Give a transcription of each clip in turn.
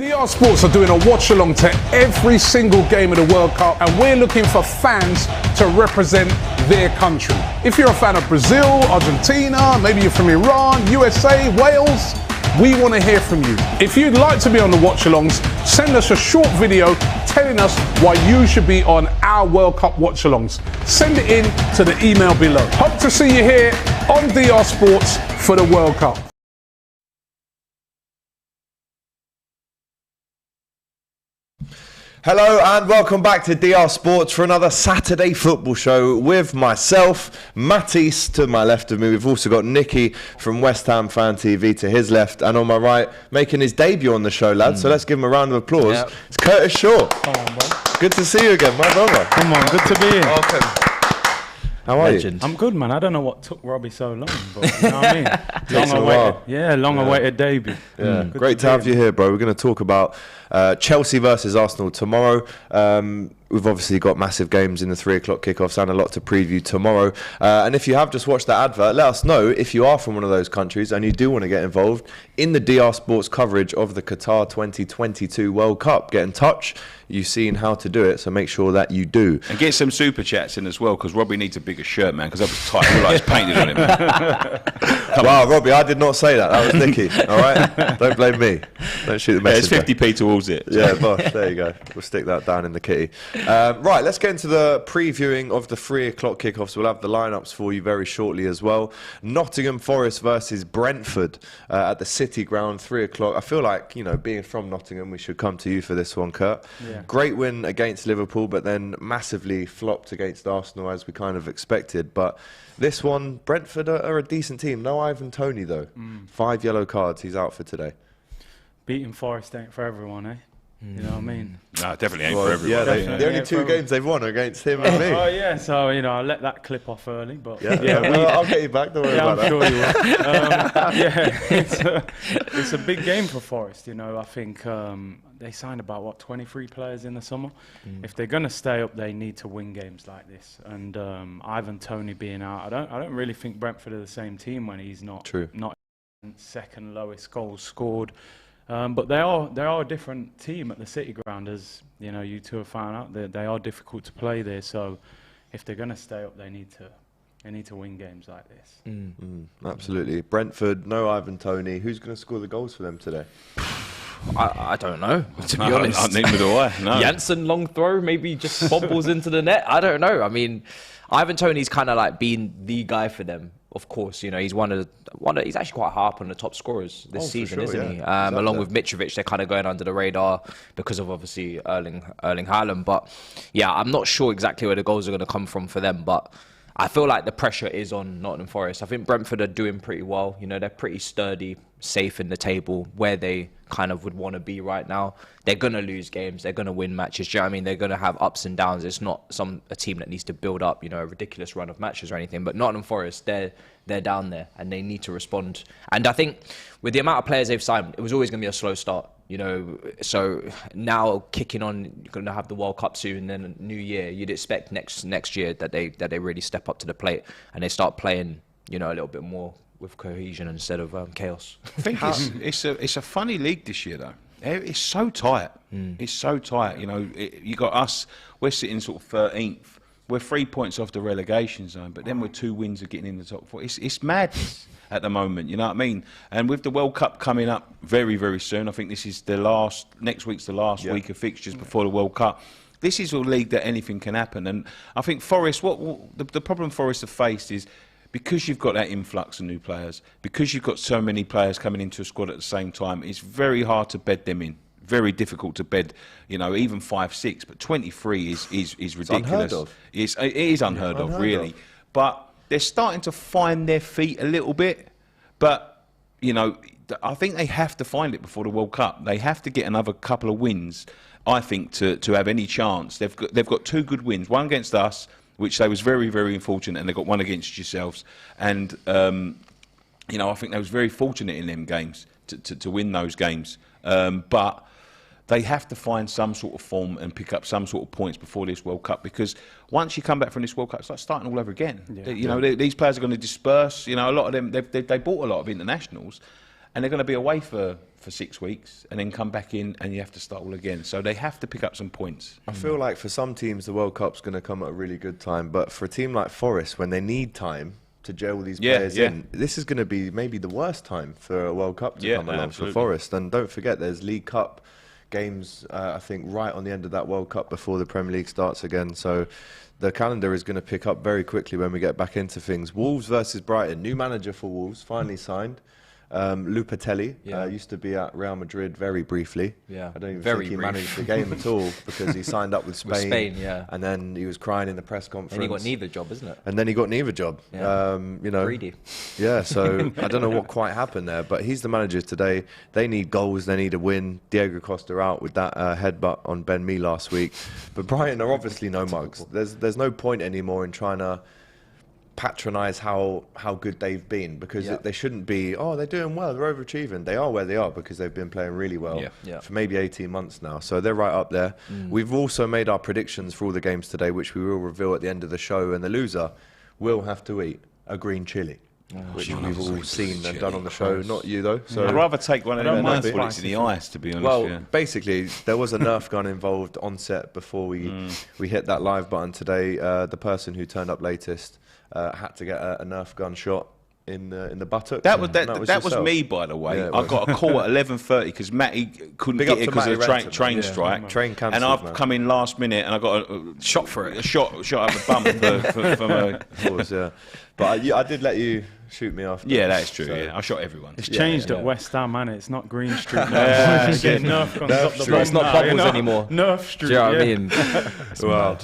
DR Sports are doing a watch-along to every single game of the World Cup, and we're looking for fans to represent their country. If you're a fan of Brazil, Argentina, maybe you're from Iran, USA, Wales, we want to hear from you. If you'd like to be on the watch-alongs, send us a short video telling us why you should be on our World Cup watch-alongs. Send it in to the email below. Hope to see you here on DR Sports for the World Cup. Hello and welcome back to DR Sports for another Saturday football show with myself, Matisse to my left of me. We've also got Nicky from West Ham Fan TV to his left, and on my right, making his debut on the show, lads. So let's give him a round of applause. Yep. It's Curtis Shaw. Come on, bro. Good to see you again, my brother. Come on, good to be here. Welcome. How are you? I'm good, man. I don't know what took Robbie so long, but you know what I mean? Long-awaited debut. Yeah, great to have you here, bro. We're going to talk about Chelsea versus Arsenal tomorrow. We've obviously got massive games in the 3 o'clock kickoffs and a lot to preview tomorrow. And if you have just watched that advert, let us know if you are from one of those countries and you do want to get involved in the DR Sports coverage of the Qatar 2022 World Cup. Get in touch. You've seen how to do it, so make sure that you do. And get some super chats in as well, because Robbie needs a bigger shirt, man, because that was tight. I feel like it's painted on him. Wow, Robbie, I did not say that. That was Nicky, all right? Don't blame me. Don't shoot the message. It's 50p towards it. Yeah, boss, there you go. We'll stick that down in the kitty. Right, let's get into the previewing of the 3 o'clock kickoffs. We'll have the lineups for you very shortly as well. Nottingham Forest versus Brentford at the City Ground, 3 o'clock. I feel like, you know, being from Nottingham, we should come to you for this one, Kurt. Yeah. Great win against Liverpool, but then massively flopped against Arsenal, as we kind of expected. But this one, Brentford are a decent team. No Ivan Toney, though. 5 yellow cards. He's out for today. Beating Forest ain't for everyone, eh? You know what I mean? No, definitely ain't for everyone. Yeah, the only 2 games they've won are against him and me. Oh, yeah, so, you know, I let that clip off early, but... I'll get you back, don't worry about that. I'm sure you will. It's a big game for Forest, you know. I think they signed about, what, 23 players in the summer? If they're going to stay up, they need to win games like this. And Ivan Toney being out, I don't really think Brentford are the same team when he's not. True. Not second lowest goals scored. But they are a different team at the City Ground, as you know. You two have found out they are difficult to play there. So, if they're going to stay up, they need to win games like this. Absolutely. Brentford, no Ivan Toney. Who's going to score the goals for them today? I don't know, to be honest. Neither do I. No. Janssen long throw, maybe just bobbles into the net. I don't know. I mean, Ivan Toney's kind of like been the guy for them. Of course, you know, he's he's actually quite high up on the top scorers this season, sure, isn't he? Exactly. Along with Mitrovic, they're kind of going under the radar because of obviously Erling Haaland. But yeah, I'm not sure exactly where the goals are going to come from for them. But I feel like the pressure is on Nottingham Forest. I think Brentford are doing pretty well. You know, they're pretty sturdy, safe in the table, where they kind of would want to be right now. They're going to lose games. They're going to win matches. Do you know what I mean? They're going to have ups and downs. It's not a team that needs to build up, you know, a ridiculous run of matches or anything. But Nottingham Forest, they're down there and they need to respond. And I think with the amount of players they've signed, it was always going to be a slow start, you know. So now kicking on, you're going to have the World Cup soon, and then a new year. You'd expect next year that they really step up to the plate and they start playing, you know, a little bit more with cohesion instead of chaos. I think it's a funny league this year, though. It's so tight. It's so tight. You know, you got us. We're sitting sort of 13th. We're 3 points off the relegation zone, but then we're 2 wins of getting in the top 4. It's madness at the moment. You know what I mean? And with the World Cup coming up very, very soon, I think this is next week's the last week of fixtures before the World Cup. This is a league that anything can happen. And I think Forest, the problem Forest have faced is, because you've got that influx of new players, because you've got so many players coming into a squad at the same time, it's very hard to bed them in. Very difficult to bed, you know, even 5, 6, but 23 is ridiculous. Unheard of. It is unheard of, really. But they're starting to find their feet a little bit. But, you know, I think they have to find it before the World Cup. They have to get another couple of wins, I think, to have any chance. They've got 2 good wins, one against us, which they was very, very unfortunate, and they got one against yourselves. And, you know, I think they was very fortunate in them games to win those games. But they have to find some sort of form and pick up some sort of points before this World Cup, because once you come back from this World Cup, it's like starting all over again. You know, these players are going to disperse. You know, a lot of them, they bought a lot of internationals, and they're going to be away for 6 weeks and then come back in and you have to start all again. So they have to pick up some points. I feel like for some teams the World Cup's going to come at a really good time, but for a team like Forest, when they need time to gel these players in, this is going to be maybe the worst time for a World Cup to come along for Forest. And don't forget, there's League Cup games, I think, right on the end of that World Cup before the Premier League starts again. So the calendar is going to pick up very quickly when we get back into things. Wolves versus Brighton. New manager for Wolves, finally signed. Lupatelli used to be at Real Madrid very briefly. I don't even think he managed the game at all because he signed up with Spain. And then he was crying in the press conference. And he got neither job, isn't it? And then he got neither job. You know, greedy. Yeah, so I don't know what quite happened there, but he's the manager today. They need goals, they need a win. Diego Costa out with that headbutt on Ben Mee last week. But Brighton are obviously no mugs. There's no point anymore in trying to patronise how good they've been, because they shouldn't be, oh, they're doing well, they're overachieving. They are where they are because they've been playing really well for maybe 18 months now. So they're right up there. We've also made our predictions for all the games today, which we will reveal at the end of the show, and the loser will have to eat a green chilli. Which we've all seen and done on the show. Not you, though. So I'd rather take one of them bullets in the ice, to be honest. Well, basically, there was a Nerf gun involved on set before we hit that live button today. The person who turned up latest had to get a Nerf gun shot in the buttock. That was me, by the way. I got a call at 11:30 because Matty couldn't get it because of the train strike. Train cancelled. And I've come in last minute and I got a shot for it. A shot up the bum for my... Of course, yeah. But I did let you shoot me after. Yeah, that is true. So. I shot everyone. It's changed at West Ham, man. It's not Green Street now. Nerf guns up the bum. It's not Bubbles anymore. Nerf Street. Do you know what I mean? Well,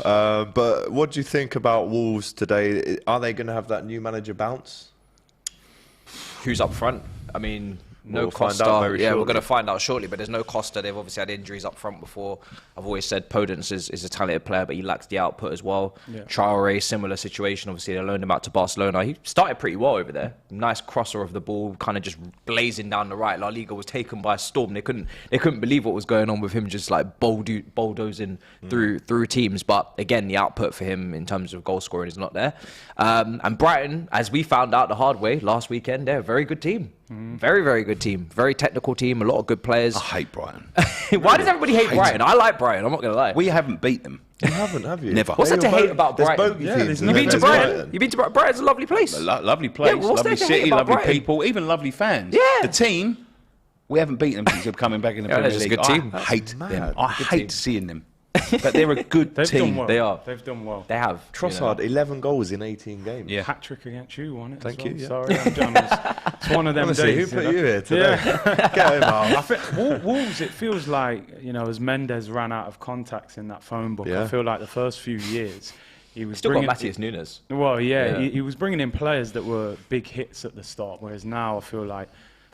but what do you think about Wolves today? Are they going to have that new manager bounce? Who's up front? I mean, no Costa. We're going to find out shortly, but there's no Costa. They've obviously had injuries up front before. I've always said Podence is a talented player, but he lacks the output as well. Traore, similar situation. Obviously, they loaned him out to Barcelona. He started pretty well over there. Nice crosser of the ball, kind of just blazing down the right. La Liga was taken by storm. They couldn't believe what was going on with him, just like bulldozing through teams. But again, the output for him in terms of goal scoring is not there. And Brighton, as we found out the hard way last weekend, they're a very good team. Very, very good team. Very technical team. A lot of good players. I hate Brighton. Why does everybody hate Brighton? I like Brighton. I'm not going to lie. We haven't beat them. You haven't, have you? Never. What's there to hate about Brighton? You've been to Brighton? You've been to Brighton? Brighton's a lovely place. Lovely place, lovely city, lovely people, even lovely fans. Yeah. The team, we haven't beaten them since they're coming back in the Premier League. League. Good team. I hate them. I hate seeing them. But they're a good team. Done well. They are. They've done well. They have. Trossard, 11 goals in 18 games. Yeah. Hat-trick against you, wasn't it? Thank you. Yeah. Sorry, I'm done. It's one of them Honestly, days. who put you here today? Get him out. I think Wolves, it feels like, as Mendes ran out of contacts in that phone book, I feel like the first few years, he was still got Matisse Nunes. Well, he was bringing in players that were big hits at the start, whereas now I feel like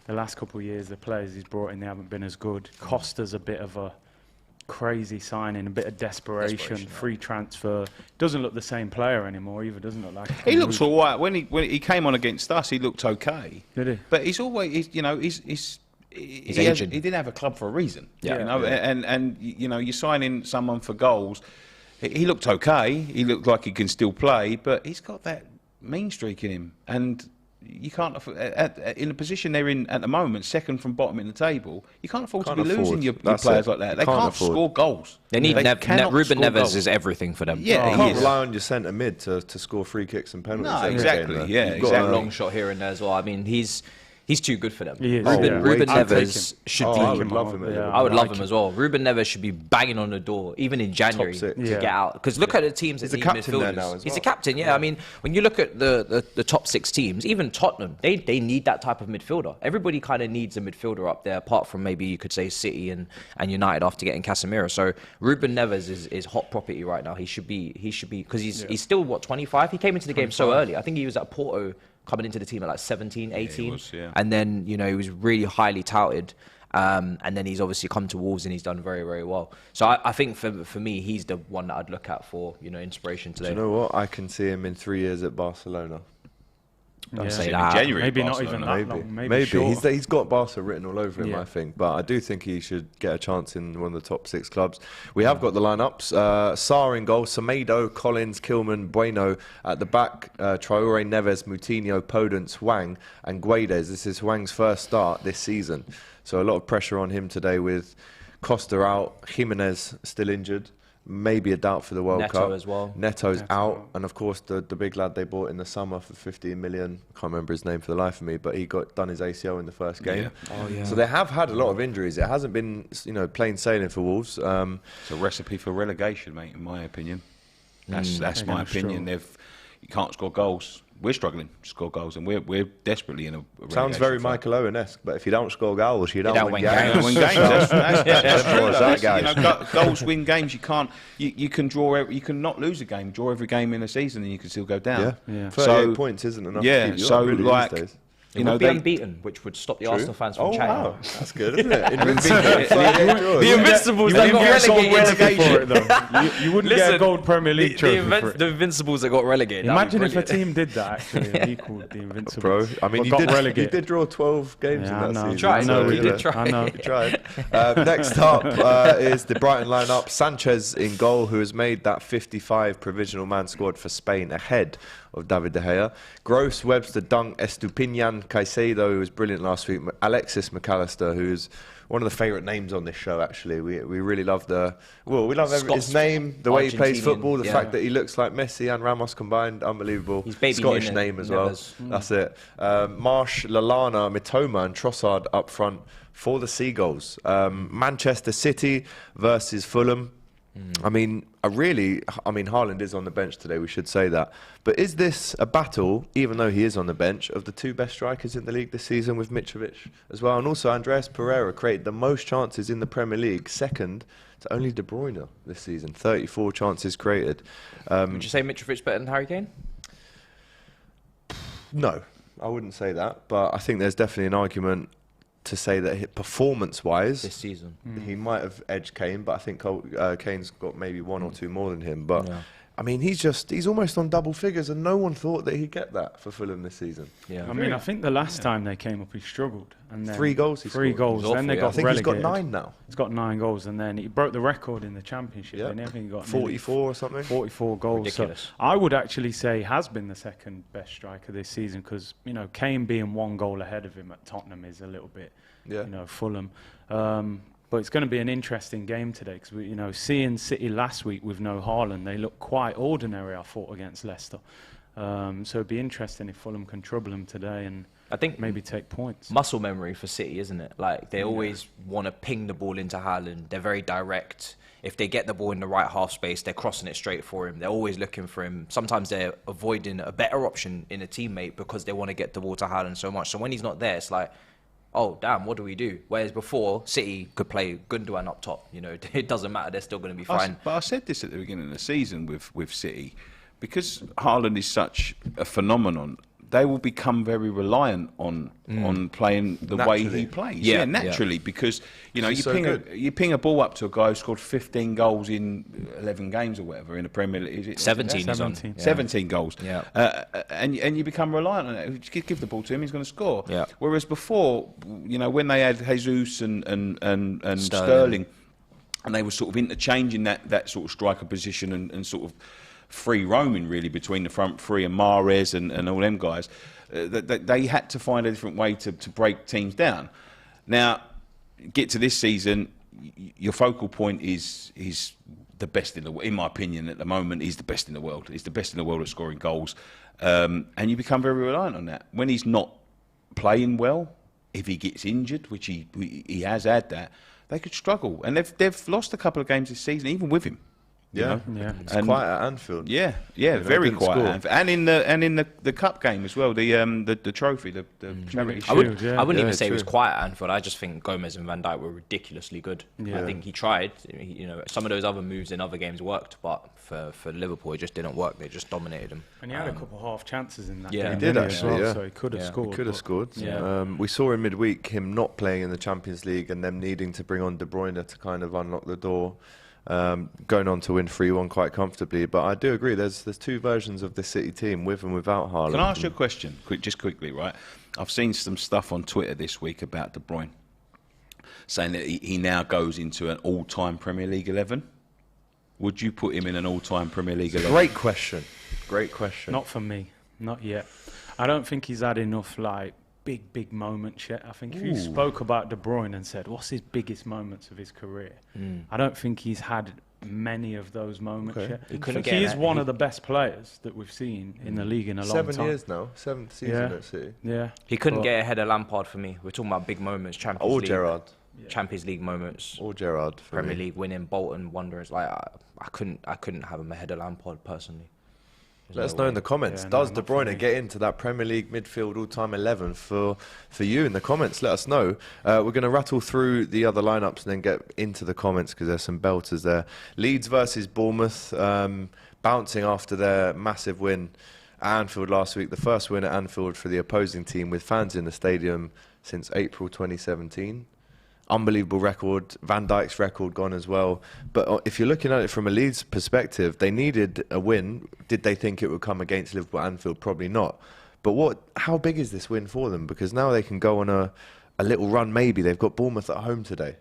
the last couple of years, the players he's brought in, they haven't been as good. Costa's a bit of a crazy signing, a bit of desperation, free transfer. Doesn't look the same player anymore either, doesn't look like he looks all right. When he came on against us, he looked okay. Did he? But he's always, he didn't have a club for a reason. And you're signing someone for goals. He looked okay. He looked like he can still play, but he's got that mean streak in him. And you can't, in the position they're in at the moment, second from bottom in the table, you can't afford to be losing your players like that. They can't score goals. They need Ruben Neves is everything for them. Yeah, you can't rely on your centre mid to score free kicks and penalties. No, exactly. You've got a long shot here and there as well. I mean, he's too good for them. He is. Ruben Neves should be. I would love him. I would love him as well. Ruben Neves should be banging on the door, even in January, to get out. Because look at the teams that need midfielders. He's a captain, I mean, when you look at the top 6 teams, even Tottenham, they need that type of midfielder. Everybody kind of needs a midfielder up there, apart from maybe you could say City and United after getting Casemiro. So Ruben Neves is hot property right now. He should be because he's still 25. He came into the game so early. I think he was at Porto coming into the team at like 17, 18. And then, he was really highly touted. And then he's obviously come to Wolves and he's done very, very well. So I think for me, he's the one that I'd look at for, inspiration today. Do you know what? I can see him in 3 years at Barcelona. Yeah. say In that. January, Maybe not Barcelona. even that long. Maybe shorter. He's got Barca written all over him, Yeah. I think. But I do think he should get a chance in one of the top 6 clubs. We have got the lineups: Sarr in goal, Semedo, Collins, Kilman, Bueno at the back, Traore, Neves, Moutinho, Podence, Hwang, and Guedes. This is Hwang's first start this season, so a lot of pressure on him today with Costa out, Jimenez still injured. Maybe a doubt for the World Neto Cup as well. Neto's out, and of course the big lad they bought in the summer for 15 million. I can't remember his name for the life of me, but he got done his ACL in the first game. Yeah. Oh, yeah. So they have had a lot of injuries. It hasn't been plain sailing for Wolves. It's a recipe for relegation, mate, in my opinion. That's They're my gonna opinion. struggle. You can't score goals. We're struggling to score goals, and we're desperately in a Sounds relegation very fight. Michael Owen-esque, but if you don't score goals, you don't don't win win games. games. Win games. That's true. Simple as that, Listen, you guys. know, goals win games. You can't. You can draw. You can not lose a game. Draw every game in a season, and you can still go down. Yeah. 38 points isn't enough. Yeah, to keep you so up, really, like, these days. It You know, would be they- unbeaten, which would stop the Arsenal fans from Oh chatting. wow, that's good, isn't it? The Invincibles You that wouldn't got get gold relegated. for it, though. You wouldn't get a gold Premier League trophy for it. The Invincibles that got relegated. that'd be Imagine if a brilliant. team did that, actually, and he called the Invincibles. Bro, I mean, But you got did relegated. draw 12 games Yeah, I in that know. season. Tried. I know, we you did. try. I know. You tried. Next up is the Brighton lineup. Sanchez in goal, who has made that 55 provisional man squad for Spain ahead of David De Gea. Gross, Webster, Dunk, Estupinian, Caicedo, who was brilliant last week. Alexis McAllister, who's one of the favourite names on this show, actually. We really love we love Scots, his name, the way he plays Argentinian, football, the yeah. fact that he looks like Messi and Ramos combined, unbelievable. He's baby Scottish Nina, name as well. Nevers. That's it. Marsh, Lallana, Mitoma and Trossard up front for the Seagulls. Manchester City versus Fulham. I mean, Haaland is on the bench today, we should say that. But is this a battle, even though he is on the bench, of the 2 best strikers in the league this season with Mitrovic as well? And also Andreas Pereira created the most chances in the Premier League, second to only De Bruyne this season, 34 chances created. Would you say Mitrovic better than Harry Kane? No, I wouldn't say that, but I think there's definitely an argument to say that performance-wise, This season. he might have edged Kane, but I think Kane's got maybe 1 or 2 more than him. But Yeah. I mean, he's almost on double figures, and no one thought that he'd get that for Fulham this season. Yeah. I mean, I think the last time they came up, he struggled. And then 3 goals he Three scored. goals. It was Then they awful, yeah. I got think relegated. he's got 9 now. He's got 9 goals, and then he broke the record in the Championship. Yeah. And I think he got 44 or something. 44 goals. Ridiculous. So I would actually say he has been the second best striker this season because, Kane being 1 goal ahead of him at Tottenham is a little bit, Yeah. Fulham. But it's going to be an interesting game today because, seeing City last week with no Haaland, they look quite ordinary, I thought, against Leicester. So it'd be interesting if Fulham can trouble them today and I think maybe take points. muscle memory for City, isn't it? Like, they always want to ping the ball into Haaland. They're very direct. If they get the ball in the right half space, they're crossing it straight for him. They're always looking for him. Sometimes they're avoiding a better option in a teammate because they want to get the ball to Haaland so much. So when he's not there, it's like, oh, damn, what do we do? Whereas before, City could play Gundogan up top. It doesn't matter. They're still going to be fine. But I said this at the beginning of the season with City, because Haaland is such a phenomenon. They will become very reliant on playing the way Naturally. he plays. Yeah, Yeah, naturally, because you He's so good. you ping a ball up to a guy who scored 15 goals in 11 games or whatever in the Premier League. Is it 17 he's on. 17. Yeah. 17 goals. Yeah. And you become reliant on it. Give the ball to him, he's going to score. Yeah. Whereas before, when they had Jesus and Sterling, and they were sort of interchanging that sort of striker position and sort of free roaming really between the front three and Mahrez and all them guys, that they had to find a different way to break teams down. Now, get to this season, your focal point is the best in my opinion at the moment. He's the best in the world. He's the best in the world at scoring goals, and you become very reliant on that. When he's not playing well, if he gets injured, which he has had that, they could struggle, and they've lost a couple of games this season, even with him. Yeah, Yeah. it's quiet at Anfield. Yeah, very didn't quiet, score. and in the cup game as well, the trophy, the charity I, shield. would, yeah. I wouldn't Yeah, even say it was true. quiet at Anfield. I just think Gomez and Van Dijk were ridiculously good. Yeah. I think he tried. Some of those other moves in other games worked, but for Liverpool, it just didn't work. They just dominated them. And he had a couple half chances in that yeah. game. He did didn't actually, as well, yeah. So he could have Yeah. scored. Could have but- scored. Yeah. We saw in midweek him not playing in the Champions League and them needing to bring on De Bruyne to kind of unlock the door. going on to win 3-1 quite comfortably. But I do agree, there's two versions of the City team, with and without Haaland. Can I ask you a question, just quickly, right? I've seen some stuff on Twitter this week about De Bruyne, saying that he now goes into an all-time Premier League 11. Would you put him in an all-time Premier League 11? Great question. Great question. Not for me, not yet. I don't think he's had enough big moments yet. I think if you spoke about De Bruyne and said, what's his biggest moments of his career? I don't think he's had many of those moments yet. He is one of the best players that we've seen in the league in a long time. 7 years now, 7th season at City. Yeah. He couldn't get ahead of Lampard for me. We're talking about big moments, Champions Or League. Gerrard. Champions League moments. Or Gerrard. For Premier me. League winning, Bolton, Wanderers. Like I couldn't have him ahead of Lampard personally. Let us know in the comments. Does De Bruyne get into that Premier League midfield all-time 11 for you in the comments? Let us know. We're going to rattle through the other lineups and then get into the comments because there's some belters there. Leeds versus Bournemouth, bouncing after their massive win at Anfield last week. The first win at Anfield for the opposing team with fans in the stadium since April 2017. Unbelievable record. Van Dijk's record gone as well. But if you're looking at it from a Leeds perspective, they needed a win. Did they think it would come against Liverpool at Anfield? Probably not. But how big is this win for them? Because now they can go on a little run maybe. They've got Bournemouth at home today.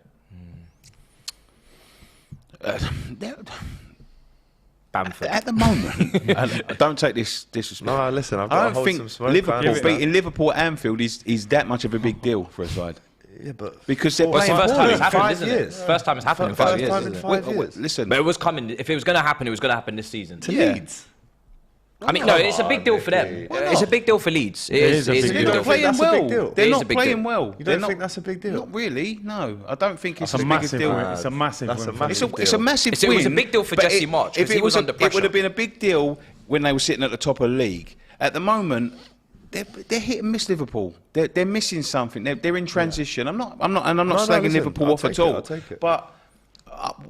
Bamford. At the moment, and don't take this disrespect. No, listen, I've got I to don't hold think some smoke. Liverpool beating Liverpool at Anfield is that much of a big deal for a side. Yeah, but Because they're Well, it's the playing first time it's poorly. happened, 5 isn't years. it? First time it's happened in First 5 years. time in isn't it? 5 years. Listen, But it was coming. If it was going to happen, it was going to happen this season. To Yeah. Leeds. I mean, no, it's a big deal for them. Why It's a big deal for Leeds. It is a it's big they're deal. not playing That's a well. big deal. They're It is not a big playing deal. well. You They're don't not, think that's a big deal? Not really. No, I don't think it's That's a a big massive deal. win. It's a massive That's win. a for massive them. deal. It's a massive It win. was a big deal for but Jesse March, 'cause if he it was was under it would pressure. have been a big deal when they were sitting at the top of the league. At the moment, they're hit and miss Liverpool. They're missing something. They're in transition. I'm not slagging listen, Liverpool I'll off at take it, all. I'll take it. But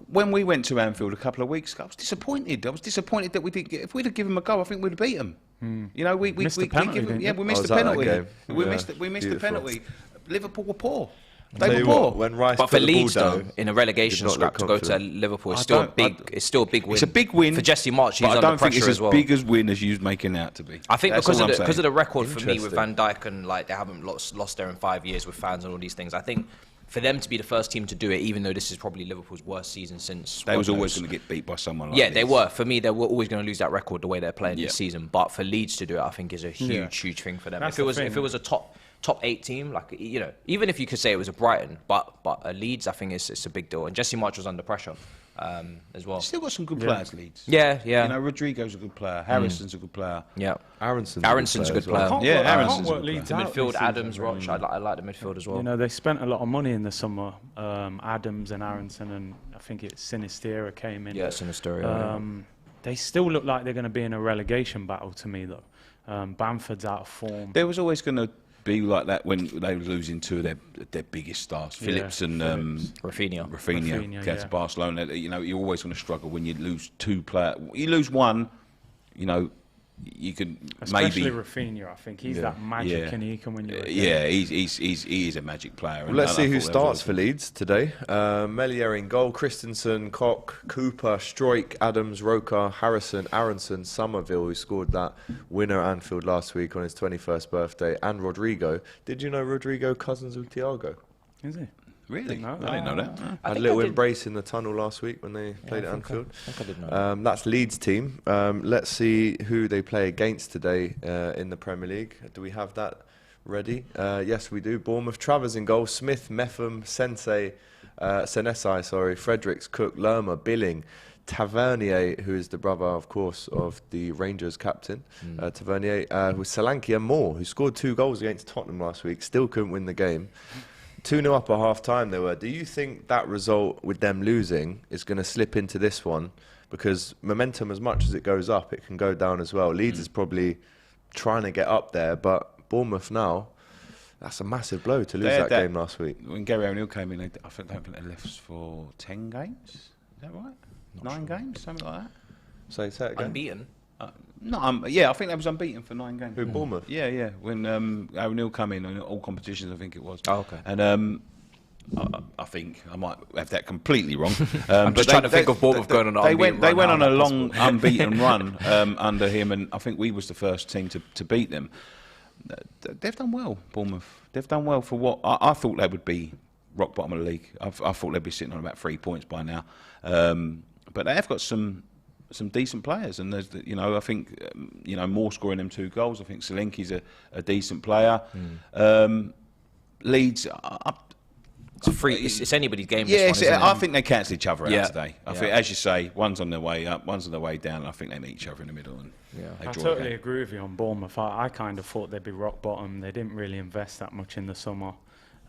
when we went to Anfield a couple of weeks ago, I was disappointed. I was disappointed that we didn't get. If we'd have given them a go, I think we'd have beat them. You know, we Missed the penalty, give them, didn't yeah, you? we missed was the at that penalty. game. We Yeah. missed the Beautiful. penalty. Liverpool were poor. Tell They were you poor. what, when Rice But put for the ball Leeds, though, down, in a did relegation not look scrap to go to confident. Liverpool, it's I still a don't- big. It's still a big win. It's a big win for Jesse March. He's but I under don't think pressure it's as well. as big as win as you're making out to be. I think That's because all of I'm the saying. record for me with Interesting. Van Dijk and like they haven't lost there in 5 years with fans and all these things. I think for them to be the first team to do it, even though this is probably Liverpool's worst season since They was God always knows. going to get beat by someone like Yeah, this. they were. For me, they were always going to lose that record the way they're playing Yeah. this season. But for Leeds to do it, I think is a huge thing for them. That's If it the was thing, if it was a top 8 team, like even if you could say it was a Brighton, but a Leeds, I think it's a big deal. And Jesse March was under pressure as well. Still got some good players, Leeds. Yeah. You know, Rodrigo's a good player. Harrison's a good player. Yeah. Aaronson's a good as well. player. Yeah, I can't Aaronson's work a good Leeds The out midfield, this Adams, season, Roch. I like the midfield as well. You know, they spent a lot of money in the summer. Adams and Aronson, and I think it's Sinistera came in. Yeah, Sinister. They still look like they're going to be in a relegation battle to me, though. Bamford's out of form. There was always going to be like that when they were losing two of their biggest stars, Yeah, Phillips and Rafinha. Rafinha, gets yeah. Barcelona. You know, you're always going to struggle when you lose two players. You lose one, you know, you can Especially maybe. Rafinha, I think he's that magic, and he can win you. Yeah, he is a magic player. Well, let's and see I who thought that starts was for Leeds today. Melier in goal, Christensen, Koch, Cooper, Stroik, Adams, Roca, Harrison, Aronson, Somerville, who scored that winner at Anfield last week on his 21st birthday, and Rodrigo. Did you know Rodrigo cousins with Thiago? Is he? Really? No. I didn't know that. Had a little embrace in the tunnel last week when they played at Anfield. I think I did know. That's Leeds' team. Let's see who they play against today in the Premier League. Do we have that ready? Yes, we do. Bournemouth, Travers in goal. Smith, Metham, Senesi, Fredericks, Cook, Lerma, Billing, Tavernier, who is the brother, of course, of the Rangers captain, Tavernier, with Solanke and Moore, who scored 2 goals against Tottenham last week, still couldn't win the game. 2-0 up at half-time they were. Do you think that result with them losing is going to slip into this one? Because momentum, as much as it goes up, it can go down as well. Leeds is probably trying to get up there, but Bournemouth now, that's a massive blow to lose that game last week. When Gary O'Neill came in, I don't think they left for 10 games. Is that right? 9 games, something like that. Say it again. Unbeaten. Yeah, I think they was unbeaten for 9 games. Who, Bournemouth? Yeah. When O'Neill came in on all competitions, I think it was. Oh, okay. And I think I might have that completely wrong. I'm just trying to think of Bournemouth going on an unbeaten They run. went How on a that long possible? unbeaten run under him, and I think we was the first team to beat them. They've done well, Bournemouth. They've done well for what I thought they would be rock bottom of the league. I thought they'd be sitting on about 3 points by now. But they have got some decent players, and there's I think Moore scoring them 2 goals. I think Solanke's a decent player. Leeds. It's anybody's game. Yeah, this one, isn't it? I think they cancel each other out Yeah. today. I Yeah. think, as you say, one's on their way up, one's on their way down. I think they meet each other in the middle, and they I draw totally again. agree with you on Bournemouth. I kind of thought they'd be rock bottom. They didn't really invest that much in the summer.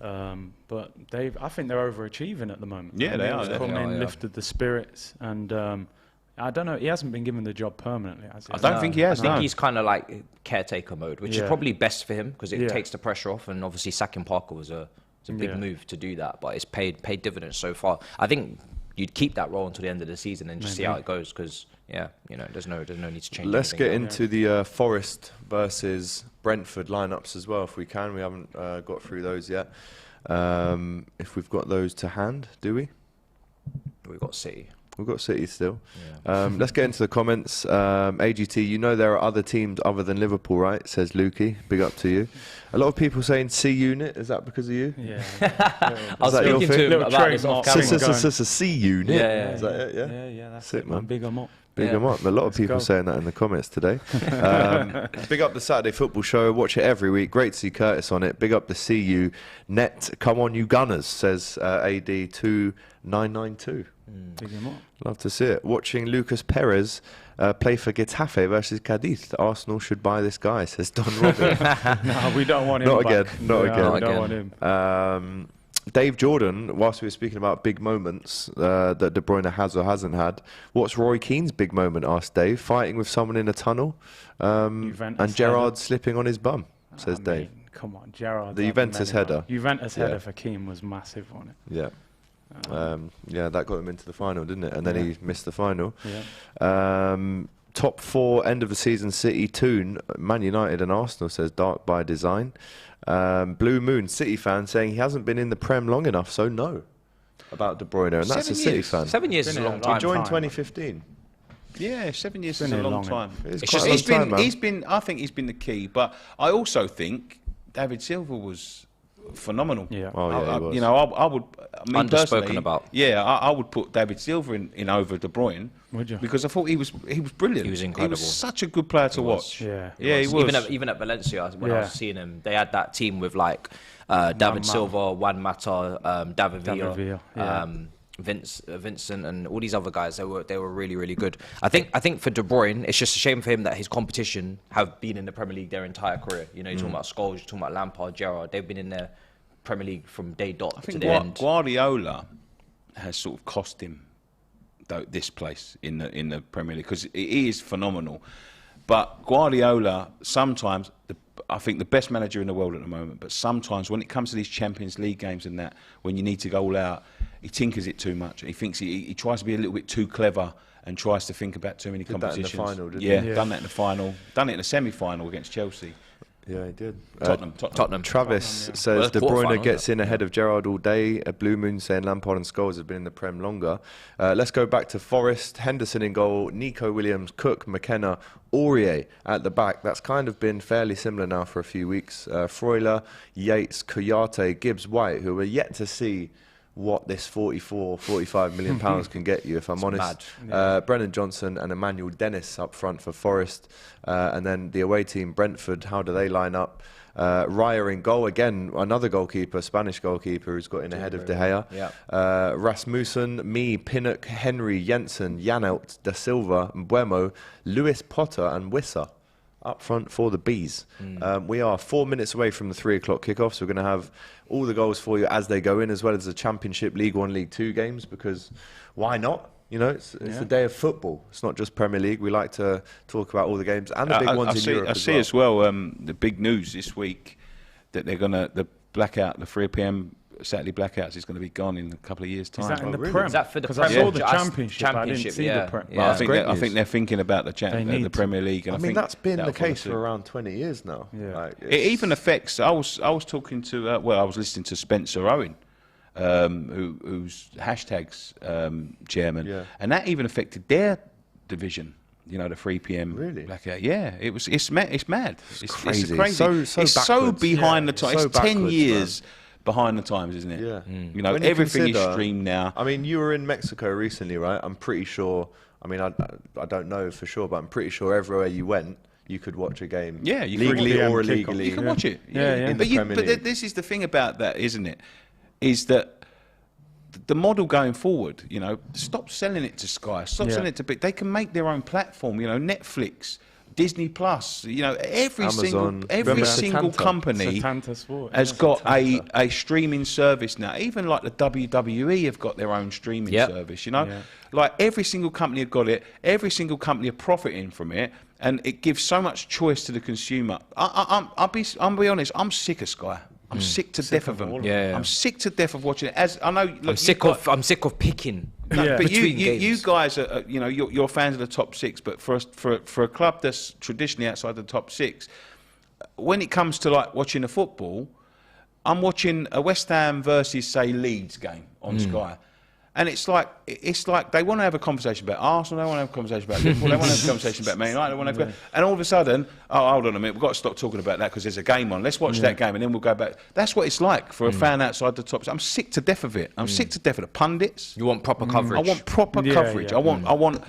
But I think they're overachieving at the moment. Yeah, they are. They've come They in, are, yeah. lifted the spirits, and I don't know. He hasn't been given the job permanently, has he? I don't think he has. I think No. he's kind of like caretaker mode, which is Yeah. probably best for him because it Yeah. takes the pressure off. And obviously, sacking Parker was a big Yeah. move to do that, but it's paid dividends so far. I think you'd keep that role until the end of the season and just see how it goes because there's no need to change. Let's anything get now. into the Forest versus Brentford lineups as well, if we can. We haven't got through those yet. If we've got those to hand, do we? We've got City. We've got City still. Let's get into the comments. AGT, you know there are other teams other than Liverpool, right? Says Lukey. Big up to you. A lot of people saying C unit. Is that because of you? Yeah. I was that your speaking to thing? him Little about this off trademark. camera. C unit. Yeah. Is that it? Yeah. Yeah, that's Sick, it, man. Big 'em up. Big Yeah. them up. A lot of people go. saying that in the comments today. Big up the Saturday Football Show. Watch it every week. Great to see Curtis on it. Big up the CU net. Come on, you Gunners, says AD2992. Big 'em up. Love to see it. Watching Lucas Perez play for Getafe versus Cadiz. Arsenal should buy this guy, says Don Robin. No, we don't want him Not back. again, not No, again. We don't Not want him. Dave Jordan, whilst we were speaking about big moments that De Bruyne has or hasn't had, what's Roy Keane's big moment, asked Dave? Fighting with someone in a tunnel Juventus and Gerrard header. slipping on his bum, says I Dave. mean, come on, Gerrard. The Juventus header. Juventus Yeah. header for Keane was massive on it. Yeah. That got them into the final, didn't it? And then he missed the final. Yeah. Top 4 end of the season City tune, Man United and Arsenal, says Dark by Design. Blue Moon, City fan, saying he hasn't been in the Prem long enough, so no. About De Bruyne, and that's a 7 City years. fan. 7 years is a Been long a He time. long joined time. 2015. Yeah, 7 years Been is a here long long time. It's It's quite just- a long time, man. He's been. I think he's been the key. But I also think David Silva was phenomenal. Yeah. Oh, yeah, he was. I would. Me Underspoken personally, about. Yeah, I would put David Silva in over De Bruyne. Would you? Because I thought he was brilliant. He was He incredible. was such a good player to watch. Yeah. Yeah, he was. Even at Valencia, when I Yeah. was seeing him, they had that team with like David Mata. Silva, Juan Mata, David Villa, Villa, yeah. Vincent, and all these other guys. They were really, really good. I think for De Bruyne, it's just a shame for him that his competition have been in the Premier League their entire career. You know, you're talking about Scholes, you're talking about Lampard, Gerrard. They've been in the Premier League from day dot I to think the end. Guardiola has sort of cost him this place in the Premier League because he is phenomenal. But Guardiola sometimes, I think the best manager in the world at the moment. But sometimes when it comes to these Champions League games and that, when you need to go all out, he tinkers it too much. He thinks he tries to be a little bit too clever and tries to think about too many Did that in the competitions. final, didn't yeah, he? Yeah. done that in the final. Done it in the semi-final against Chelsea. Yeah, he did. Tottenham. Travis Well, says that's De Bruyne quarterfinal, gets isn't in ahead of Gerrard all day. A Blue Moon saying Lampard and Scholes have been in the Prem longer. Let's go back to Forest. Henderson in goal. Nico Williams, Cook, McKenna, Aurier at the back. That's kind of been fairly similar now for a few weeks. Freuler, Yates, Kouyaté, Gibbs, White, who we're yet to see what this 45 million pounds can get you, if I'm honest. Brennan Johnson and Emmanuel Dennis up front for Forest. And then the away team, Brentford, how do they line up? Raya in goal, again, another goalkeeper, Spanish goalkeeper who's got in ahead of De Gea. Yeah. Rasmussen, Pinnock, Henry, Jensen, Janelt, Da Silva, Mbuemo, Lewis Potter and Wissa up front for the Bees. We are 4 minutes away from the 3 o'clock kickoff, so we're going to have all the goals for you as they go in, as well as the Championship, League 1, League 2 games, because why not? You know, it's the day of football. It's not just Premier League. We like to talk about all the games and the big ones in Europe as well. The big news this week that they're gonna the blackout, the 3 p.m. Saturday blackouts is going to be gone in a couple of years' time. Is that in the really? Prem? Is that for the Because Prem? I saw Yeah. the Just Championship. I didn't see yeah. the Prem. Yeah. Well, Great I think news. they're thinking about They the need Premier League. And I mean, think that's been the that'll follow case for suit. around 20 years now. Yeah. Like, It even affects. I was talking to. I was listening to Spencer Owen, who's hashtags chairman, and that even affected their division. You know, the 3 p.m. Really? Blackout. Yeah, it's mad. It's crazy. crazy. So it's so backwards. behind the times. So it's 10 backwards, years behind the times, isn't it? Yeah. You know, When you everything is consider- streamed now. I mean, you were in Mexico recently, right? I'm pretty sure. I mean, I don't know for sure, but I'm pretty sure everywhere you went, you could watch a game. Yeah, you could legally watch or the kickoff. illegally. You can watch it. Yeah. In But, the Premier League. this is the thing about that, isn't it? Is that the model going forward, you know, stop selling it to Sky, stop selling it to big. They can make their own platform, you know, Netflix, Disney Plus, you know, every Amazon. single Remember single Setanta? company Setanta Sport, has yeah. got Setanta. a streaming service now. Even like the WWE have got their own streaming Yep. service, you know? Yeah. Like every single company have got it, every single company are profiting from it, and it gives so much choice to the consumer. I'll be honest, I'm sick of Sky. I'm sick to death of them. Yeah. I'm sick to death of watching it. As I know, look, I'm sick of picking. Yeah. but between you games. guys are, you know, you're fans of the top six. But for a club that's traditionally outside the top six, when it comes to like watching the football, I'm watching a West Ham versus say Leeds game on Sky. And it's like they want to have a conversation about Arsenal, they want to have a conversation about Liverpool, they want to have a conversation about Man United, they want to have and all of a sudden, oh, hold on a minute, we've got to stop talking about that because there's a game on. Let's watch that game and then we'll go back. That's what it's like for a fan outside the top. I'm sick to death of it. I'm sick to death of the pundits. You want proper coverage. I want proper coverage. Yeah. I want.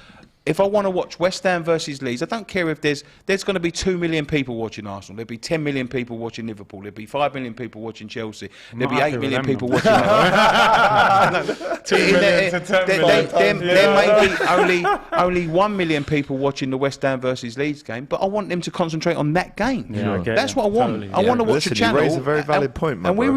If I want to watch West Ham versus Leeds, I don't care if there's going to be 2 million people watching Arsenal. There'll be 10 million people watching Liverpool. There'll be 5 million people watching Chelsea. There'll be 8 million people watching. 2 million to 10 million. There may be only 1 million people watching the West Ham versus Leeds game, but I want them to concentrate on that game. Yeah, I get That's you. what I want. Totally. I want to watch Listen, a you channel. raise a very valid point, my and bro.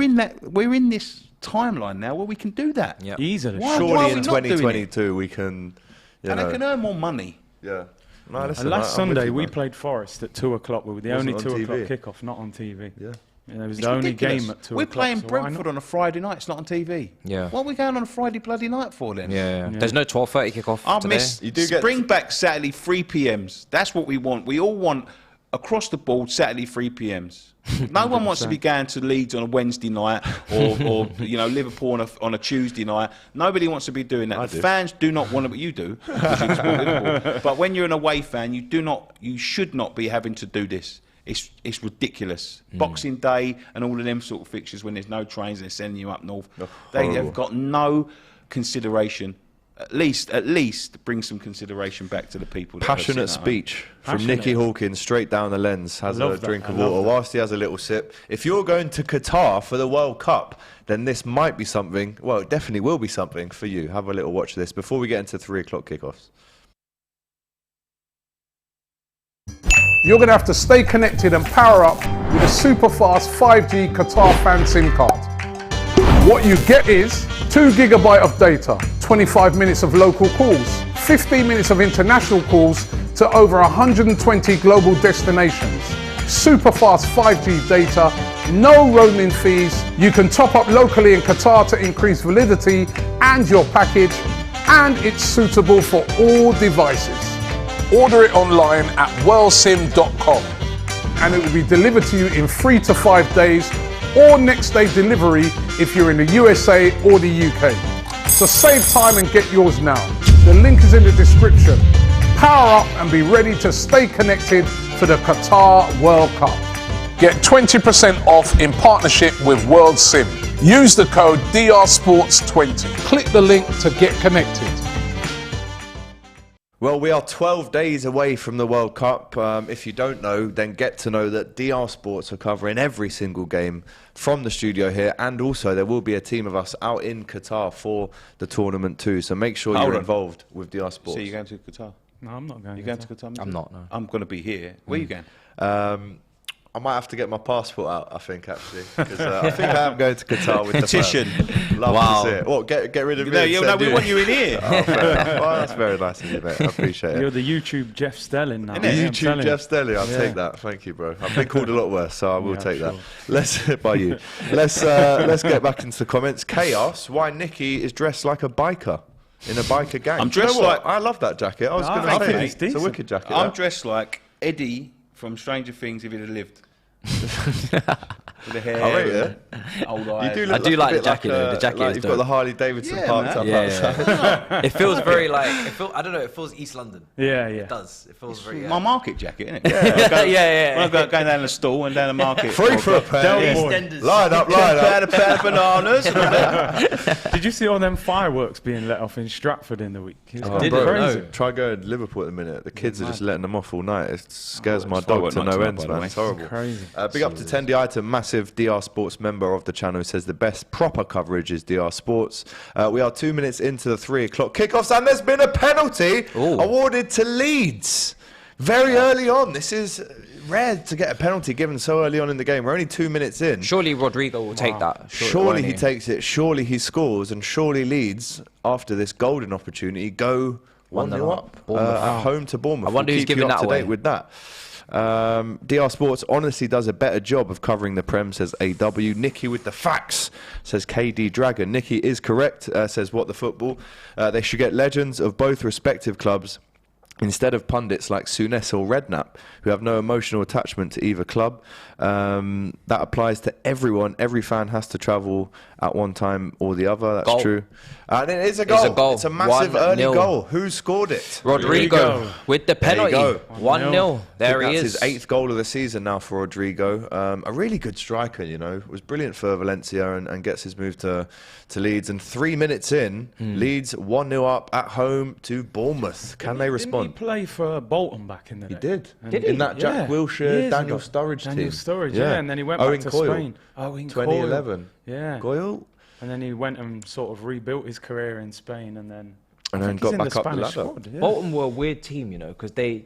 we're in this timeline now where we can do that. Yeah. Easily. Why are Surely we in not doing it? 2022 we can. You And know, they can earn more money. yeah. No, listen, And last I'm with Sunday you, we man. played Forest at 2 o'clock. We were the Wasn't only on 2 o'clock TV. kickoff, not on TV. Yeah. Yeah, it was It's the only ridiculous. game at 2 We're o'clock. playing so why Brentford not? on a Friday night. It's not on TV. Yeah. What are we going on a Friday bloody night for then? Yeah. There's no 12:30 kickoff I today. miss. You do get- Bring back Saturday 3 p.m s. That's what we want. We all want across the board Saturday 3 p.m s. No one wants to be going to Leeds on a Wednesday night or you know Liverpool on a Tuesday night. Nobody wants to be doing that. The do. fans do not want to. But you do. 'Cause you support Liverpool. But when you're an away fan, you should not be having to do this. It's ridiculous. Boxing Day and all of them sort of fixtures when there's no trains and they're sending you up north. They horrible. have got no consideration. At least bring some consideration back to the people. that are Passionate sitting at home. speech from Passionate. Nicky Hawkins straight down the lens. Has a love that. drink I of love water that. whilst he has a little sip. If you're going to Qatar for the World Cup, then this might be something. Well, it definitely will be something for you. Have a little watch of this before we get into 3 o'clock kickoffs. You're going to have to stay connected and power up with a super fast 5G Qatar fan SIM card. What you get is 2 GB of data, 25 minutes of local calls, 15 minutes of international calls to over 120 global destinations. Super fast 5G data, no roaming fees. You can top up locally in Qatar to increase validity and your package, and it's suitable for all devices. Order it online at wellsim.com and it will be delivered to you in 3 to 5 days or next day delivery if you're in the USA or the UK. So save time and get yours now. The link is in the description. Power up and be ready to stay connected for the Qatar World Cup. Get 20% off in partnership with World Sim. Use the code DRSports20. Click the link to get connected. Well, we are 12 days away from the World Cup. If you don't know, then get to know that DR Sports are covering every single game from the studio here, and also there will be a team of us out in Qatar for the tournament too. So make sure Hold you're on. involved with DR Sports. So you're going to Qatar? No, I'm not going. You're going to Qatar? I'm not, no. I'm going to be here. Where are you going? I might have to get my passport out, I think, actually. Because I think I am going to Qatar with Petition. the fam. Love Wow. to see it. What, get rid of me? No, and no, send we you? want you in here. Oh, fair enough. Well, that's very nice of you, mate. I appreciate it. You're the YouTube Jeff Stelling now. Isn't The it? Yeah, I'm YouTube telling Jeff you. Stelling, I'll Yeah. take that. Thank you, bro. I've been called a lot worse, so I will Yeah, take that. sure. Let's by you. Let's get back into the comments. Chaos. Why Nicky is dressed like a biker in a biker gang? I'm Do you know dressed what? like- I love that jacket. I was No, going I to think say it's it's a decent. wicked jacket. I'm that. dressed like Eddie from Stranger Things if he'd have lived. With the hair. I rate it. Old eyes. You do I look do like a the bit jacket, though. a- The jacket like is you've got dope. the Harley Davidson Yeah, parked man. up Yeah, outside. It feels very like I don't know. It feels East London. Yeah. It does. It feels very. My market jacket, innit? Yeah. When I go going down the stall and down the market. Free for a pair. EastEnders. Line up, line up. a pair of bananas. Did you see all them fireworks being let off in Stratford in the week? It's Oh, Did bro, it? crazy. No. Try going to Liverpool at the minute. The kids are just letting them off all night. It scares my it's dog firework to night no tonight, ends, by the man. way. It's horrible. Crazy. Big up to Tendi Item, massive DR Sports member of the channel, who says the best proper coverage is DR Sports. We are 2 minutes into the 3 o'clock kickoffs, and there's been a penalty awarded to Leeds very early on. This is rare to get a penalty given so early on in the game. We're only 2 minutes in. Surely Rodrigo will take that. Surely won't he takes it. Surely he scores, and surely Leeds, after this golden opportunity, go 1-0 up at home to Bournemouth. I wonder We'll who's keep giving you up that to date away. with that. DR Sports honestly does a better job of covering the Prem, says AW. Nicky with the facts, says KD Dragon. Nicky is correct, says What the Football. They should get legends of both respective clubs instead of pundits like Souness or Redknapp, who have no emotional attachment to either club. That applies to everyone. Every fan has to travel at one time or the other. That's Goal. true. And it is a goal. It's a goal. It's a massive 1-0. early goal. Who scored it? Rodrigo with the There you penalty. go. 1-0. There he That's is. his 8th goal of the season now for Rodrigo. A really good striker, you know. Was brilliant for Valencia and gets his move to Leeds. And 3 minutes in, Leeds 1-0 up at home to Bournemouth. Can they respond? Didn't he play for Bolton back in the day? He did. And In that Jack Yeah, Wilshere, years Daniel ago. Sturridge Daniel team. Sturridge, yeah. And then he went Owen back to Coyle. Spain. Owen 2011. Coyle. Yeah. Goyle. And then he went and sort of rebuilt his career in Spain, and then I And then think got he's in back the up the Spanish ladder. squad, yeah. Bolton were a weird team, you know, because they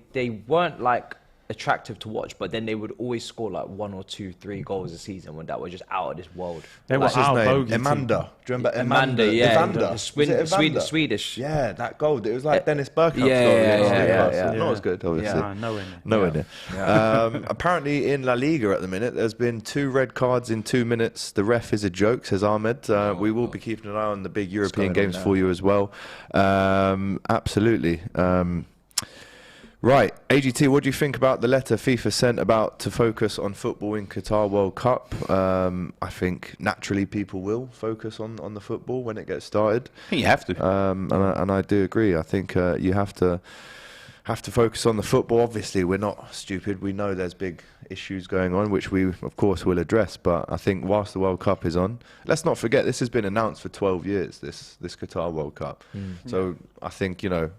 weren't like attractive to watch, but then they would always score like 1 or 2, 3 goals a season when that were just out of this world. They were What's his our name? bogey team. Amanda. Do you remember Amanda, yeah. Evander. The Was it Evander? Swedish. Yeah, that goal. It was like Dennis Bergkamp's goal Yeah, against yeah, Newcastle. yeah. Not as good, obviously. Nah, nowhere near. Nowhere near. Apparently in La Liga at the minute, there's been 2 red cards in 2 minutes. The ref is a joke, says Ahmed. We will be keeping an eye on the big European games for you as well. Absolutely. Right, AGT, what do you think about the letter FIFA sent about to focus on football in Qatar World Cup? I think naturally people will focus on the football when it gets started. I think you have to. And I do agree. I think you have to focus on the football. Obviously, we're not stupid. We know there's big issues going on, which we, of course, will address. But I think whilst the World Cup is on, let's not forget this has been announced for 12 years, this Qatar World Cup. So I think, you know,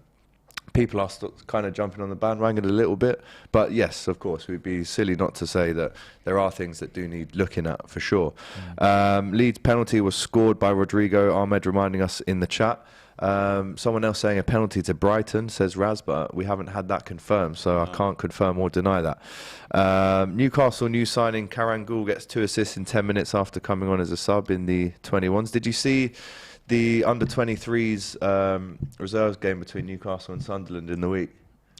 people are kind of jumping on the bandwagon a little bit. But yes, of course, we'd be silly not to say that there are things that do need looking at for sure. Leeds penalty was scored by Rodrigo. Ahmed reminding us in the chat. Someone else saying a penalty to Brighton, says Raz, but we haven't had that confirmed, so I can't confirm or deny that. Newcastle new signing Karangul gets 2 assists in 10 minutes after coming on as a sub in the 21s. Did you see the under-23s reserves game between Newcastle and Sunderland in the week?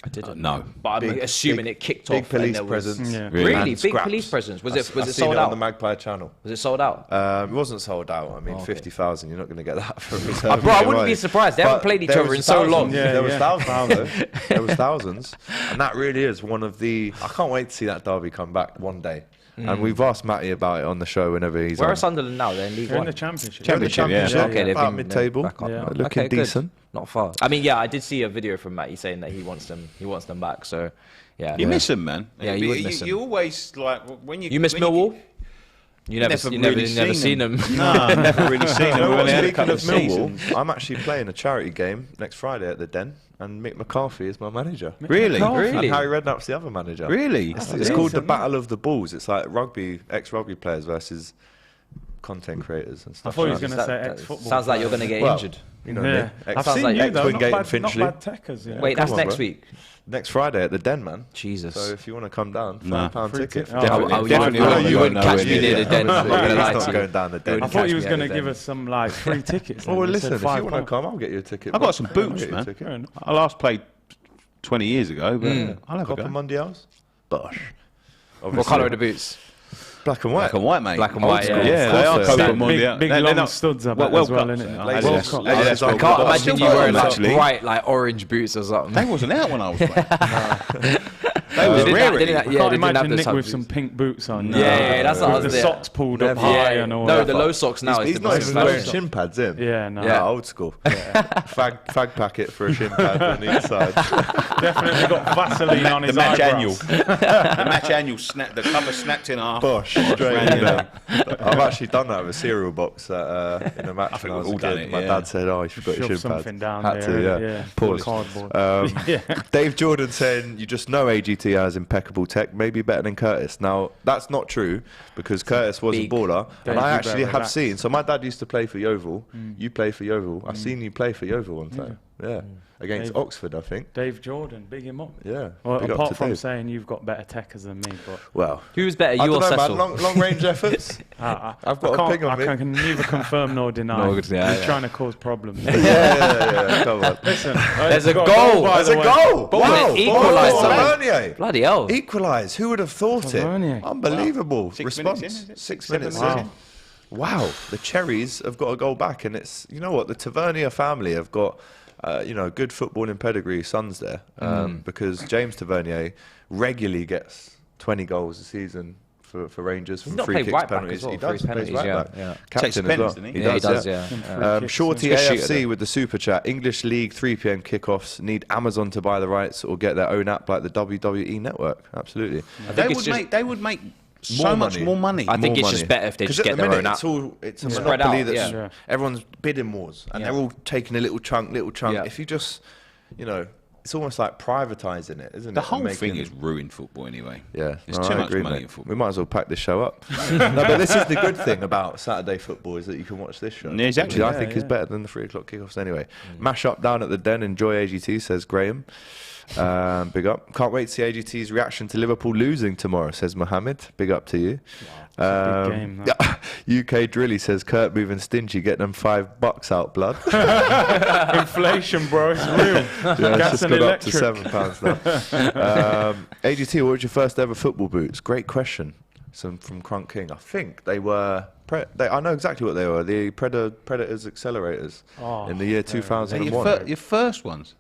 I didn't. No. But I'm assuming it kicked off. Big police and there was, presence. Yeah. Really? And Big scraps. police presence. Was I've it seen sold it on out? the Magpie channel. Was it sold out? It wasn't sold out. I mean, okay. 50,000. You're not going to get that for a reserve. Bro, I game, wouldn't are be you? surprised. They But haven't played each there other was in so long. thousands. Yeah, There was yeah. thousands. There was thousands, and that really is one of the. I can't wait to see that derby come back one day. And we've asked Matty about it on the show whenever he's Where on. are Sunderland now? They're in League They're in One. the Championship. They're in the Championship, yeah. Okay, they've about been mid-table, back up. Yeah. looking Okay, good. decent. Not far. I mean, yeah, I did see a video from Matty saying that he wants them. He wants them back. So, yeah. You miss them, man. Yeah, you would miss them. You always like when you. You miss when Millwall? You never seen them. No, never really seen them. We only had a Speaking couple of of seasons. Millwall, I'm actually playing a charity game next Friday at the Den, and Mick McCarthy is my manager. Really? Really? And Harry Redknapp's the other manager. Really? It's called the Battle of the Balls. It's like ex-rugby players versus content creators and I stuff. thought he was like going that. to say ex-football. Sounds like you're going to get Well, injured. You know Yeah. me. I've sounds seen like you though. ex-Wingate Not and Finchley. bad techers. Yeah. Wait, that's come on, next bro. week. Next Friday at the Den, man. Jesus. So if you want to come down, Nah. £5 Free ticket. ticket. Oh, Oh, Definitely you not. wouldn't catch me Nowhere near near. the Den. I'm not going to lie It's to not you. going down the Den. I thought he catch was me going at to the give Den. us some like free tickets. Well, and he listen, said if you want to £5. come, I'll get you a ticket. I got some I'll boots, get you a man. ticket. Fair enough. I last played 20 years ago, but I'll have a Copa go. Mundials? Bosh. What colour are the boots? Black and white. Black and white, mate. Black and Old white, school. yeah. Yeah, Of they are course Copa they are. Mundial. Big They're long not- studs up World as well, Cups, innit? Adidas. World Cup. Adidas I World Can't Cup. imagine you Still wearing got them, like actually. bright, like orange boots or something. They wasn't out when I was playing. They was rare. I they can't didn't have imagine the Nick with subs. some pink boots on. Yeah, that's what I with was the there. socks pulled up high and all No, that. the low socks now. He's is not the even most wearing fashion. shin pads in. Yeah, no. Yeah. Old school. Fag packet for a shin pad on each side. Definitely got Vaseline on The his match eyebrows. annual. The match annual the cover snapped in half. Bosh, straight in there. I've actually done that with a cereal box in a match when I was we've a all done kid. it, My yeah. dad said, "Oh, you forgot your Shove shin pads." something down Had there. to, yeah. Full Pause. cardboard. Dave Jordan saying, "You just know AGT has impeccable tech, maybe better than Curtis." Now that's not true because Curtis was Big. a baller, and Dave, I you actually better have relax. seen. So my dad used to play for Yeovil. You play for Yeovil. I've seen you play for Yeovil one time. Yeah, against Dave- Oxford, I think. Dave Jordan, big him up. Yeah. Well, big up apart to from Dave. saying you've got better techers than me, but Well, Who was better, I you or don't know, Cecil? man. Long range efforts. I've got a ping on me. I can neither confirm nor deny. No, yeah, He's yeah. trying to cause problems. yeah. Come on. Listen, There's a got goal. by There's the a way. goal. Bournemouth Wow. equalised Tavernier. Bloody hell. Equalised. Who would have thought Tavernier. it? Unbelievable 6 response. minutes in, is it? 6 7 minutes minutes in. Wow. The Cherries have got a goal back, and it's, you know what, the Tavernier family have got good footballing pedigree sons there, because James Tavernier regularly gets 20 goals a season for Rangers from not free played kicks, right back penalties. as well, He free does, plays penalties, right yeah, back. yeah. Captain Takes as pens, well. doesn't he? Yeah, he does, yeah. Free Shorty Good shooter, AFC though. with the super chat. English League 3 p.m. kickoffs need Amazon to buy the rights or get their own app like the WWE network. Absolutely. They would make so More much money. more money. I think More it's just money. better if they 'Cause just at get the their minute, own app. it's a Spread monopoly out, that's yeah. everyone's bidding wars, and Yeah. they're all taking a little chunk. Yeah. If you just, it's almost like privatising it, isn't it? The and whole making- thing is ruined football anyway. Yeah, There's no, too I much agree, money mate. in football. We might as well pack this show up. No, but this is the good thing about Saturday football is that you can watch this show. Yeah, exactly. Which I Yeah, think is yeah. better than the 3 o'clock kickoffs anyway. Mash up down at the Den. Enjoy AGT, says Graham. Big up. Can't wait to see AGT's reaction to Liverpool losing tomorrow, says Mohammed. Big up to you. a big game, that. UK Drilly says Kurt moving stingy, get them $5 out, blood. Inflation, bro, it's real. Yeah, Gas it's just and got up to electric. £7 now. AGT, what was your first ever football boots? Great question. Some from Crunk King. I think they were. I know exactly what they were. The Predators accelerators in the year 2001. Your first ones.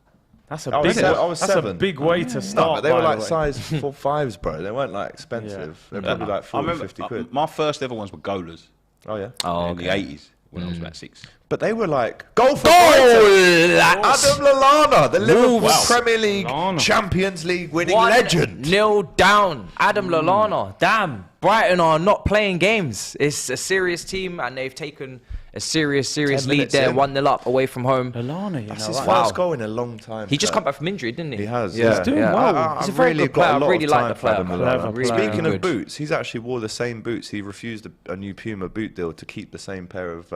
That's I a was big. seven- I was That's a 7. big way to No, start. but they were by like the way. size 4.5s, bro. They weren't like expensive. They're probably like 40, 50 quid. My first ever ones were goalers Oh yeah. Oh, in the okay. 80s when I was about 6. But they were like goal for Brighton. Adam Lallana, the Liverpool Wolves. Premier League Lallana. Champions League winning legend. 1-0 down. Adam Lallana. Damn. Brighton are not playing games. It's a serious team, and they've taken a serious 10 lead minutes there, in. 1-0 up away from home. Alana, you That's know. his like- first goal in a long time. He just Kurt. come back from injury, didn't he? He has. Yeah, doing yeah. well. He's a very good player. I really like the player. Clever player. Speaking Good. of boots, he's actually wore the same boots. He refused a new Puma boot deal to keep the same pair of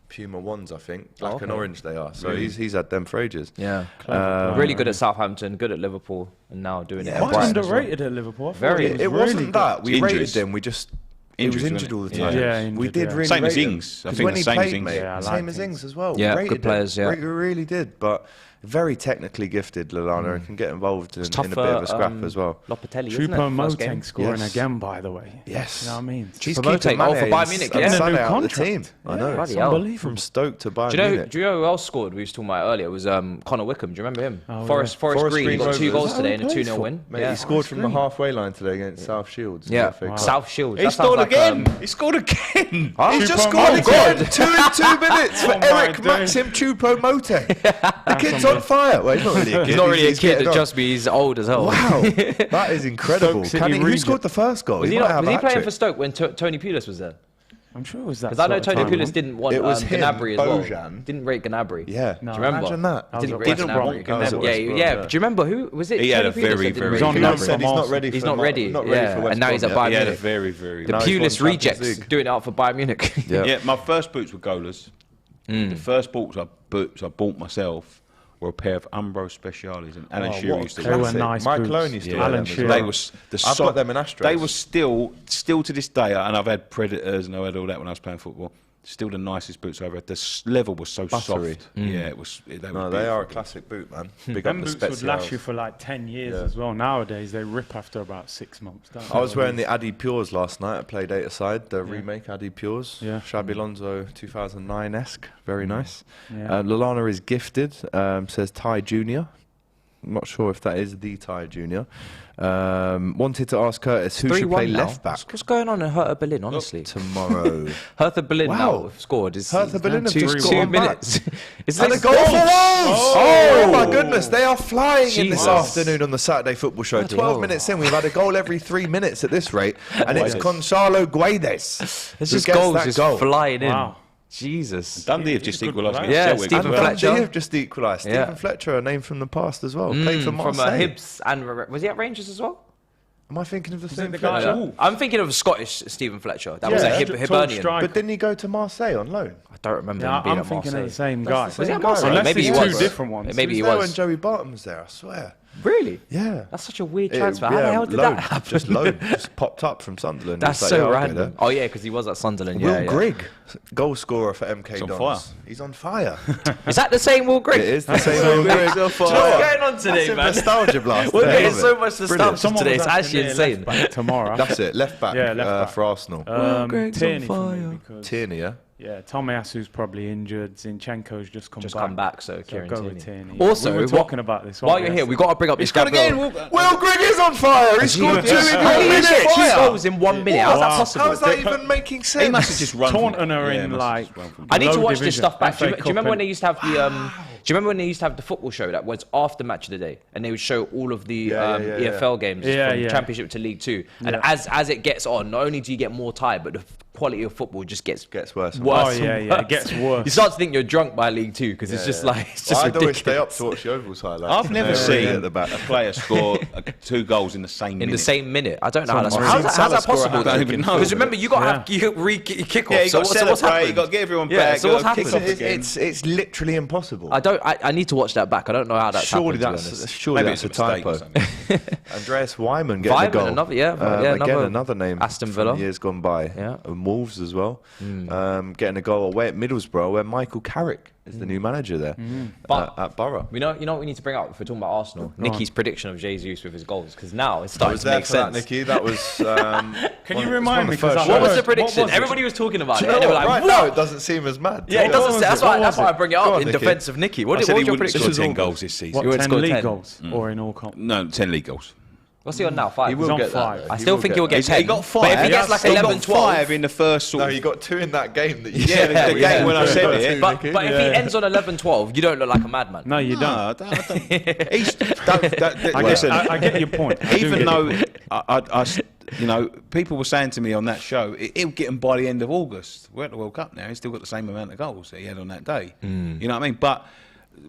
Puma ones, I think. Black and orange they are. So he's had them for ages. Yeah. Clever. Really good at Southampton, good at Liverpool, and now doing it at Quite Brighton. as well. underrated at Liverpool. I thought Very. he was It really wasn't good. that. We Injuries. rated him. He was Injuries, injured all wasn't the it? time. Yeah, We injured, did yeah. really Same as rate him. Ings. I 'Cause think when the he same as played, Ings. mate, Yeah, I same like as Ings. Ings as well. Yeah, Rated good players, him. yeah. We really did, but very technically gifted Lallana and can get involved in a bit of a scrap as well. Lopetegui, isn't it? Choupo First game. Moting scoring Yes. again, by the way. Yes. You know what I mean? He's Choupo-Moting, keeping oh, for Mane Bayern and Munich, and yeah. In a Salah new out of the contract. team. I know. Bloody It's hell. unbelievable. From Stoke to Bayern Do you know Munich. who else scored? We was talking about earlier. It was Connor Wickham. Do you remember him? Oh, Forest yeah. Green. He got Rovers. 2 goals Is that today who in a he plays 2-0 for? win. Mate, Yeah. he scored from the halfway line today against South Shields. in the Yeah, FA Cup. South Shields. He That sounds scored like, again. He scored again. He's just Choupo-Moting. scored again. 2 in 2 minutes for Oh my Eric days. Maxim Choupo-Moting. The kid's on fire. Well, he's not really a kid. He's not really a He's kid, getting on. just me. He's old as hell. Wow, that is incredible. Stoke City Who region. scored the first goal? Was he, might not, have was a he playing hat-trick. for Stoke when Tony Pulis was there? I'm sure it was that. Because I know sort of Tony time, Pulis man. didn't want It was him, Gnabry as well. Bojan. Didn't rate Gnabry. Yeah. No, Do you remember? Imagine that. That was Didn't at rate West Brom. Gnabry. That was at Yeah, West Brom, yeah. yeah. Do you remember who was it? He had Tony a Pulis very, that didn't very rate He was on He Gnabry? loan said from he's not Arsenal. ready. He's for not Mar- ready. Not ready Yeah. for West And now he's Brom at yet. Bayern He had a Munich. very, very. The Now he's won Pulis Champions rejects League. doing it out for Bayern Munich. Yeah. Yeah, my first boots were goalers. The first boots I bought myself were a pair of Umbro Speciales, and Alan Oh, Shearer what used to They were wear them. nice Mike boots. Malone used to Yeah. wear Alan them as Shearer. well. They was the I've got them in Astros. They were still to this day, and I've had Predators and I had all that when I was playing football. Still the nicest boots I've had. The level was so Buttery. soft. Yeah, it was. They were No, they are a beautiful. classic boot, man. Big Them up the boots would last you Specials. for like 10 years Yeah. as well. Nowadays, they rip after about 6 months. Don't I was they? wearing the Addy Pures last night. I played 8-a-side, the remake Addy Pures. Yeah. Shabby Alonso 2009-esque. Very nice. Yeah. Lallana is gifted, says Ty Jr. I'm not sure if that is the Thai junior. Wanted to ask Curtis who should play left back What's going on in Hertha Berlin, honestly? tomorrow. Hertha Berlin Wow. now have scored. Hertha Berlin have just got 2 one back. minutes. Is And a this goal for Wolves! Oh my goodness, they are flying in this Jesus. afternoon on the Saturday Football Show. 12 minutes in, we've had a goal every 3 minutes at this rate, and it's Gonzalo Guedes. It's who just gets goals that just goal. flying in. Wow. Jesus. Dundee have just He's a good equalised player. against Yeah, Celtic. Stephen And Fletcher. Dundee have just equalised. Yeah. Stephen Fletcher, a name from the past as well. Played for From Marseille. Hibs and was he at Rangers as well? Am I thinking of the same the guy Fletcher? that- I'm thinking of Scottish Stephen Fletcher. That was Yeah. a Tall Hibernian. striker. But didn't he go to Marseille on loan? I don't remember Yeah, him being I'm at thinking Marseille. of the same That's guy. the same Was he at guy. Marseille? Unless Maybe he it's was. two different ones. Maybe he there when was. Joey Barton was there, I swear. Really? Yeah. That's such a weird transfer. How the hell did loan, that happen? Just loan, just popped up from Sunderland. That's It's like, so yeah, I'll go random. there. Oh yeah, because he was at Sunderland. Will Yeah, yeah. Grigg, goal scorer for MK He's on Dons. fire. He's on fire. Is that the same Will Griggs? It is the same Will Grigg. Do you know what's going on today, That's a man? nostalgia blast. We're there, getting isn't so it? much Brilliant. nostalgia Someone today. was It's asking actually me insane. left back tomorrow. That's it, left back, Yeah, left back. for Arsenal. Griggs on Tierney for fire. me because Tierney, yeah? yeah, Tomiyasu's probably injured. Zinchenko's just come back. So Kieran go with Tierney. Tierney. Also, we were talking about this. while weren't you're we, here, we've got to bring up this Gabriel. Will Grigg is on fire. He scored two in How 1 did he minute. get 2 Fire. goals in 1 minute? How's that Wow. possible? How is that even making sense? He must have just run. Taunton are Yeah, in must have like. just run from- I need to low watch this division, stuff back. Do FA you remember Cup when they used to have the? Do you remember when they used to have the football show that was after match of the day, and they would show all of the EFL games Yeah, from yeah. Championship to League Two, and Yeah. as it gets on, not only do you get more tired, but the quality of football just gets worse. and worse. Oh, and yeah, yeah, it worse. gets worse. You start to think you're drunk by League Two because it's just like it's just I'd always stay up ridiculous. to watch the Ovals highlights. I've never Yeah, seen at the back. a player score 2 goals in the same In minute. the same minute, I don't know how that's I've how's seen that Salah score possible. a hat-trick I don't even know. Because remember, you got to Yeah. have kick Yeah, off. you So got to what's celebrate. happened? You got to get everyone Yeah, back. so you what's gotta kick happened? off again. It's literally impossible. I need to watch that back. I don't know how that's Surely happened. to be honest. that's Maybe a it's a mistake or typo. something. Andreas Wyman getting a Wyman, goal. another- yeah, again, another name. Aston from Villa. years gone by. Yeah. And Wolves as well. Getting a goal away at Middlesbrough, where Michael Carrick is the new manager there But- at Borough. You know what we need to bring up if we're talking about Arsenal? Nicky's prediction of Jesus with his goals, because now it's I starting was to there make for that, sense. Nicky. That was. Can you remind me? 'Cause I What was heard- the prediction? what was it? Everybody was talking about Do it. you And know they were what? like, Right now, "What?" it doesn't seem as mad. Yeah, it doesn't. was That's it? why. What That's was why I it? bring it Go up on, in Nicky. defence of Nicky. What I did said what he was your wouldn't prediction? score 10 goals this season. What, You would 10 score league 10. goals or in all comp? No, 10 league goals. What's he on now? 5. He will He's on get 5. that. I still think he'll get He 10. got 5. But if he gets like He 11, got 12, 5 in the first sort No, of... you got 2 in that game that you Yeah, the game when I said it. but if he ends on 11, 12, you don't look like a madman. No, you No, don't. I don't. Listen, I get your point. I do even get though your point. people were saying to me on that show, he'll get him by the end of August. We're at the World Cup now. He's still got the same amount of goals that he had on that day. You know what I mean? But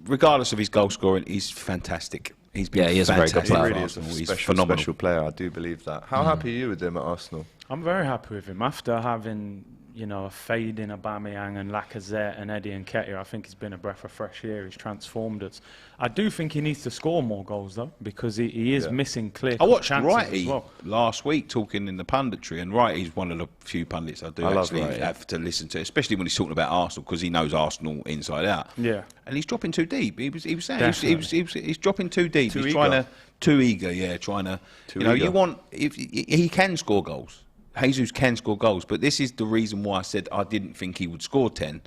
regardless of his goal scoring, he's fantastic. He's been he is a very good fantastic player. He for really is a Arsenal. He's special, phenomenal. special player. I do believe that. How happy are you with him at Arsenal? I'm very happy with him. After having, a fade in Aubameyang and Lacazette and Eddie Nketiah, I think he's been a breath of fresh air. He's transformed us. I do think he needs to score more goals, though, because he is missing clear I watched chances Wrighty as well. last week talking in the punditry, and Wrighty's one of the few pundits I do I love actually Wrighty. have to listen to, especially when he's talking about Arsenal, because he knows Arsenal inside out. Yeah. And he's dropping too deep. He was saying Definitely. he's dropping too deep. Too he's eager. trying to too eager. Yeah, trying to. Too You eager. want if he can score goals. Jesus can score goals, but this is the reason why I said I didn't think he would score 10,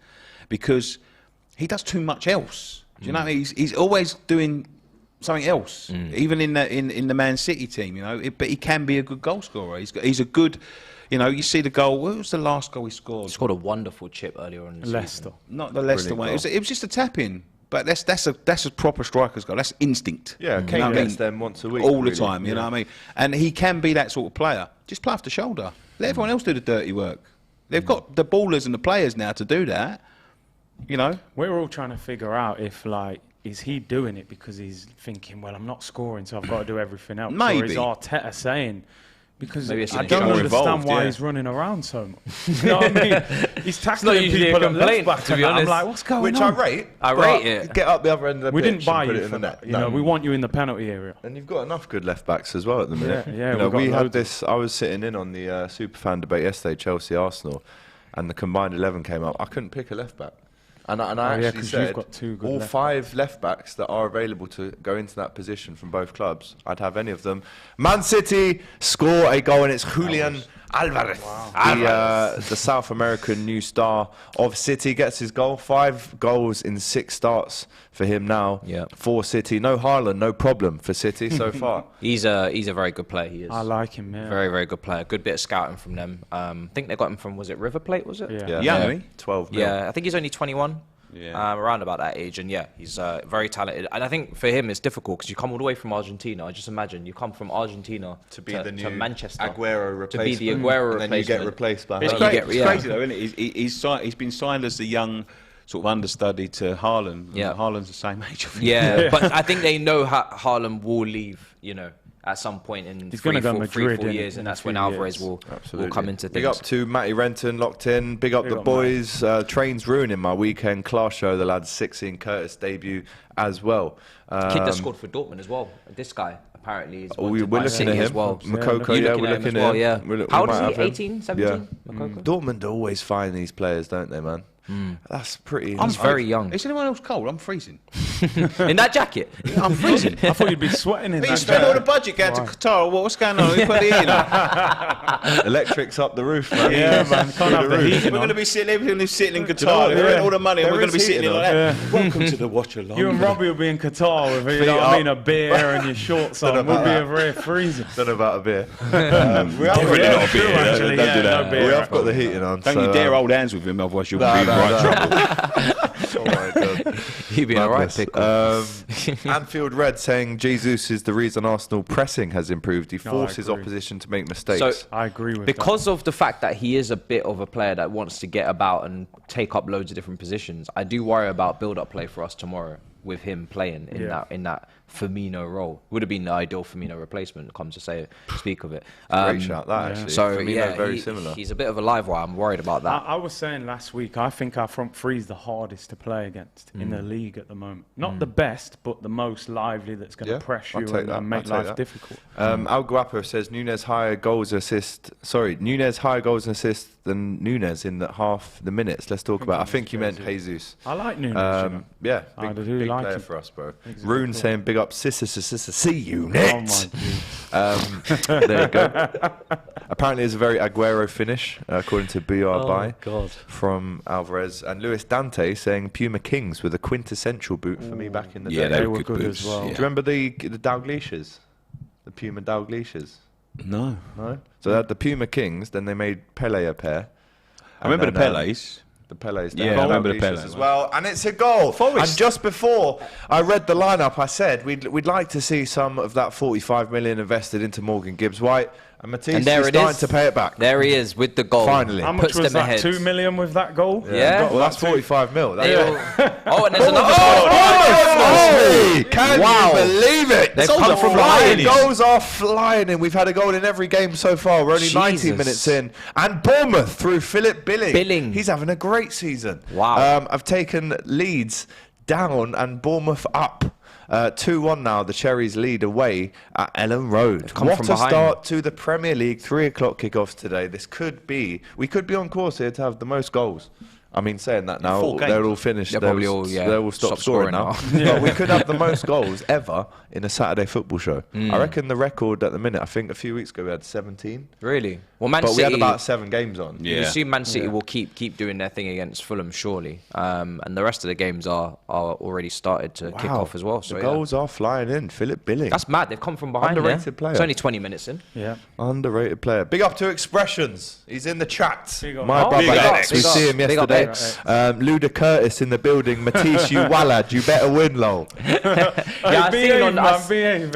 because he does too much else. Do you know what I mean? He's always doing something else, even in the Man City team. But he can be a good goal scorer. He's a good. You see the goal. What was the last goal he scored? He scored a wonderful chip earlier on in the Leicester. Not the Leicester one. Brilliant It was just a tap in. But that's a proper striker's goal. That's instinct. Yeah, You Kane know what I gets mean? them once a week. All the really. time. You know what I mean? And he can be that sort of player. Just play off the shoulder. Let everyone else do the dirty work. They've got the ballers and the players now to do that. We're all trying to figure out if, is he doing it because he's thinking, well, I'm not scoring, so I've got to do everything else? Or Maybe. is Arteta saying, because Maybe it's I an don't ego understand involved, why yeah. he's running around so much. You know what I mean? He's tackling usually a people at complaint, left back, to be and I'm honest. like, what's going Which on? I rate. I but rate it. Get up the other end of the We pitch didn't buy and put you it in for the that. net. We want you in the penalty area. And you've got enough good left backs as well at the minute. Yeah, You know, we've got we had loads. this. I was sitting in on the Superfan debate yesterday, Chelsea Arsenal, and the combined 11 came up. I couldn't pick a left back, and I yeah, actually 'cause you've said got 2 good all left 5 left backs that are available to go into that position from both clubs. I'd have any of them. Man City score a goal, and it's Julian Alvarez. The South American new star of City gets his goal. 5 goals in 6 starts for him now. Yeah. For City. No Haaland, no problem for City so far. He's a very good player. He is. I like him. Yeah. Very, very good player. Good bit of scouting from them. I think they got him from, was it River Plate? Was it? Yeah. Young, 12 mil. Yeah, I think he's only 21. Yeah. Around about that age, and yeah, he's very talented. And I think for him it's difficult because you come all the way from Argentina. Just imagine you come from Argentina to be the new Manchester, Aguero replacement, to be the Aguero and then you get replaced by It's, Haaland. it's crazy though, isn't it? He's been signed as the young sort of understudy to Haaland. Yeah. Haaland's the same age. Yeah, but I think they know Haaland will leave. At some point in He's 3 gonna go 4 Madrid years, in and a that's few when Alvarez years. will come into Big things. up to Matty Renton, locked in. Big up Big the up, boys. Trains ruining my weekend. Class show, the lad's 16 Curtis debut as well. Kid that scored for Dortmund as well. This guy apparently is we're wanted by looking City at him as well. Makoko, You're we're looking as well, at yeah. him. We How old might is have he? him. 18, 17? Yeah. Makoko? Dortmund always find these players, don't they, man? That's pretty. He's very young. Is anyone else cold? I'm freezing. In that jacket. I'm freezing. I thought you'd be sweating in You that. spent all the budget going to Qatar. What's going on? We put the heating on. Electrics up the roof, man. Yeah, man. Can't have the heating We're going on. to be sitting. Everyone's sitting in know Qatar. what? They earn Yeah. all the money, and There we're going to is be sitting heating in like on. that. Welcome to the watch along. You and Robbie will be in Qatar with, you know what I mean, a beer and your shorts on. We'll be over here freezing. Don't know about a beer. We have Definitely got not a a beer, beer. actually, Don't yeah, do that. no beer. We have got the heating on. Don't so, you dare hold hands with him, otherwise you'll be in right trouble. Oh my god. He'd be alright, Madness. pickle. Anfield Red saying Jesus is the reason Arsenal pressing has improved. He I forces agree. opposition to make mistakes. So, I agree with because of the fact that he is a bit of a player that wants to get about and take up loads of different positions, I do worry about build-up play for us tomorrow with him playing in that Firmino role. Would have been the ideal Firmino replacement, come to speak of it. Great shout, that actually. So Firmino, yeah, very similar. he's a bit of a live wire. I'm worried about that. I was saying last week, I think our front three is the hardest to play against in the league at the moment. Not the best, but the most lively that's going to Yeah, press I'll you take that, and make I'll take life that. difficult. Al Guapo says Nunez higher goals and assists than Nunez in half the minutes. Let's talk about. I think you meant Jesus. I like Nunes. You know. Yeah, I big, do big like player him. for us, bro. He's a Rune good saying big up see you Oh next. my God. There you go. Apparently, it's a very Aguero finish, according to BR by from Alvarez and Luis Dante saying Puma Kings were the quintessential boot for me back in the Yeah, day. they They were were good good boots. as well. Do you remember the Dalglishers? The Puma Dalglishers? No. No. So they had the Puma Kings, then they made Pele a pair. I remember And the then, Pelés. The Pele's Yeah, I remember the Pele as well, and it's a goal. Forest. And just before I read the lineup, I said we'd like to see some of that 45 million invested into Morgan Gibbs-White, and Matisse And there is it starting is. to pay it back. There he is with the goal. Finally. How much Puts was them that? ahead. 2 million with that goal? Yeah. Well, that's 45 mil. That's Oh, and there's another Hey, can Wow. you believe it? They've Goals come are from flying. behind. Goals are flying in. We've had a goal in every game so far. We're only 19 Jesus. minutes in. And Bournemouth through Philip Billing. Billing. He's having a great season. Wow. I've taken Leeds down and Bournemouth up. 2-1 now. The Cherries lead away at Ellen Road. come What from a behind. start to the Premier League. 3 o'clock kickoffs today. We could be on course here to have the most goals. I mean, saying that now, 4 games. they're all finished. They're probably all, yeah, They will stop stop scoring scoring now. But we could have the most goals ever in a Saturday football show. I reckon the record at the minute, I think a few weeks ago we had 17. Really? Well, Man But City. we had about 7 games on. Yeah. You assume Man City will keep doing their thing against Fulham, surely. And the rest of the games are already started to kick off as well. So the yeah. goals are flying in. Philip Billing. That's mad. They've come from behind. Underrated there. player. It's only 20 minutes in. Yeah. Underrated player. Big up to Expressions. He's in the chat. Big up. My Oh, brother big up, Alex. We big up, see him big up, yesterday. Luda Curtis in the building. Matisse, you wallad. You better win, lol. Yeah, behave, man,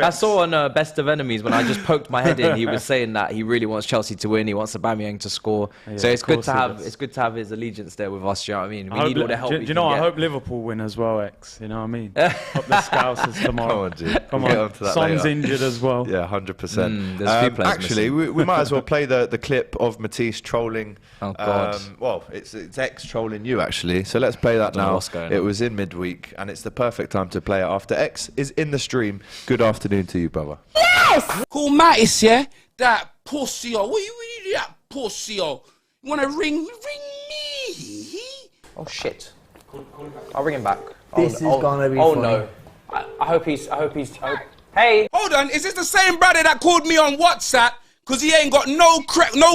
I saw on Best of Enemies when I just poked my head in. He was saying that he really wants Chelsea to win. He wants Aubameyang to score. So it's of good course to he have does. it's good to have his allegiance there with us. Do you know what I mean? We I need hope all the help. do we you know, can I get. hope Liverpool win as well, X. You know what I mean? Up the Scousers tomorrow. Come on, G. Come We'll get on. onto that Son's later. injured as well. Yeah, 100%. there's a few players actually, we might as well play the clip of Matisse trolling. Oh, God. Well, it's X trolling you, actually. So let's play that don't know now. what's going It on. was in midweek, and it's the perfect time to play it after X is in the stream. Good afternoon to you, brother. Call Matisse, yeah? That pussy, oh. What you do that pussy, oh? You wanna ring me? Oh shit! I'll ring him back. This is gonna be Oh funny. no! I hope he's. Hey! Hold on, is this the same brother that called me on WhatsApp? Cause he ain't got no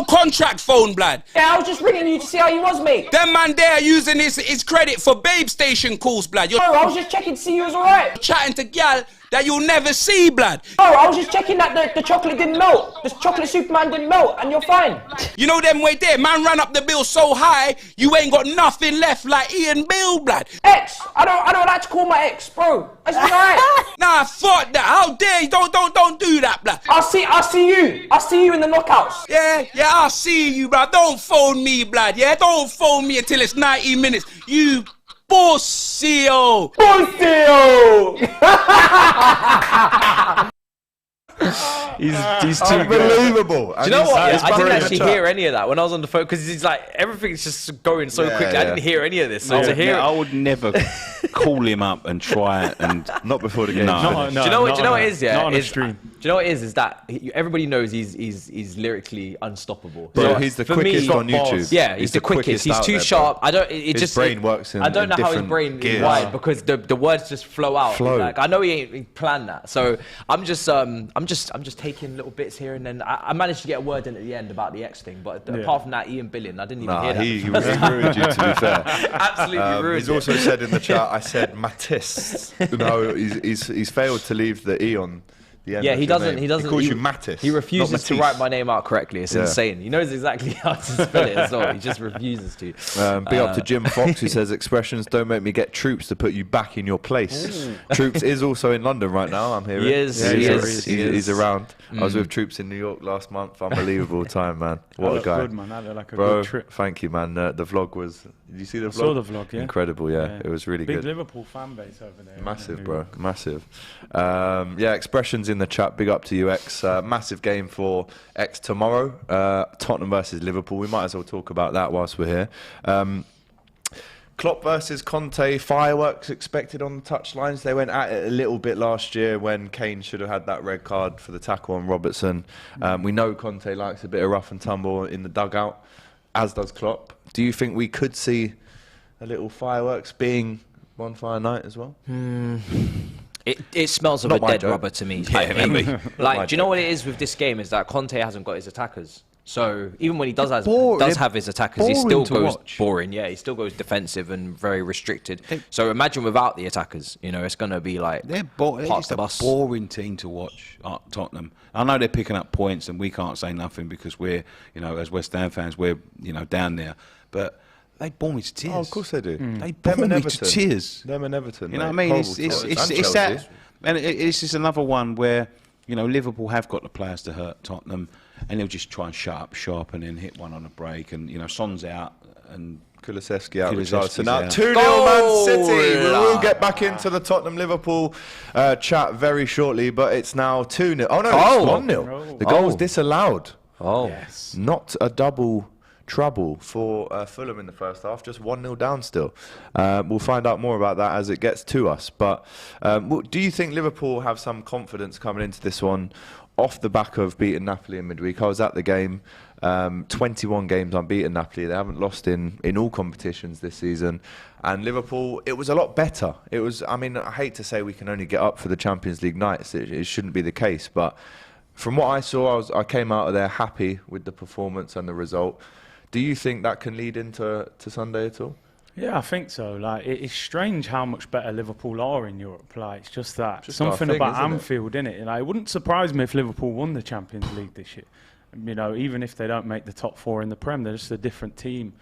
contract phone, blood. Yeah, I was just ringing you to see how you was, mate. Them man there using his credit for babe station calls, blood. You're No, I was just checking to see you was alright. chatting to gal that you'll never see, blood. No, I was just checking that the chocolate didn't melt. The chocolate Superman didn't melt, and you're fine. You know them way there, man ran up the bill so high, you ain't got nothing left like Ian Bill, blood. Ex, I don't like to call my ex, bro. That's alright. Nah, fuck that. How dare you? Don't do that, blood. I'll see you in the knockouts. Yeah, I'll see you, blood. Don't phone me, blood. Yeah, don't phone me until it's 90 minutes. You bussio. He's too good. Unbelievable. Do you know what? I didn't actually hear any of that when I was on the phone because he's like everything's just going so quickly. I didn't hear any of this. So to hear, I would never call him up and try it, and not before the game. No. do you know what it is? Yeah, not on a stream. Do you know what it is? Is that everybody knows he's lyrically unstoppable. Bro, So he's the for quickest me, on YouTube. Yeah, he's the quickest. He's out too there, sharp. bro. I don't. His brain works in I don't know how his different brain gears. is wired because the words just flow out. Like I know he planned that. So I'm just taking little bits here and then. I managed to get a word in at the end about the X thing, but apart from that, Ian Billion, I didn't even hear that. He ruined you, to be fair. Absolutely ruined. He's also said in the chat, I said Matisse. No, he's failed to leave the E on the end. Yeah, of he your doesn't. name. He doesn't. He calls you Matisse. He refuses not to Matisse. write my name out correctly. It's insane. He knows exactly how to spell it as well. He just refuses to. Big up to Jim Fox, who says expressions don't make me get Troops to put you back in your place. Troops is also in London right now. I'm hearing. He is. Yeah, He he's is. around. I was with Troops in New York last month. Unbelievable time, man. What a guy. Good, man. That looked like a Bro, good trip. thank you, man. The vlog was. Did you see the vlog? I saw the vlog, yeah. Incredible, yeah. It was really Big good. Liverpool fan base over there. Massive, bro. Massive. Yeah, expressions in the chat. Big up to you, X. Massive game for X tomorrow. Tottenham versus Liverpool. We might as well talk about that whilst we're here. Klopp versus Conte. Fireworks expected on the touchlines. They went at it a little bit last year when Kane should have had that red card for the tackle on Robertson. We know Conte likes a bit of rough and tumble in the dugout, as does Klopp. Do you think we could see a little fireworks being bonfire night as well? It smells of Not a my dead joke. rubber to me. Yeah, Like, do you know what it is with this game? Is that Conte hasn't got his attackers. So even when he does have his attackers, he still goes boring. Yeah, he still goes defensive and very restricted. So imagine without the attackers, it's going to be like they're park it's the a bus. boring team to watch. Tottenham. I know they're picking up points, and we can't say nothing because we're, as West Ham fans, we're, down there. But they bore me to tears. Oh, of course they do. They bore me to tears. Them and Everton. You know what I mate. mean? Horrible It's times. that, and it's just another one where Liverpool have got the players to hurt Tottenham, and they'll just try and shut up shop and then hit one on a break, and Son's out and Kulusevski out. Kulusevski's So now out. 2-0 Man City. We will get back into the Tottenham-Liverpool chat very shortly, but it's now 2-0. Oh, no, it's 1-0. The goal was disallowed. Oh, Yes. Not a double trouble for Fulham in the first half, just 1-0 down still. We'll find out more about that as it gets to us. But do you think Liverpool have some confidence coming into this one off the back of beating Napoli in midweek? I was at the game. 21 games unbeaten Napoli. They haven't lost in all competitions this season. And Liverpool, it was a lot better. It was, I hate to say we can only get up for the Champions League nights. It shouldn't be the case. But from what I saw, I came out of there happy with the performance and the result. Do you think that can lead into Sunday at all? Yeah, I think so. Like, it's strange how much better Liverpool are in Europe. Like, it's just that Just something our thing, about isn't it? Anfield, innit? Like, it wouldn't surprise me if Liverpool won the Champions League this year. Even if they don't make the top four in the Prem, they're just a different team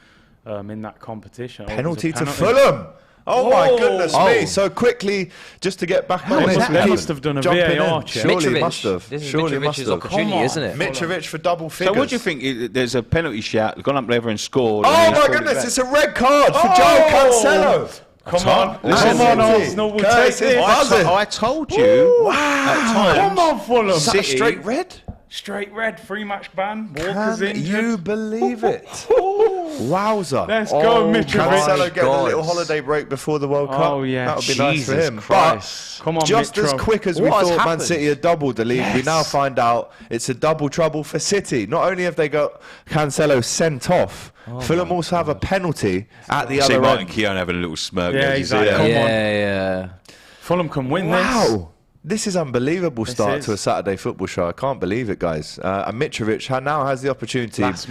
in that competition. Penalty to Fulham. Oh my goodness me! So quickly, just to get back on it, They must have done a jumping VAR in. check. Surely Mitrovic. must have. This is Surely must Mitrovic's have. opportunity, Come on. isn't it? Mitrovic for double So figures. what do you think? There's a penalty shout, gone up there and scored. Oh and he's my pulled it goodness! back. It's a red card for Joe Cancelo. Come on, Listen, come on, City. Arsenal, we'll Curtis take is this. buzzing. I told you at times. Come on, Fulham. Is that a straight red? Straight red, 3-match ban. Walker's Can injured. you believe it? Wowza. Let's go, Mitrovic. Cancelo getting a God. little holiday break before the World Cup. Oh, yeah. That would be nice for Jesus him. Christ. Come on, Just as Mitro. quick as we What has thought Man happened? City had doubled the lead, we now find out it's a double trouble for City. Not only have they got Cancelo sent off, Fulham also have a penalty at the See other Martin end. Keown having a little smirk. Yeah, there, did you he's see like, that? come on. Yeah. Fulham can win this. Wow. This is unbelievable start is. to a Saturday football show. I can't believe it, guys. And Mitrovic now has the opportunity. Last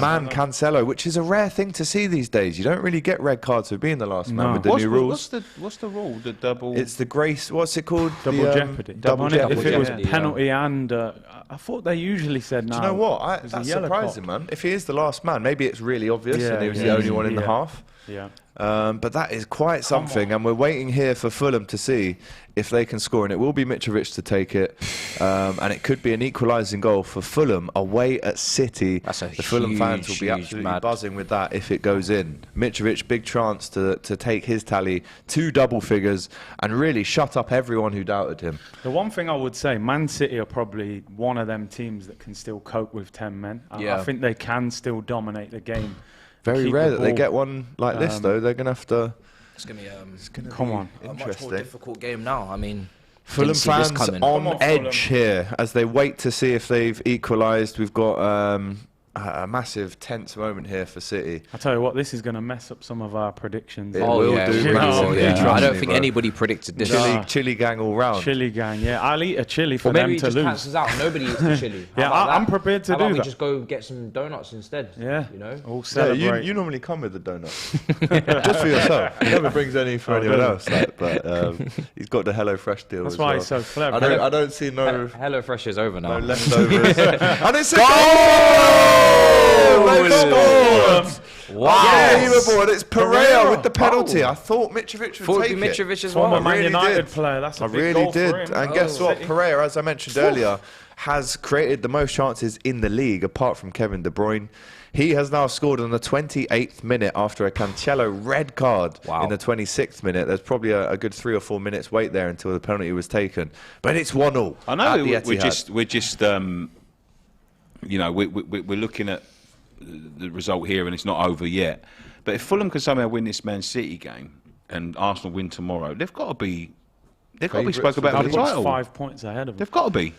Man Cancelo, which is a rare thing to see these days. You don't really get red cards for being the last man with the new rules. What's the rule? The double. It's the grace. What's it called? Double jeopardy. Double jeopardy. If it was penalty and I thought they usually said no. Do you know what? That's surprising, man. If he is the last man, maybe it's really obvious and he was the only one in the half. Yeah. But that is quite something, and we're waiting here for Fulham to see if they can score, and it will be Mitrovic to take it, and it could be an equalising goal for Fulham away at City. The Fulham fans will be absolutely buzzing with that if it goes in. Mitrovic, big chance to take his tally to double figures and really shut up everyone who doubted him. The one thing I would say, Man City are probably one of them teams that can still cope with 10 men. I think they can still dominate the game. Very rare that they get one like this, though. They're going to have to... It's going to be interesting. a much more difficult game now. I mean, Fulham fans on edge here as they wait to see if they've equalised. We've got a massive tense moment here for City. I tell you what, this is going to mess up some of our predictions. It will do. I don't think anybody predicted this. Chili gang all round. Chili gang, yeah. I'll eat a chili for maybe them to lose. Cancels out. Nobody eats the chili. I'm prepared to do that. We just go get some donuts instead. Yeah, you know. All celebrate. You normally come with the donuts, just for yourself. He never brings any for anyone else. But he's got the HelloFresh deal. That's as why well. he's so clever. I don't see no HelloFresh is over now. No leftovers. And it's a goal! They've scored! Wow! Unbelievable! And it's Pereira with the penalty. I thought Mitrovic would take it. Mitrovic as well. Former Man United player. That's a big goal for him. And guess what? Pereira, as I mentioned earlier, has created the most chances in the league, apart from Kevin De Bruyne. He has now scored in the 28th minute after a Cancelo red card in the 26th minute. There's probably a good 3 or 4 minutes wait there until the penalty was taken. But it's 1-0. I know we're just you know, we're looking at the result here and it's not over yet. But if Fulham can somehow win this Man City game and Arsenal win tomorrow, they've got to be spoken about for the title. 5 points ahead of them. They've got to be.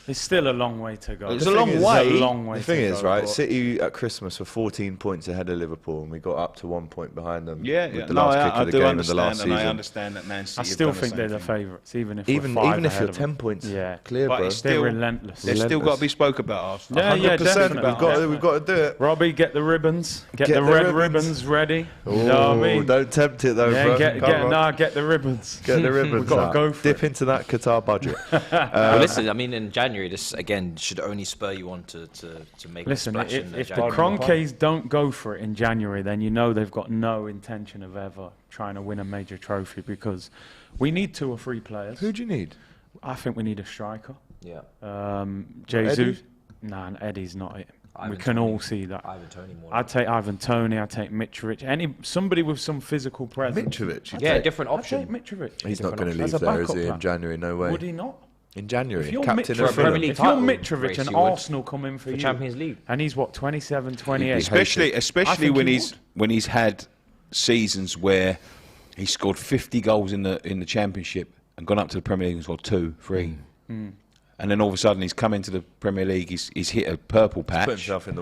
It's still a long way to go. It's a long way. The thing is, right, City at Christmas were 14 points ahead of Liverpool and we got up to 1 point behind them. With the last kick of the game in the last season. I understand that Man City. I still think they're the favourites, even if even if you're 10 points clear, but bro. they're relentless. They've still got to be spoke about, Arsenal. Yeah, 100%. definitely. We've got to do it. Robbie, get the ribbons. Get the red ribbons ready. You know what I mean? Don't tempt it though, bro. Get the ribbons. Get the ribbons. We've got to go for Dip into that Qatar budget. Well, listen, I mean, in January, this again should only spur you on to make a splash. If the Kroenkes don't go for it in January, then you know they've got no intention of ever trying to win a major trophy, because we need 2 or 3 players. Who do you need? I think we need a striker. Yeah. Jesus. Nah, Eddie's not it. We can all see that. Ivan Toney more. I'd take Ivan Toney. I'd take Mitrovic. Somebody with some physical presence. Mitrovic? Yeah, different option. I'd take Mitrovic. He's not going to leave there, is he, in January? No way. Would he not? In January, If you're captain Mitrovic, of Fulham. if you're Mitrovic and Arsenal come in for you, Champions League, and he's what, 27, 28, especially when he's had seasons where he scored 50 goals in the Championship and gone up to the Premier League and scored 2, 3. And then all of a sudden he's come into the Premier League, he's hit a purple patch. Put himself in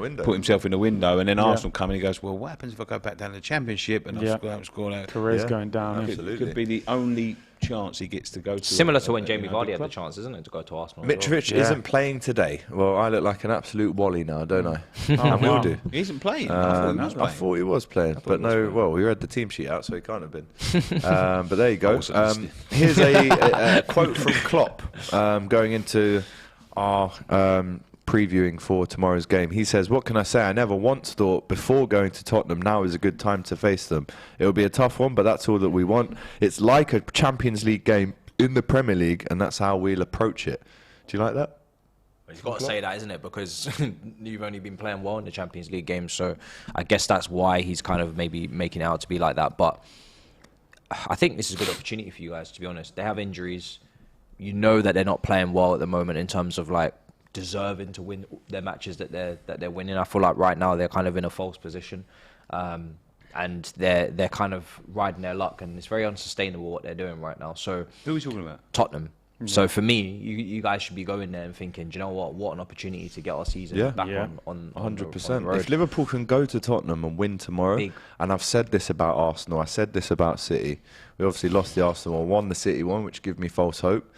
the window. And then Arsenal come and he goes, well, what happens if I go back down to the Championship and I score out? Career's going down. It could be the only chance he gets to go to. Similar to when Jamie Vardy had the chance, isn't it, to go to Arsenal? Mitrovic isn't playing today. Well, I look like an absolute wally now, don't I? And we all do. He isn't playing. I thought he was playing. But no, well, we read the team sheet out, so he can't have been. But there you go. Here's a quote from Klopp going into our previewing for tomorrow's game. He says, "What can I say? I never once thought before going to Tottenham now is a good time to face them. It will be a tough one, but that's all that we want. It's like a Champions League game in the Premier League, and that's how we'll approach it." Do you like that? He's got to say that, isn't it? Because you've only been playing well in the Champions League games, so I guess that's why he's kind of maybe making it out to be like that. But I think this is a good opportunity for you guys, to be honest. They have injuries. You know that they're not playing well at the moment in terms of like deserving to win their matches that they're winning. I feel like right now they're kind of in a false position, and they're kind of riding their luck, and it's very unsustainable what they're doing right now. So who are we talking about? Tottenham. So for me, you guys should be going there and thinking, do you know what an opportunity to get our season back on 100%. If Liverpool can go to Tottenham and win tomorrow, and I've said this about Arsenal, I said this about City. We obviously lost the Arsenal one, won the City one, which gave me false hope.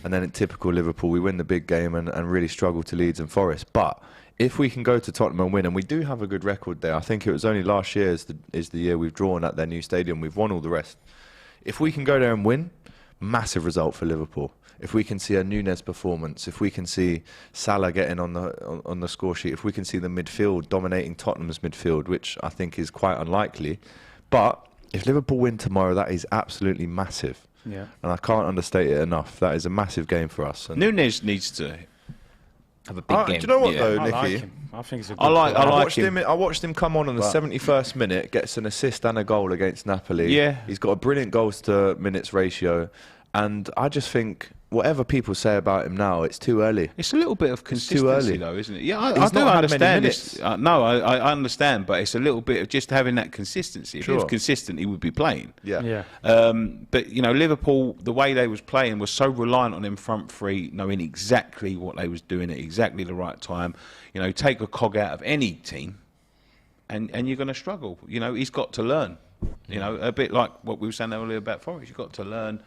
and then in typical Liverpool, we win the big game and really struggle to Leeds and Forest. But if we can go to Tottenham and win, and we do have a good record there, I think it was only last year is the year we've drawn at their new stadium. We've won all the rest. If we can go there and win, massive result for Liverpool. If we can see a Núñez performance, if we can see Salah getting on the score sheet, if we can see the midfield dominating Tottenham's midfield, which I think is quite unlikely, but if Liverpool win tomorrow, that is absolutely massive. Yeah. And I can't understate it enough. That is a massive game for us. And Núñez needs to Have a big game. do you know what Yeah. though, I like Nicky? him. I think he's a good I like- player. I like watched him. I watched him come on the 71st minute, gets an assist and a goal against Napoli. Yeah. He's got a brilliant goals to minutes ratio, and I just think whatever people say about him now, it's too early. It's a little bit of too consistency, early. though, isn't it? Yeah, I He's do not had many understand minutes. this. No, I understand, but it's a little bit of just having that consistency. If he was Sure. consistent, he would be playing. Yeah. Yeah. But you know, Liverpool, the way they was playing was so reliant on them front three, knowing exactly what they was doing at exactly the right time. You know, take a cog out of any team, and you're going to struggle. You know, he's got to learn. You know, a bit like what we were saying earlier about Forest. You've got to learn.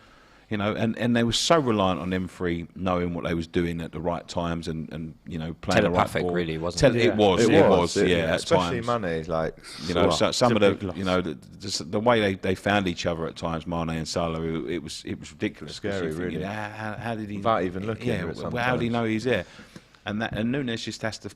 You know, and they were so reliant on them three knowing what they was doing at the right times and you know, playing the right Telepathic, ball. really, wasn't it? It was, at especially times. Mane, like You know, some of a big the, loss. you know, the way they found each other at times, Mane and Salah, it was ridiculous. Scary, You think, really. you know, how did he? Without even looking Yeah, at it well, how do you sometimes. know he's there? And Núñez just has to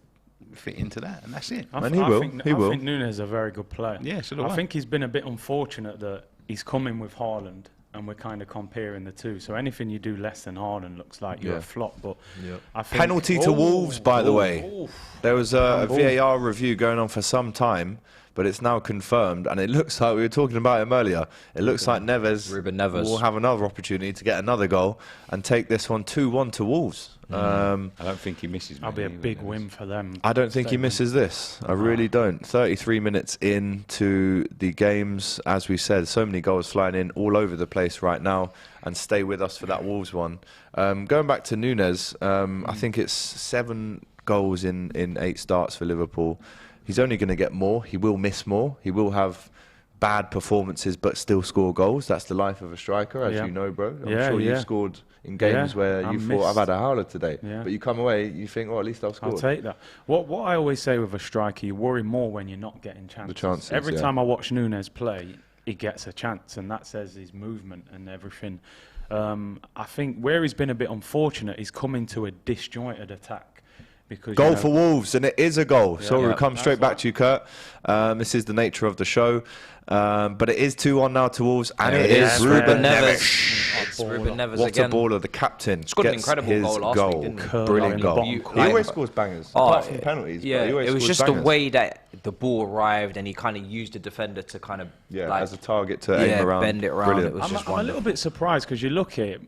fit into that, and that's it. And he will. Think, He I will. think Núñez is a very good player. Yeah, so do I I. think he's been a bit unfortunate that he's coming with Haaland, and we're kind of comparing the two. So anything you do less than Haaland looks like you're Yeah. a flop. But I think Penalty to Wolves, by the way. There was a Handball. VAR review going on for some time, but it's now confirmed, and it looks like, we were talking about him earlier, it looks like Ruben Neves. will have another opportunity to get another goal and take this one 2-1 to Wolves. I don't think he misses. That'll be a many, big Núñez. win for them. I don't think he misses this. I really don't. 33 minutes into the games, as we said, so many goals flying in all over the place right now, and stay with us for that Wolves one. Going back to Núñez, I think it's 7 goals in 8 starts for Liverpool. He's only going to get more. He will miss more. He will have bad performances but still score goals. That's the life of a striker, as Yeah. you know, bro. I'm Yeah, sure yeah. you've scored in games Yeah, where I you thought, I've missed. had a howler today. Yeah. But you come away, you think, oh, at least I've I'll scored. take that. What I always say with a striker, you worry more when you're not getting chances. chances, Every yeah. time I watch Núñez play, he gets a chance, and that says his movement and everything. I think where he's been a bit unfortunate, he's come into a disjointed attack. Because, Goal you know, for Wolves, and it is a goal. So we'll Yeah, come straight back to you, Kurt. This is the nature of the show. But it is 2-1 now to Wolves, and There it it is is. Ruben Ruben Neves. Neves. It's Ruben Neves What again. a baller, the captain. Scored an gets incredible his goal last week, didn't he? Brilliant in the goal. bottom He corner. always scores bangers, apart from penalties. Yeah, but he always it was scores just bangers. the way that the ball arrived, and he kind of used the defender to kind of as a target to aim around. bend it around. Brilliant. It was just I'm a little wonderful. bit surprised because you look at it,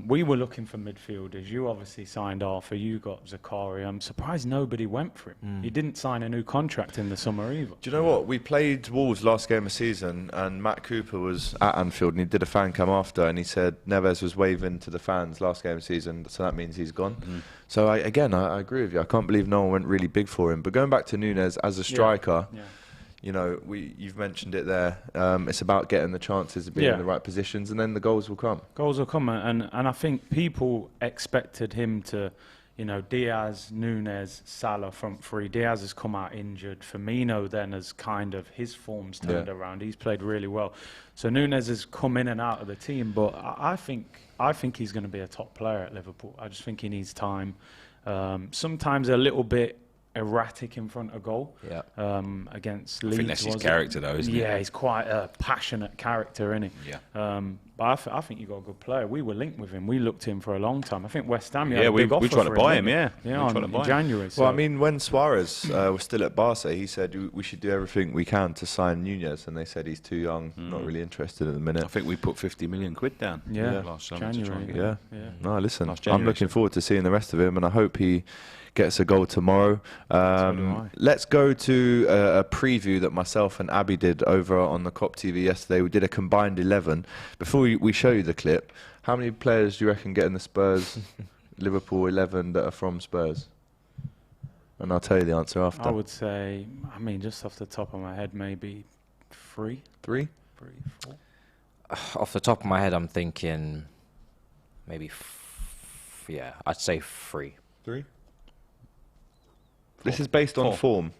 we were looking for midfielders. You obviously signed Arthur. You got Zakari. I'm surprised nobody went for him. He didn't sign a new contract in the summer either. Do you know what? We played Wolves last game of season, and Matt Cooper was at Anfield, and he did a fan cam after, and he said Neves was waving to the fans last game of season, so that means he's gone. So I agree with you. I can't believe no one went really big for him. But going back to Núñez as a striker, Yeah. you know, you've mentioned it there. It's about getting the chances of being Yeah. in the right positions, and then the goals will come. Goals will come, and I think people expected him to, you know, Diaz, Núñez, Salah front three. Diaz has come out injured. Firmino then has kind of, his form's turned around. He's played really well. So Núñez has come in and out of the team, but I think he's going to be a top player at Liverpool. I just think he needs time. Sometimes a little bit erratic in front of goal. Yeah. Against I Leeds. think that's his was it? character, though, isn't it? Yeah, he's quite a passionate character, isn't he? Yeah. But I think you got a good player. We were linked with him. We looked at him for a long time. I think West Ham. Yeah, we tried to buy him, yeah, yeah. We tried to in buy him. January. So. Well, I mean, when Suarez was still at Barca, he said we should do everything we can to sign Núñez, and they said he's too young, not really interested at the minute. I think we put 50 million quid down. Yeah. last summer to try and January, get him. Yeah. No, listen, Last I'm January, looking so- forward to seeing the rest of him, and I hope he gets a goal tomorrow. do I. Let's go to a preview that myself and Abby did over on the COP TV yesterday. We did a combined 11. Before we show you the clip, how many players do you reckon get in the Spurs Liverpool 11 that are from Spurs? And I'll tell you the answer after. I would say, I mean, just off the top of my head, maybe 3, 3? 4. Off the top of my head, I'm thinking maybe Yeah, I'd say 3. 3. This is based on form.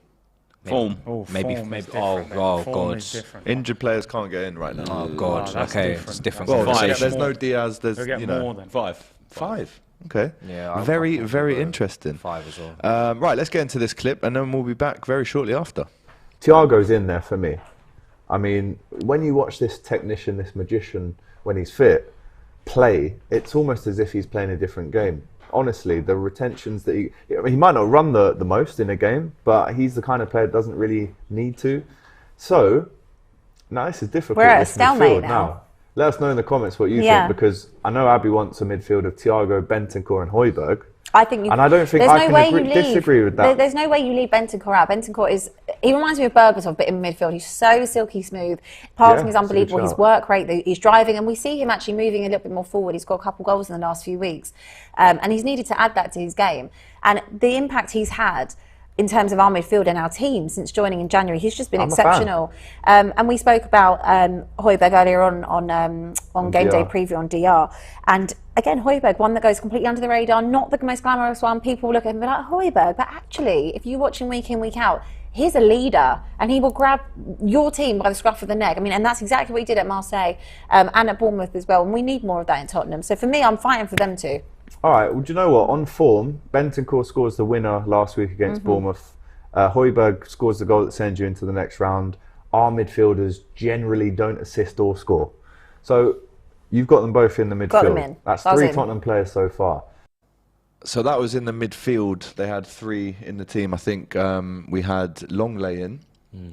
Form. Oh, Maybe. form is Oh, different, oh form God. is different. Injured players can't get in right now. Oh God. that's Okay, different. it's different. Well, conversation. there's no Diaz. There's They'll get more than 5. 5. Okay. Yeah, I'll Very, go very for interesting. 5 as well. Right, let's get into this clip, and then we'll be back very shortly after. Thiago's in there for me. I mean, when you watch this technician, this magician, when he's fit, play, it's almost as if he's playing a different game. Honestly, the retentions that he might not run the most in a game, but he's the kind of player that doesn't really need to. So, now this is difficult. We're at a this stalemate midfield now. Let us know in the comments what you Yeah. think, because I know Abby wants a midfield of Thiago, Bentancur and Højbjerg. I think you. And I don't think there's I no can way agree, you leave. disagree with that. There's no way you leave Bentancur out. Bentancur he reminds me of Berbatov, but in midfield. He's so silky smooth. Passing is that's a good unbelievable. His shout. work rate, he's driving, and we see him actually moving a little bit more forward. He's got a couple goals in the last few weeks, and he's needed to add that to his game. And the impact he's had in terms of our midfield and our team since joining in January, he's just been I'm a fan. exceptional. And we spoke about Højbjerg earlier on game day DR. preview on DR. And again, Højbjerg, one that goes completely under the radar, not the most glamorous one. People look at him and be like, Højbjerg, but actually, if you watch him week in, week out, he's a leader, and he will grab your team by the scruff of the neck. I mean, and that's exactly what he did at Marseille and at Bournemouth as well. And we need more of that in Tottenham. So for me, I'm fighting for them too. All right, well, do you know what? On form, Bentancur scores the winner last week against Bournemouth. Højbjerg scores the goal that sends you into the next round. Our midfielders generally don't assist or score. So you've got them both in the midfield. Got them in. That's Buzz 3 in. Tottenham players so far. So that was in the midfield. They had 3 in the team. I think we had Longley in,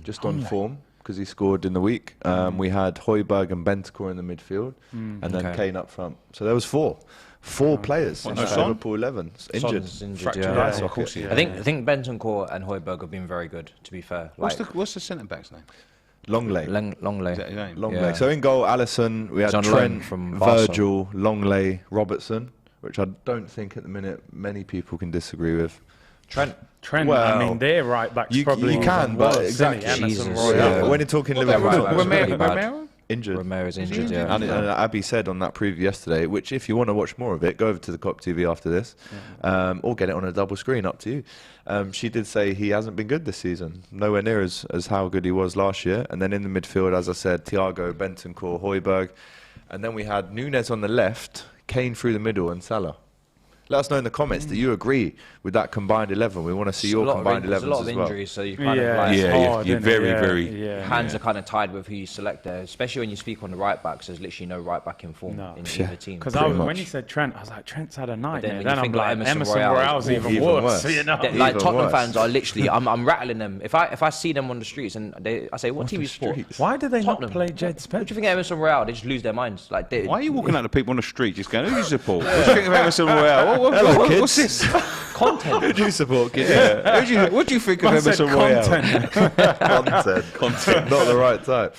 just on form, because he scored in the week. We had Højbjerg and Bentancur in the midfield, and then Kane up front. So there was 4. 4 players in no the Son? Liverpool 11 injured. Son's injured, Fractured yeah. eye socket. I think Bentancur and Højbjerg have been very good, to be fair. What's the centre back's name? Longley. Longley. Is that his name? Longley. Yeah. So in goal, Alisson. We had He's on loan Trent, from Barca. Virgil, Longley, Robertson, which I don't think at the minute many people can disagree with. Trent. Trent, Well, I mean, their right back's you probably can, but worse, isn't he? exactly. Emerson Jesus, Royal. Yeah, when you're talking Liverpool, right back was really bad. Romero? injured. Romero's injured, yeah. And Abby said on that preview yesterday, which if you want to watch more of it, go over to the COP TV after this, or get it on a double screen, up to you. She did say he hasn't been good this season, nowhere near as how good he was last year. And then in the midfield, as I said, Thiago, Bentancur, Højbjerg. And then we had Núñez on the left, Kane through the middle, and Salah. Let us know in the comments that you agree with that combined 11. We want to see your combined 11s There's a lot as of well. injuries, so you kind Yeah, of like... it's Yeah, hard, you're isn't it? very, Yeah, very- yeah. Hands are kind of tied with who you select there, especially when you speak on the right backs. There's literally no right back in form No. in Yeah. either team. Because Pretty when much. you said Trent, I was like, Trent's had a nightmare. when Then you I'm think like, like Emerson Royale Royale's is even even worse. worse. You know? Like Even Tottenham worse. fans are literally, I'm rattling them. If I see them on the streets and I say, what team you support? streets? Why do they Tottenham. not play Jed What Spence? do you think of Emerson Royale? They just lose their minds. Like, they, Why are you walking out to people on the street just going, who do you support? What do you think of Emerson Royale? What's this? content? Who do you support, kid? Yeah. What do you think of I said Emerson Royale? content. Content. Not the right type.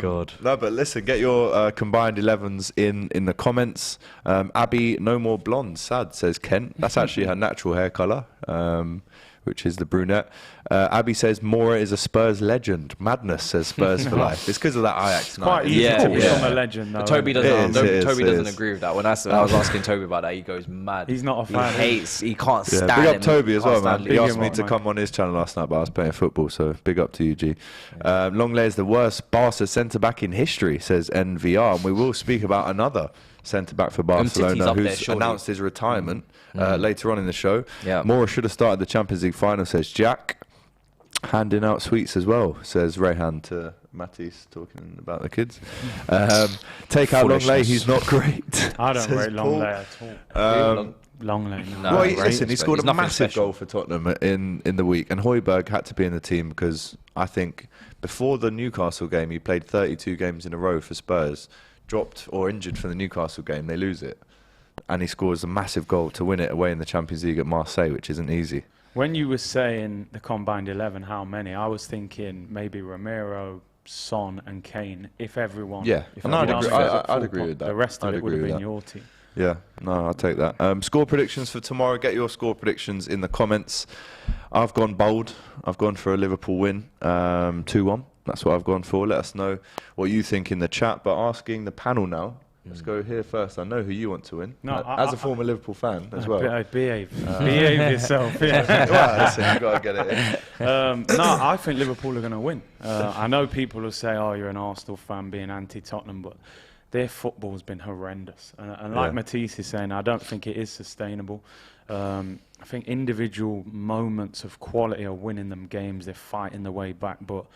God. No, but listen, get your combined 11s in the comments. Abby, no more blonde, sad, says Kent. That's actually her natural hair colour, which is the brunette. Abby says Mora is a Spurs legend. Madness, says Spurs for life. It's because of that Ajax night. Quite easy Yeah, to yeah. become a legend, though. But Toby isn't it? doesn't. It is, Toby it doesn't is. agree with that. When I was asking Toby about that, he goes mad. He's not a fan. He hates. He can't Yeah, stand. big up him. Toby as Can't well, man. stand He him. asked him me up, to mate. come on his channel last night, but I was playing football, so big up to you, G. Longley is the worst Barca centre-back in history, says NVR, and we will speak about another centre-back for Umtiti's Barcelona up there, who's surely. announced his retirement later on in the show. Yeah. Mora should have started the Champions League final, says Jack. Handing out sweets as well, says Rayhan to Matisse, talking about the kids. Take out Longley, Foolishness. he's not great. I don't says rate Paul. Longley at all. Um, Longley, no. No, well, great. listen, he He's scored a nothing massive special. goal for Tottenham in the week, and Højbjerg had to be in the team because I think before the Newcastle game, he played 32 games in a row for Spurs, dropped or injured for the Newcastle game, they lose it, and he scores a massive goal to win it away in the Champions League at Marseille, which isn't easy. When you were saying the combined 11, how many? I was thinking maybe Romero, Son, and Kane. If everyone, Yeah, if and I'd everyone agree- was I- at full I'd agree pop, with that. The rest of I'd it would have agree been with your team. Yeah, no, I'll take that. Score predictions for tomorrow. Get your score predictions in the comments. I've gone bold. I've gone for a Liverpool win, 2-1. That's what I've gone for. Let us know what you think in the chat. But asking the panel now, Let's go here first. I know who you want to win. No, as a former Liverpool fan as well. Behave yourself. Yeah. Well, listen, you've got to get it in. No, I think Liverpool are going to win. I know people will say, "Oh, you're an Arsenal fan being anti-Tottenham," but their football's been horrendous. And like Matisse is saying, I don't think it is sustainable. I think individual moments of quality are winning them games. They're fighting their way back, but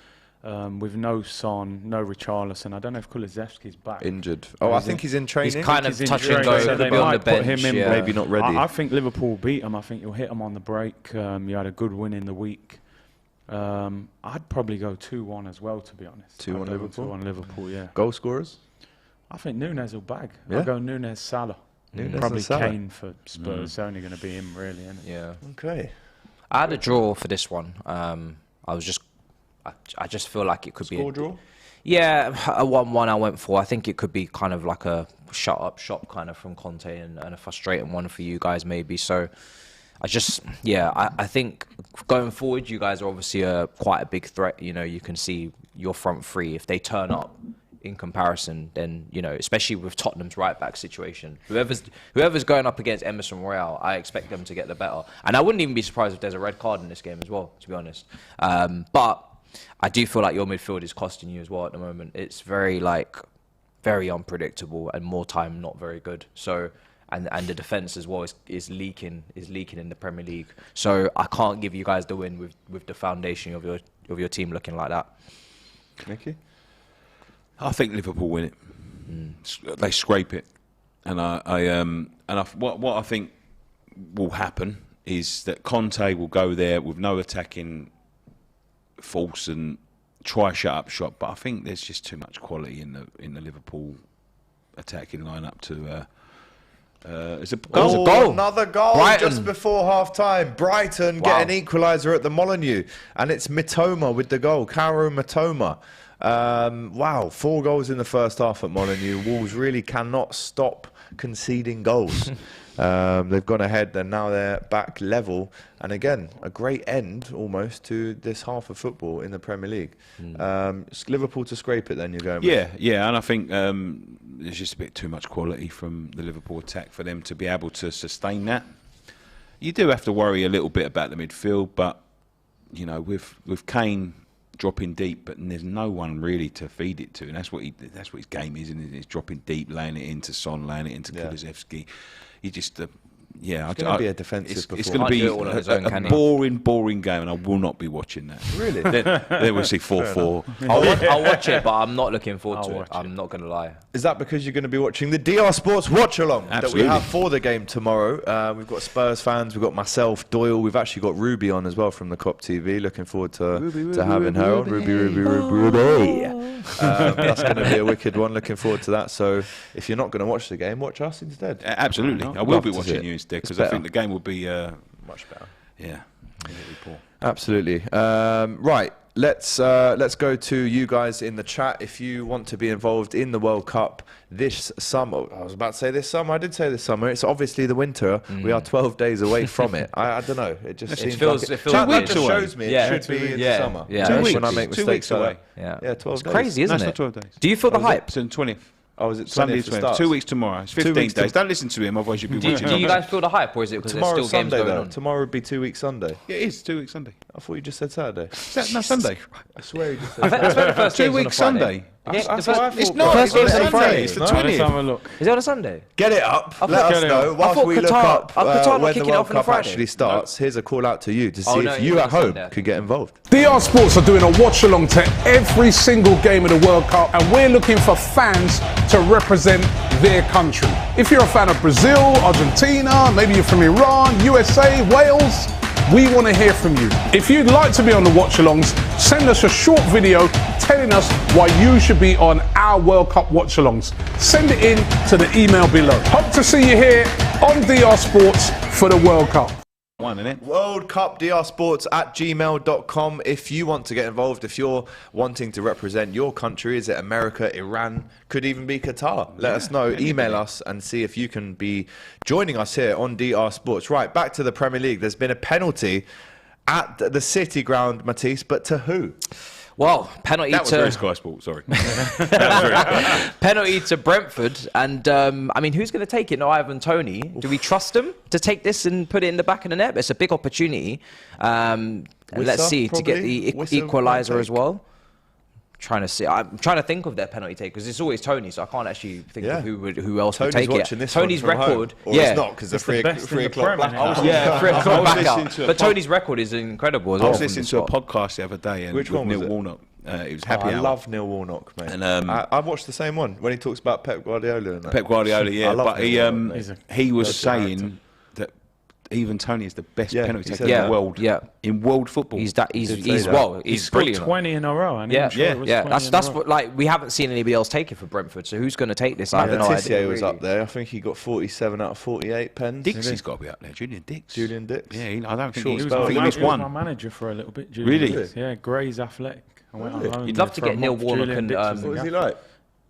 with no Son, no Richarlison. I don't know if Kulusevski's back. Injured. Oh, I think he's in training. He's kind of in touch and training, go. so Could they be on the might put bench. him in, Yeah. Maybe not ready. I think Liverpool beat him. I think you'll hit him on the break. You had a good win in the week. I'd probably go 2-1 as well, to be honest. 2-1 Liverpool? 2-1 Liverpool, yeah. Goal scorers? I think Nunes will bag. Yeah? I'll go Nunes, Salah. Nunes Probably and Salah. Kane for Spurs. It's only going to be him, really, isn't it? Yeah. Okay. I had a draw for this one. I just feel like it could be Score draw? Yeah, a 1-1 I went for. I think it could be kind of like a shut-up shop kind of from Conte and a frustrating one for you guys maybe. So I think going forward, you guys are obviously quite a big threat. You know, you can see your front three. If they turn up in comparison, then, you know, especially with Tottenham's right-back situation, whoever's going up against Emerson Royale, I expect them to get the better. And I wouldn't even be surprised if there's a red card in this game as well, to be honest. But I do feel like your midfield is costing you as well at the moment. It's very unpredictable, and more time not very good. So, and the defense as well is leaking in the Premier League. So I can't give you guys the win with the foundation of your team looking like that. Nicky? I think Liverpool win it. They scrape it, and what I think will happen is that Conte will go there with no attacking force and try shut up shop. But I think there's just too much quality in the Liverpool attacking lineup to. It's a goal. Another goal Brighton. just before half-time. Brighton get an equaliser at the Molineux, and it's Mitoma with the goal. Kaoru Mitoma. 4 goals in the first half at Molineux. Wolves really cannot stop conceding goals. They've gone ahead, and now they're back level. And again, a great end almost to this half of football in the Premier League. It's Liverpool to scrape it then, you're going with? Yeah, and I think there's just a bit too much quality from the Liverpool attack for them to be able to sustain that. You do have to worry a little bit about the midfield, but, you know, with Kane dropping deep, but there's no one really to feed it to, and that's what his game is, and it's dropping deep, laying it into Son, laying it into Kulusevski. You just it's going to be a defensive It's going to be a boring game, and I will not be watching that. Really? Then we'll see 4-4. I'll watch it, but I'm not looking forward to it. I'm not going to lie. Is that because you're going to be watching the DR Sports Watch Along that we have for the game tomorrow? We've got Spurs fans, we've got myself, Doyle, we've actually got Ruby on as well from the Cop TV. Looking forward to having her on. Ruby. That's going to be a wicked one. Looking forward to that. So if you're not going to watch the game, watch us instead. Absolutely. I will be watching you instead, because I think the game will be much better. Yeah. Absolutely. Right. Let's go to you guys in the chat. If you want to be involved in the World Cup this summer, I was about to say this summer. I did say this summer. It's obviously the winter. We are 12 days away from it. I don't know. It just seems feels like 2 weeks away. shows me it should be in the summer. Yeah. 2 weeks. When I make 2 mistakes weeks away. Yeah, 12 It's days. crazy, isn't No, it? it's not 12 days. Do you feel the hype? It's on 20th. Oh, is it Sunday 20th? 20th. 2 weeks tomorrow. It's 15 weeks days. Don't listen to him, otherwise you'll be watching. Do you guys feel the hype, or is it because there's Tomorrow's still games Sunday, going though. on? Tomorrow would be 2 weeks Sunday. Yeah, it is 2 weeks Sunday. I thought you just said Saturday. No, Sunday. I swear you just I said think the first 2 game's on a weeks Friday. Sunday. Yeah, That's what I thought. It's not. First It's game's on on Friday. It's the Let's 20th. have a look. Is it on a Sunday? Get it up. thought- Let us Get it know up. whilst thought we look Qatar- up Qatar not when the kicking it World off on a Cup Friday? actually starts. Here's a call out to you to see no, if you it's at home Sunday. could get involved. DR Sports are doing a watch along to every single game of the World Cup, and we're looking for fans to represent their country. If you're a fan of Brazil, Argentina, maybe you're from Iran, USA, Wales, we want to hear from you. If you'd like to be on the watch alongs, send us a short video telling us why you should be on our World Cup watch alongs. Send it in to the email below. Hope to see you here on DR Sports for the World Cup. One, innit? World Cup drsports at gmail.com. If you want to get involved, if you're wanting to represent your country, is it America, Iran, could even be Qatar? Let us know. Email us and see if you can be joining us here on DR Sports. Right, back to the Premier League. There's been a penalty at the City ground, Matisse, but to who? Well, penalty That was to very Sky Sports, sorry. That was very Sky. penalty to Brentford, and I mean, who's going to take it? No, Ivan Toney. Do we trust him to take this and put it in the back of the net? It's a big opportunity. And let's see to get the equaliser as well. I'm trying to think of their penalty take because it's always Tony, so I can't actually think of who else would take it. Tony's record, it's not because the 3 o'clock blackout. Yeah, 3 o'clock blackout. But Tony's record is incredible as well. I was listening to a podcast the other day, and Which one was Neil it? Warnock. It was Happy I Hour. love Neil Warnock, mate. And, I watched the same one when he talks about Pep Guardiola. And that. Pep Guardiola, yeah, I love but Neil Warnock, he was saying that even Tony is the best penalty he taker said in the world. Yeah. In world football. He's He's brilliant. 20 in a row. And Yeah, yeah. That's what, like, we haven't seen anybody else take it for Brentford. So who's going to take this? I have no Matisse idea. was up there. I think he got 47 out of 48 pens. Dixie's got to be up there. Julian Dix. Yeah, I don't think Short he's spell. He he was missed one. my manager for a little bit. Really? Dix. Yeah, Gray's athletic. I went on loan You'd there love to for a get Neil month. Warnock Julian and, Dix was the What was he gaffer. like?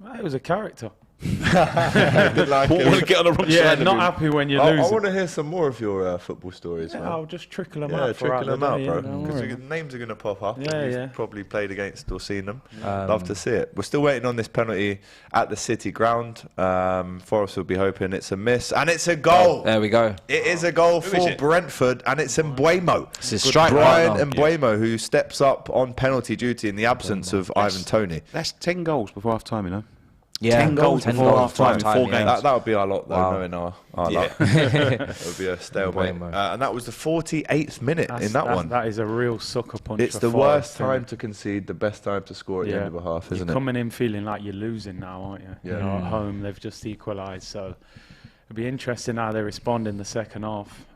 Well, It was a character. Like Want to get on the wrong Yeah, side of not him. happy when you I lose. want to hear some more of your football stories, man. I'll just trickle them Yeah, out. trickle them out, bro. Because Because names are going to pop up. Yeah, and yeah. you've probably played against or seen them. Love to see it. We're still waiting on this penalty at the City ground. Forest will be hoping it's a miss. And it's a goal. There we go. It is a goal is for it? Brentford, and it's Mbuemo. It's his strike Brian partner. Mbuemo, who steps up on penalty duty in the absence of Ivan Toney. That's 10 goals before half time, you know. Yeah, 10 goals before half-time in 4 yeah. games. That would be our lot, though, Wow. knowing our Yeah. luck. It would be a stalemate. Mbuemo. And that was the 48th minute in that one. That is a real sucker punch. It's for the Forest, worst isn't time it? to concede, the best time to score at the end of a half, isn't You're it? coming in feeling like you're losing now, aren't you? Yeah. You know, at home, they've just equalised. So it'll be interesting how they respond in the second half.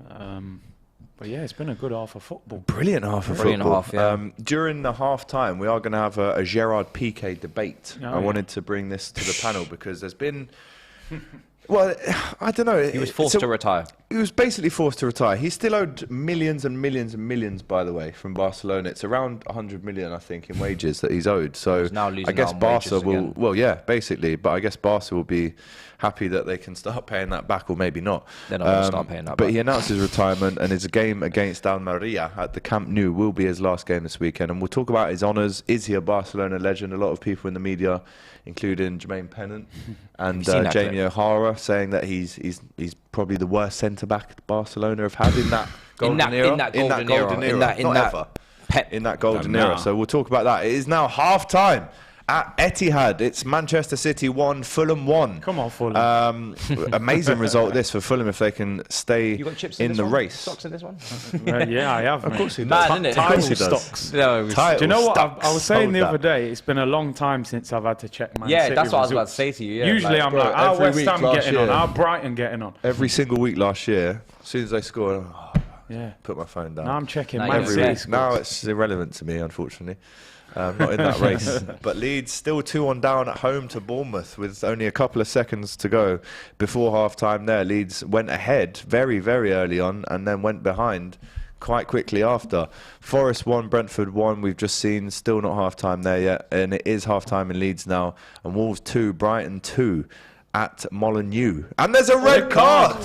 But yeah, it's been a good half of football. Brilliant half of Brilliant football. half, yeah. During the half time, we are going to have a Gerard Piqué debate. Oh, I yeah. wanted to bring this to the panel because there's been, well, I don't know. He was forced to retire. He was basically forced to retire. He still owed millions and millions and millions, by the way, from Barcelona. It's around 100 million, I think, in wages that he's owed. So He's now losing I guess out on Barca wages will, again. well, yeah, basically. But I guess Barca will be happy that they can start paying that back, or maybe not. They're not gonna start paying that But back. he announced his retirement, and his game against Almeria at the Camp Nou will be his last game this weekend. And we'll talk about his honours. Is he a Barcelona legend? A lot of people in the media, including Jermaine Pennant and seen that Jamie clip? O'Hara, saying that he's probably the worst centre back Barcelona have had in that golden era. in that golden era. In that golden No. era. So we'll talk about that. It is now half time at Etihad. It's Manchester City 1, Fulham 1. Come on, Fulham. Amazing result this for Fulham if they can stay You got chips in this the one? race. Stocks in this one? Yeah, I have. Of course he does. Mad, isn't it? Title Of course he does. stocks. No, it was- Title Do you know what? stocks. I was saying the Hold other that. day, it's been a long time since I've had to check Man Yeah, City that's what I was about to results. say to you. Yeah, Usually I'm bro, like, how every West week Ham last getting on? year- How Brighton getting on? Every single week last year, as soon as they score, Yeah. put my phone down. Now I'm checking Now Man you're City every scores. Now it's irrelevant to me, unfortunately. Not in that race. But Leeds still 2-1 down at home to Bournemouth with only a couple of seconds to go before half-time there. Leeds went ahead very, very early on and then went behind quite quickly after. Forest 1, Brentford 1, we've just seen. Still not half-time there yet. And it is half-time in Leeds now. And Wolves 2, Brighton 2 at Molineux. And there's a red card!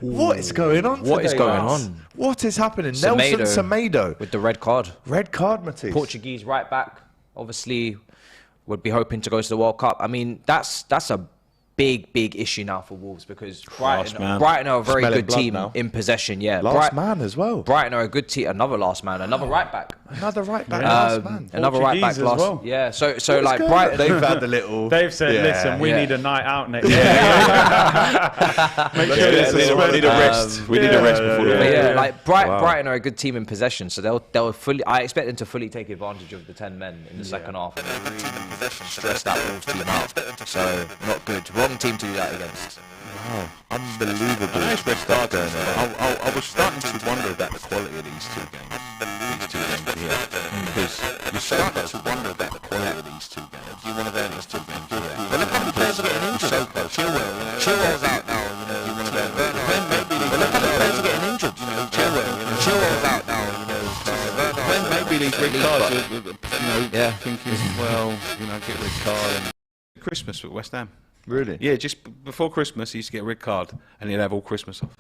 What is going on What is today, going lads? on? What is happening? Semedo. Nelson Semedo. With the red card. Red card, Matisse. Portuguese right back, obviously, would be hoping to go to the World Cup. I mean, that's a big issue now for Wolves because Brighton are a very Smelling good blood team now. in possession. Yeah, Last man as well. Brighton are a good team. Another last man, another right back. Another right back, last man. Another right back Portuguese as last. well. Yeah, so What's like going on? Brighton. They've had the little. They've said, Yeah. listen, we Yeah. need a night out next year. Make sure Yeah, it's they suspended. need a rest. We need a rest before the But game. yeah, like Wow. Brighton are a good team in possession, so they'll fully. I expect them to fully take advantage of the 10 men in the second half. Stress that Wolves team out. So not good. Wrong team to do that against. Unbelievable. I know it's red stuff cards, going on. I was starting to wonder about the quality of these two games here. Because you're starting to wonder about the quality of these two games. You want to go these two games, do you? Well, look how many players are getting injured. So close. Chilwell's out now, you know. You want to go. Maybe these players are getting injured, you know. Chilwell's out now, you know. Maybe these red cards are, you know, thinking, well, you know, get red card. And Christmas at West Ham. Really? Yeah, just before Christmas, he used to get a red card, and he'd have all Christmas off.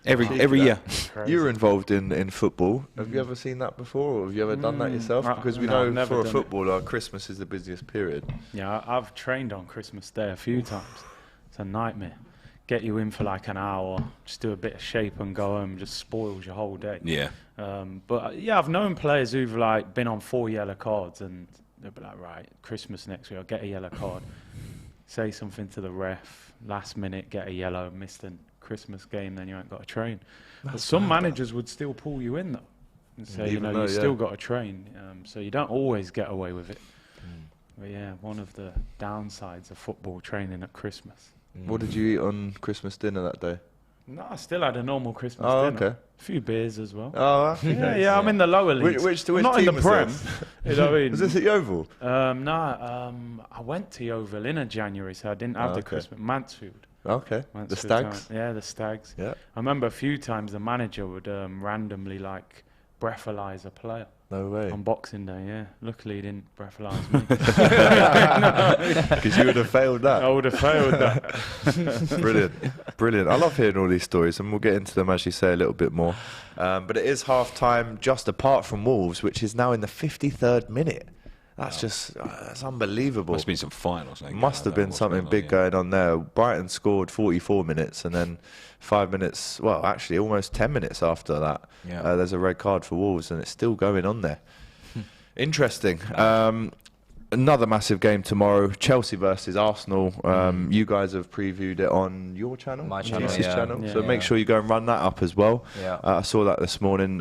Every year. You were involved in football. Have you ever seen that before, or have you ever done that yourself? Because we no, know I've never for a done it. footballer, Christmas is the busiest period. Yeah, I've trained on Christmas Day a few times. It's a nightmare. Get you in for like an hour, just do a bit of shape and go home, just spoils your whole day. Yeah. But yeah, I've known players who've like been on 4 yellow cards and they'll be like, right, Christmas next week, I'll get a yellow card. Say something to the ref, last minute, get a yellow, missed a Christmas game, then you ain't got to train. But some managers would still pull you in though and say, you know, you still got to train. So you don't always get away with it. But yeah, one of the downsides of football training at Christmas. What did you eat on Christmas dinner that day? No, I still had a normal Christmas dinner. Okay. A few beers as well. Oh, okay. Yeah, I'm in the lower leagues. Which not in team the was Prem. this? You know what I mean? Was this at Yeovil? I went to Yeovil in January, so I didn't have the Christmas. Mansfield. Okay. The Mansfield Stags? Town. Yeah, the Stags. Yeah. I remember a few times the manager would randomly like breathalyze a player. No way. On Boxing Day, yeah. Luckily he didn't breathalyze me. Because you would have failed that. I would have failed that. Brilliant. I love hearing all these stories, and we'll get into them as you say a little bit more. But it is half time, just apart from Wolves, which is now in the 53rd minute. That's just that's unbelievable. Must have been some fine or something. Must have been something big going on there. Brighton scored 44 minutes, and then 5 minutes, well, actually almost 10 minutes after that, there's a red card for Wolves, and it's still going on there. Interesting. Another massive game tomorrow, Chelsea versus Arsenal. You guys have previewed it on your channel? My channel, Matisse yeah. channel. Yeah, So make sure you go and run that up as well. Yeah. I saw that this morning,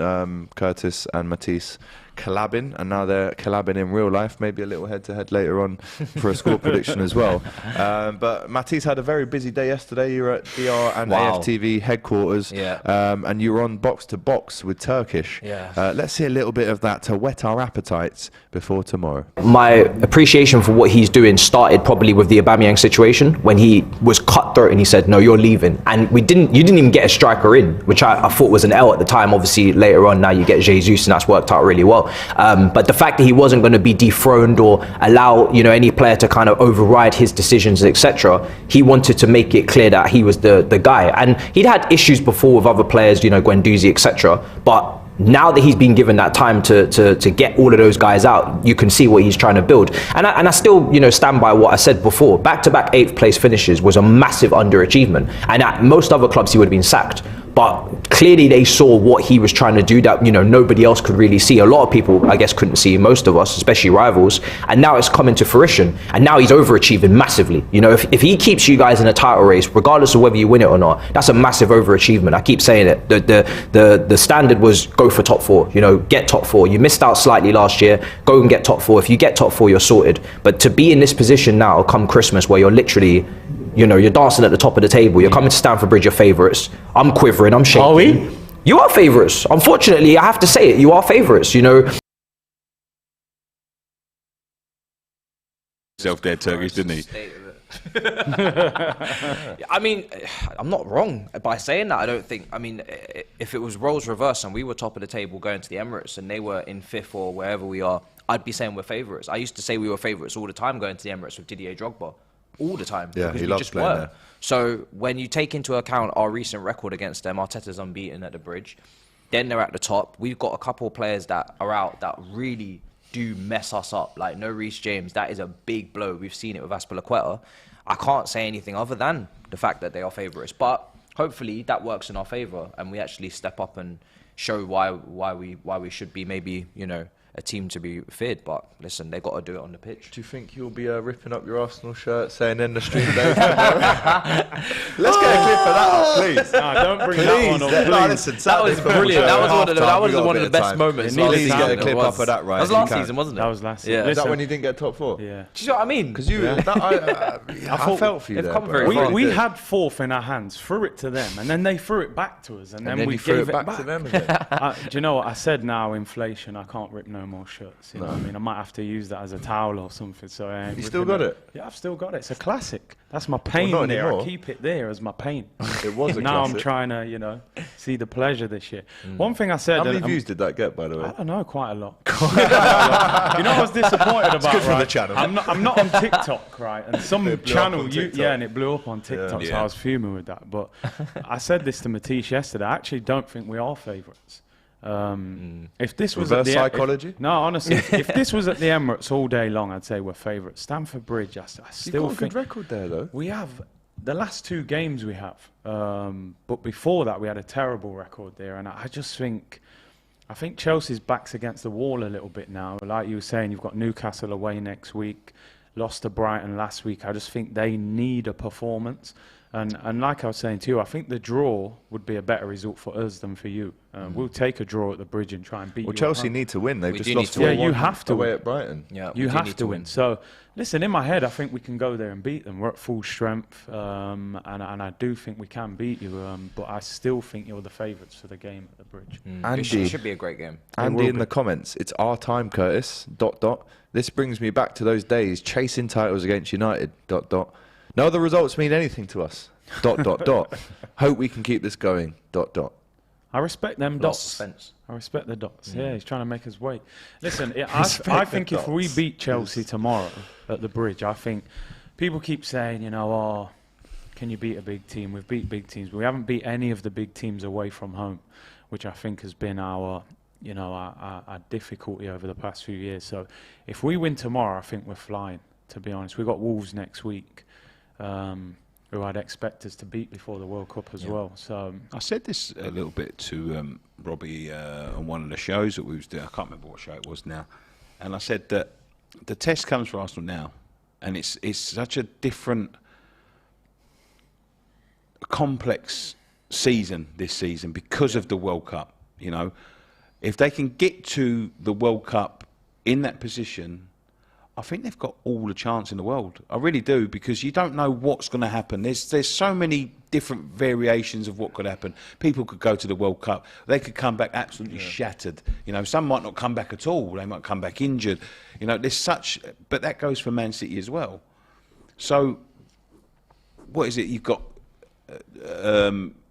Curtis and Matisse collabing, and now they're collabing in real life. Maybe a little head-to-head later on for a score prediction as well. But Matisse had a very busy day yesterday. You were at DR and AFTV headquarters, and you were on box-to-box with Turkish. Let's see a little bit of that to whet our appetites before tomorrow. My appreciation for what he's doing started probably with the Aubameyang situation when he was cutthroat and he said, no, you're leaving. And you didn't even get a striker in, which I thought was an L at the time. Obviously, later on, now you get Jesus, and that's worked out really well. But the fact that he wasn't going to be dethroned or allow any player to kind of override his decisions, etc., he wanted to make it clear that he was the guy. And he'd had issues before with other players, Guendouzi, etc. But now that he's been given that time to get all of those guys out, you can see what he's trying to build. And I still, stand by what I said before. Back-to-back 8th place finishes was a massive underachievement. And at most other clubs, he would have been sacked. But clearly they saw what he was trying to do that, nobody else could really see. A lot of people, I guess, couldn't see, most of us, especially rivals. And now it's coming to fruition. And now he's overachieving massively. If he keeps you guys in a title race, regardless of whether you win it or not, that's a massive overachievement. I keep saying it. The standard was go for top 4, get top 4. You missed out slightly last year, go and get top 4. If you get top 4, you're sorted. But to be in this position now, come Christmas, where you're literally, you're dancing at the top of the table. You're coming to Stamford Bridge, you're favourites. I'm quivering, I'm shaking. Are we? You are favourites. Unfortunately, I have to say it. You are favourites, Self-dead Turkish, didn't he? I mean, I'm not wrong by saying that. I don't think. I mean, if it was roles reversed and we were top of the table going to the Emirates and they were in 5th or wherever we are, I'd be saying we're favourites. I used to say we were favourites all the time going to the Emirates with Didier Drogba. All the time. Yeah, because he we loves just playing were. there. So when you take into account our recent record against them, Arteta's unbeaten at the Bridge, then they're at the top. We've got a couple of players that are out that really do mess us up. Like no Reece James, that is a big blow. We've seen it with Azpilicueta. I can't say anything other than the fact that they are favourites. But hopefully that works in our favour and we actually step up and show why we should be maybe, a team to be feared. But listen, they got to do it on the pitch. Do you think you'll be ripping up your Arsenal shirt saying end the stream day? Let's get a clip of that up, please. Don't bring that one up, please. Listen, That was brilliant. That was one of the best moments. Please get a clip up of that, right? That was last season, wasn't it? That was last Yeah. season. Is that when you didn't get top 4? Yeah. Do you know what I mean? Because I felt for you they've there. come bro. very far. We had 4th in our hands, threw it to them, and then they threw it back to us, and then we you threw gave it back to them again. Do you know what I said now? Inflation. I can't rip no animal shirts. You know what I mean? I might have to use that as a towel or something. So You still got it? Yeah, I've still got it. It's a classic. That's my pain not there. anymore. I keep it there as my pain. It was a Now classic. I'm trying to, see the pleasure this year. One thing I said. How many views did that get, by the way? I don't know, quite a lot. You know what I was disappointed about? good for the right? channel. I'm not on TikTok, right? And some It blew channel, up on TikTok. and it blew up on TikTok, so Yeah. I was fuming with that. But I said this to Matisse yesterday. I actually don't think we are favourites. If this was Reverse at the psychology? no, honestly, if this was at the Emirates all day long, I'd say we're favourites. Stamford Bridge, I You've still got a think good record there, though. we have the last 2 games we have, but before that we had a terrible record there, and I think Chelsea's back's against the wall a little bit now. Like you were saying, you've got Newcastle away next week, lost to Brighton last week. I just think they need a performance. And like I was saying to you, I think the draw would be a better result for us than for you. We'll take a draw at the Bridge and try and beat Well, you. Chelsea need to win. They've We just do lost need to 4-1 win. Yeah, you have to away win. at Brighton. Yeah, You we do have need to win. So, listen, in my head, I think we can go there and beat them. We're at full strength, and I do think we can beat you. But I still think you're the favourites for the game at the Bridge. It should be a great game. Andy in the comments, it's our time, Curtis. ... This brings me back to those days chasing titles against United. ... No other results mean anything to us. ... Hope we can keep this going. ... I respect them Lots of dots. suspense. I respect the dots. Yeah, he's trying to make us wait. Listen, I think if we beat Chelsea tomorrow at the Bridge, I think people keep saying, can you beat a big team? We've beat big teams. We haven't beat any of the big teams away from home, which I think has been our difficulty over the past few years. So if we win tomorrow, I think we're flying, to be honest. We've got Wolves next week, who I'd expect us to beat before the World Cup as well. So I said this a little bit to Robbie on one of the shows that we was doing. I can't remember what show it was now. And I said that the test comes for Arsenal now, and it's such a different, complex season this season because of the World Cup. If they can get to the World Cup in that position, I think they've got all the chance in the world. I really do, because you don't know what's going to happen. There's so many different variations of what could happen. People could go to the World Cup. They could come back absolutely shattered. Some might not come back at all. They might come back injured. There's such... But that goes for Man City as well. So, what is it? You've got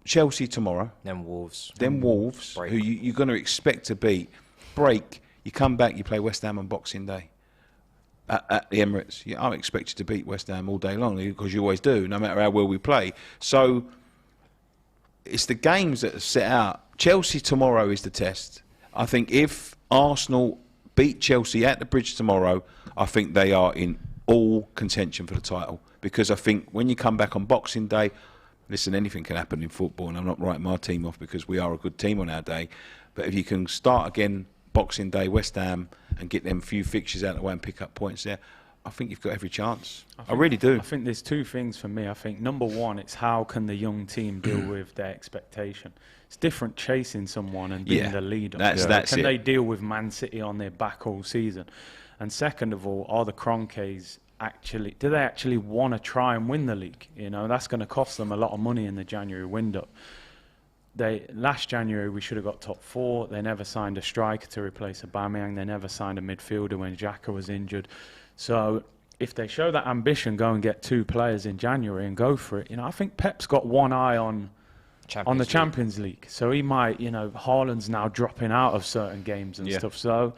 Chelsea tomorrow. Then Wolves. Who you're going to expect to beat. Break. You come back, you play West Ham on Boxing Day. At the Emirates, I expect you to beat West Ham all day long, because you always do, no matter how well we play. So it's the games that are set out. Chelsea tomorrow is the test. I think if Arsenal beat Chelsea at the Bridge tomorrow, I think they are in all contention for the title. Because I think when you come back on Boxing Day, listen, anything can happen in football, and I'm not writing my team off because we are a good team on our day. But if you can start again Boxing Day, West Ham, and get them few fixtures out of the way and pick up points there, I think you've got every chance. I really do. I think there's 2 things for me. I think number one, it's how can the young team deal with their expectation. It's different chasing someone and being the leader. That's can it. they deal with Man City on their back all season? And second of all, are the Kroenkes do they actually want to try and win the league? That's going to cost them a lot of money in the January window. Last January we should have got top 4. They never signed a striker to replace Aubameyang. They never signed a midfielder when Xhaka was injured. So if they show that ambition, go and get 2 players in January and go for it. I think Pep's got one eye on the Champions League. So he might, Haaland's now dropping out of certain games and stuff. So,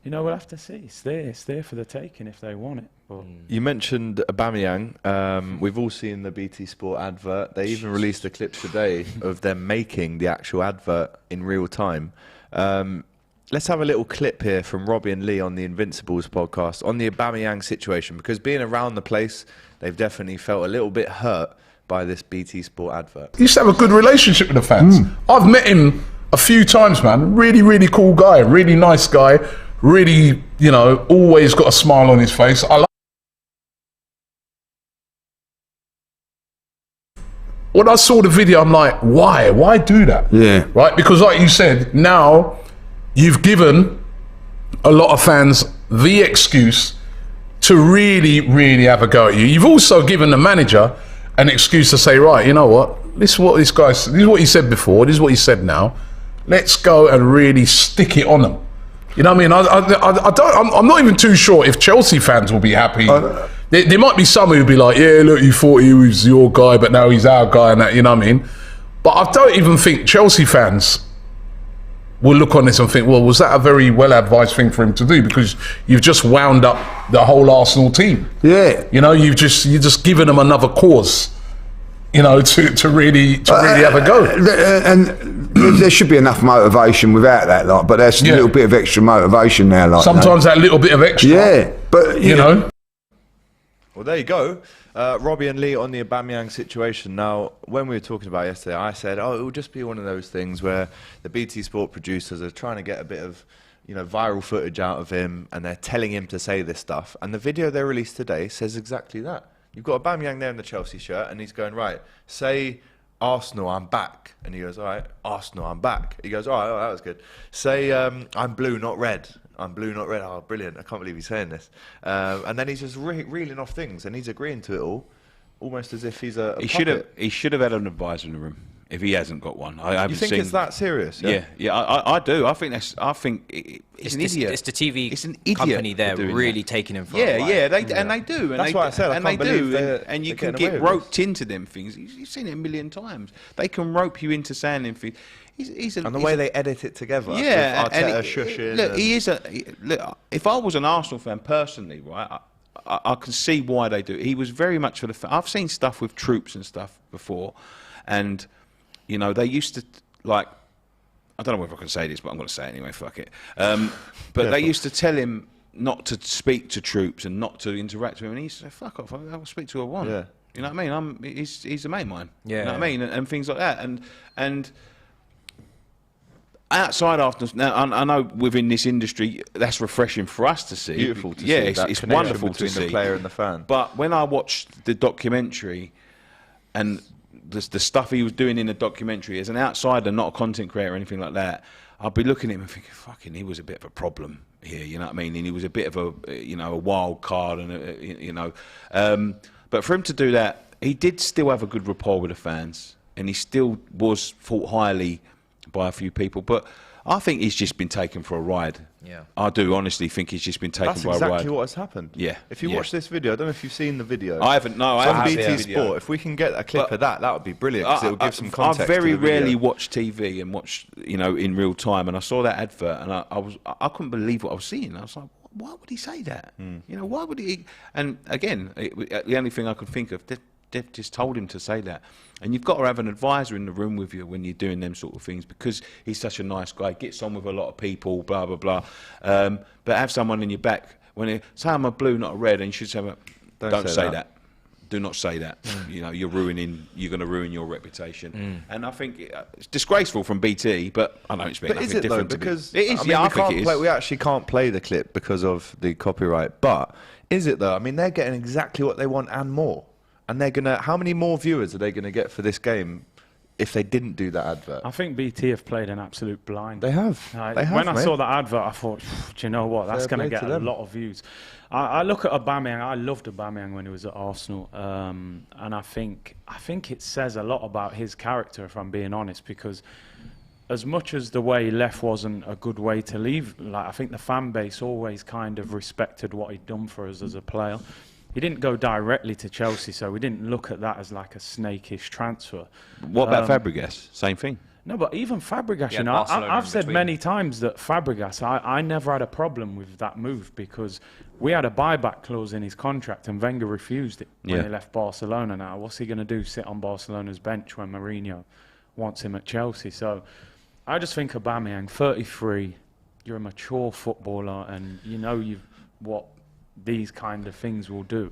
we'll have to see. It's there for the taking if they want it. But You mentioned Aubameyang. We've all seen the BT Sport advert. They even released a clip today of them making the actual advert in real time. Let's have a little clip here from Robbie and Lee on the Invincibles podcast on the Aubameyang situation, because being around the place, they've definitely felt a little bit hurt by this BT Sport advert. He used to have a good relationship with the fans. I've met him a few times, man. Really, really cool guy. Really nice guy. Really, always got a smile on his face. When I saw the video, I'm like, why? Why do that? Yeah. Right? Because like you said, now you've given a lot of fans the excuse to really, really have a go at you. You've also given the manager an excuse to say, right, you know what? This is what this is what he said before. This is what he said now. Let's go and really stick it on them. You know what I mean? I don't. I'm not even too sure if Chelsea fans will be happy. There might be some who'll be like, yeah, look, you thought he was your guy, but now he's our guy, and that. You know what I mean? But I don't even think Chelsea fans will look on this and think, well, was that a very well-advised thing for him to do? Because you've just wound up the whole Arsenal team. Yeah. You know, you've just given them another cause, you know, to really have a go. And there should be enough motivation without that, like. But there's a little bit of extra motivation now, like. Sometimes that little bit of extra. Yeah, but you know. Well, there you go. Robbie and Lee on the Aubameyang situation. Now, when we were talking about it yesterday, I said, it will just be one of those things where the BT Sport producers are trying to get a bit of, you know, viral footage out of him, and they're telling him to say this stuff. And the video they released today says exactly that. You've got Aubameyang there in the Chelsea shirt, and he's going, right, say Arsenal, I'm back. And he goes, all right, Arsenal, I'm back. He goes, all right, that was good. Say, I'm blue, not red. I'm blue, not red. Oh, brilliant. I can't believe he's saying this. And then he's just reeling off things, and he's agreeing to it all, almost as if he's a He should have had an advisor in the room. If he hasn't got one, I haven't You think seen. it's that serious? Yeah, I do. I think he's an idiot. It's the TV It's an idiot company there for doing really that. taking him for a ride. Yeah, they do. And That's why I said I and can't they believe do, they're and you getting can away get with roped into them things. You've seen it a million times. They can rope you into saying them things. And the way they edit it together. Yeah, with Arteta shushing. look, he is look. If I was an Arsenal fan personally, right, I can see why they do it. He was very much for the. I've seen stuff with troops and stuff before, and you know they used to like. I don't know if I can say this, but I'm going to say it anyway. Fuck it. But they used to tell him not to speak to troops and not to interact with him, and he said, "Fuck off! I'll speak to who I want." Yeah. You know what I mean? He's a mate of mine. Yeah. You know what I mean? And things like that. And outside after now, I know within this industry that's refreshing for us to see. Beautiful to see. Yeah, that it's connection wonderful to between see. the player and the fan. But when I watched the documentary and the stuff he was doing in the documentary, as an outsider, not a content creator or anything like that, I'd be looking at him and thinking, fucking, he was a bit of a problem here, you know what I mean? And he was a bit of a wild card, and but for him to do that, he did still have a good rapport with the fans, and he still was thought highly by a few people. But I think he's just been taken for a ride. Yeah. I do honestly think he's just been taken That's by a ride. exactly what has happened. Yeah. If you watch this video, I don't know if you've seen the video. I haven't. No, I haven't. BT seen the Sport. video. If we can get a clip of that would be brilliant, because it will give some context. I very to the video. rarely watch TV and watch, in real time. And I saw that advert, and I couldn't believe what I was seeing. I was like, why would he say that? Why would he? And again, the only thing I could think of, they've just told him to say that. And you've got to have an advisor in the room with you when you're doing them sort of things, because he's such a nice guy, gets on with a lot of people, blah, blah, blah. But have someone in your back, when they say I'm a blue, not a red, and you should say, don't say that. Do not say that. You're going to ruin your reputation. And I think it's disgraceful from BT, but I don't expect But is nothing it though? different. Because it is, I mean, I think it is. we actually can't play the clip because of the copyright. But is it though? I mean, they're getting exactly what they want and more. And they're gonna. How many more viewers are they gonna get for this game if they didn't do that advert? I think BT have played an absolute blind. They have. When I saw that advert, I thought, do you know what? That's going to get a lot of views. I look at Aubameyang. I loved Aubameyang when he was at Arsenal, and I think it says a lot about his character, if I'm being honest, because as much as the way he left wasn't a good way to leave, like I think the fan base always kind of respected what he'd done for us as a player. He didn't go directly to Chelsea, so we didn't look at that as like a snakish transfer. What about Fabregas? Same thing. No, but even Fabregas, Yeah, I've said many times that Fabregas, I never had a problem with that move, because we had a buyback clause in his contract and Wenger refused it when he left Barcelona. Now, what's he going to do, sit on Barcelona's bench when Mourinho wants him at Chelsea? So I just think Aubameyang, 33, you're a mature footballer, and you know what these kind of things will do.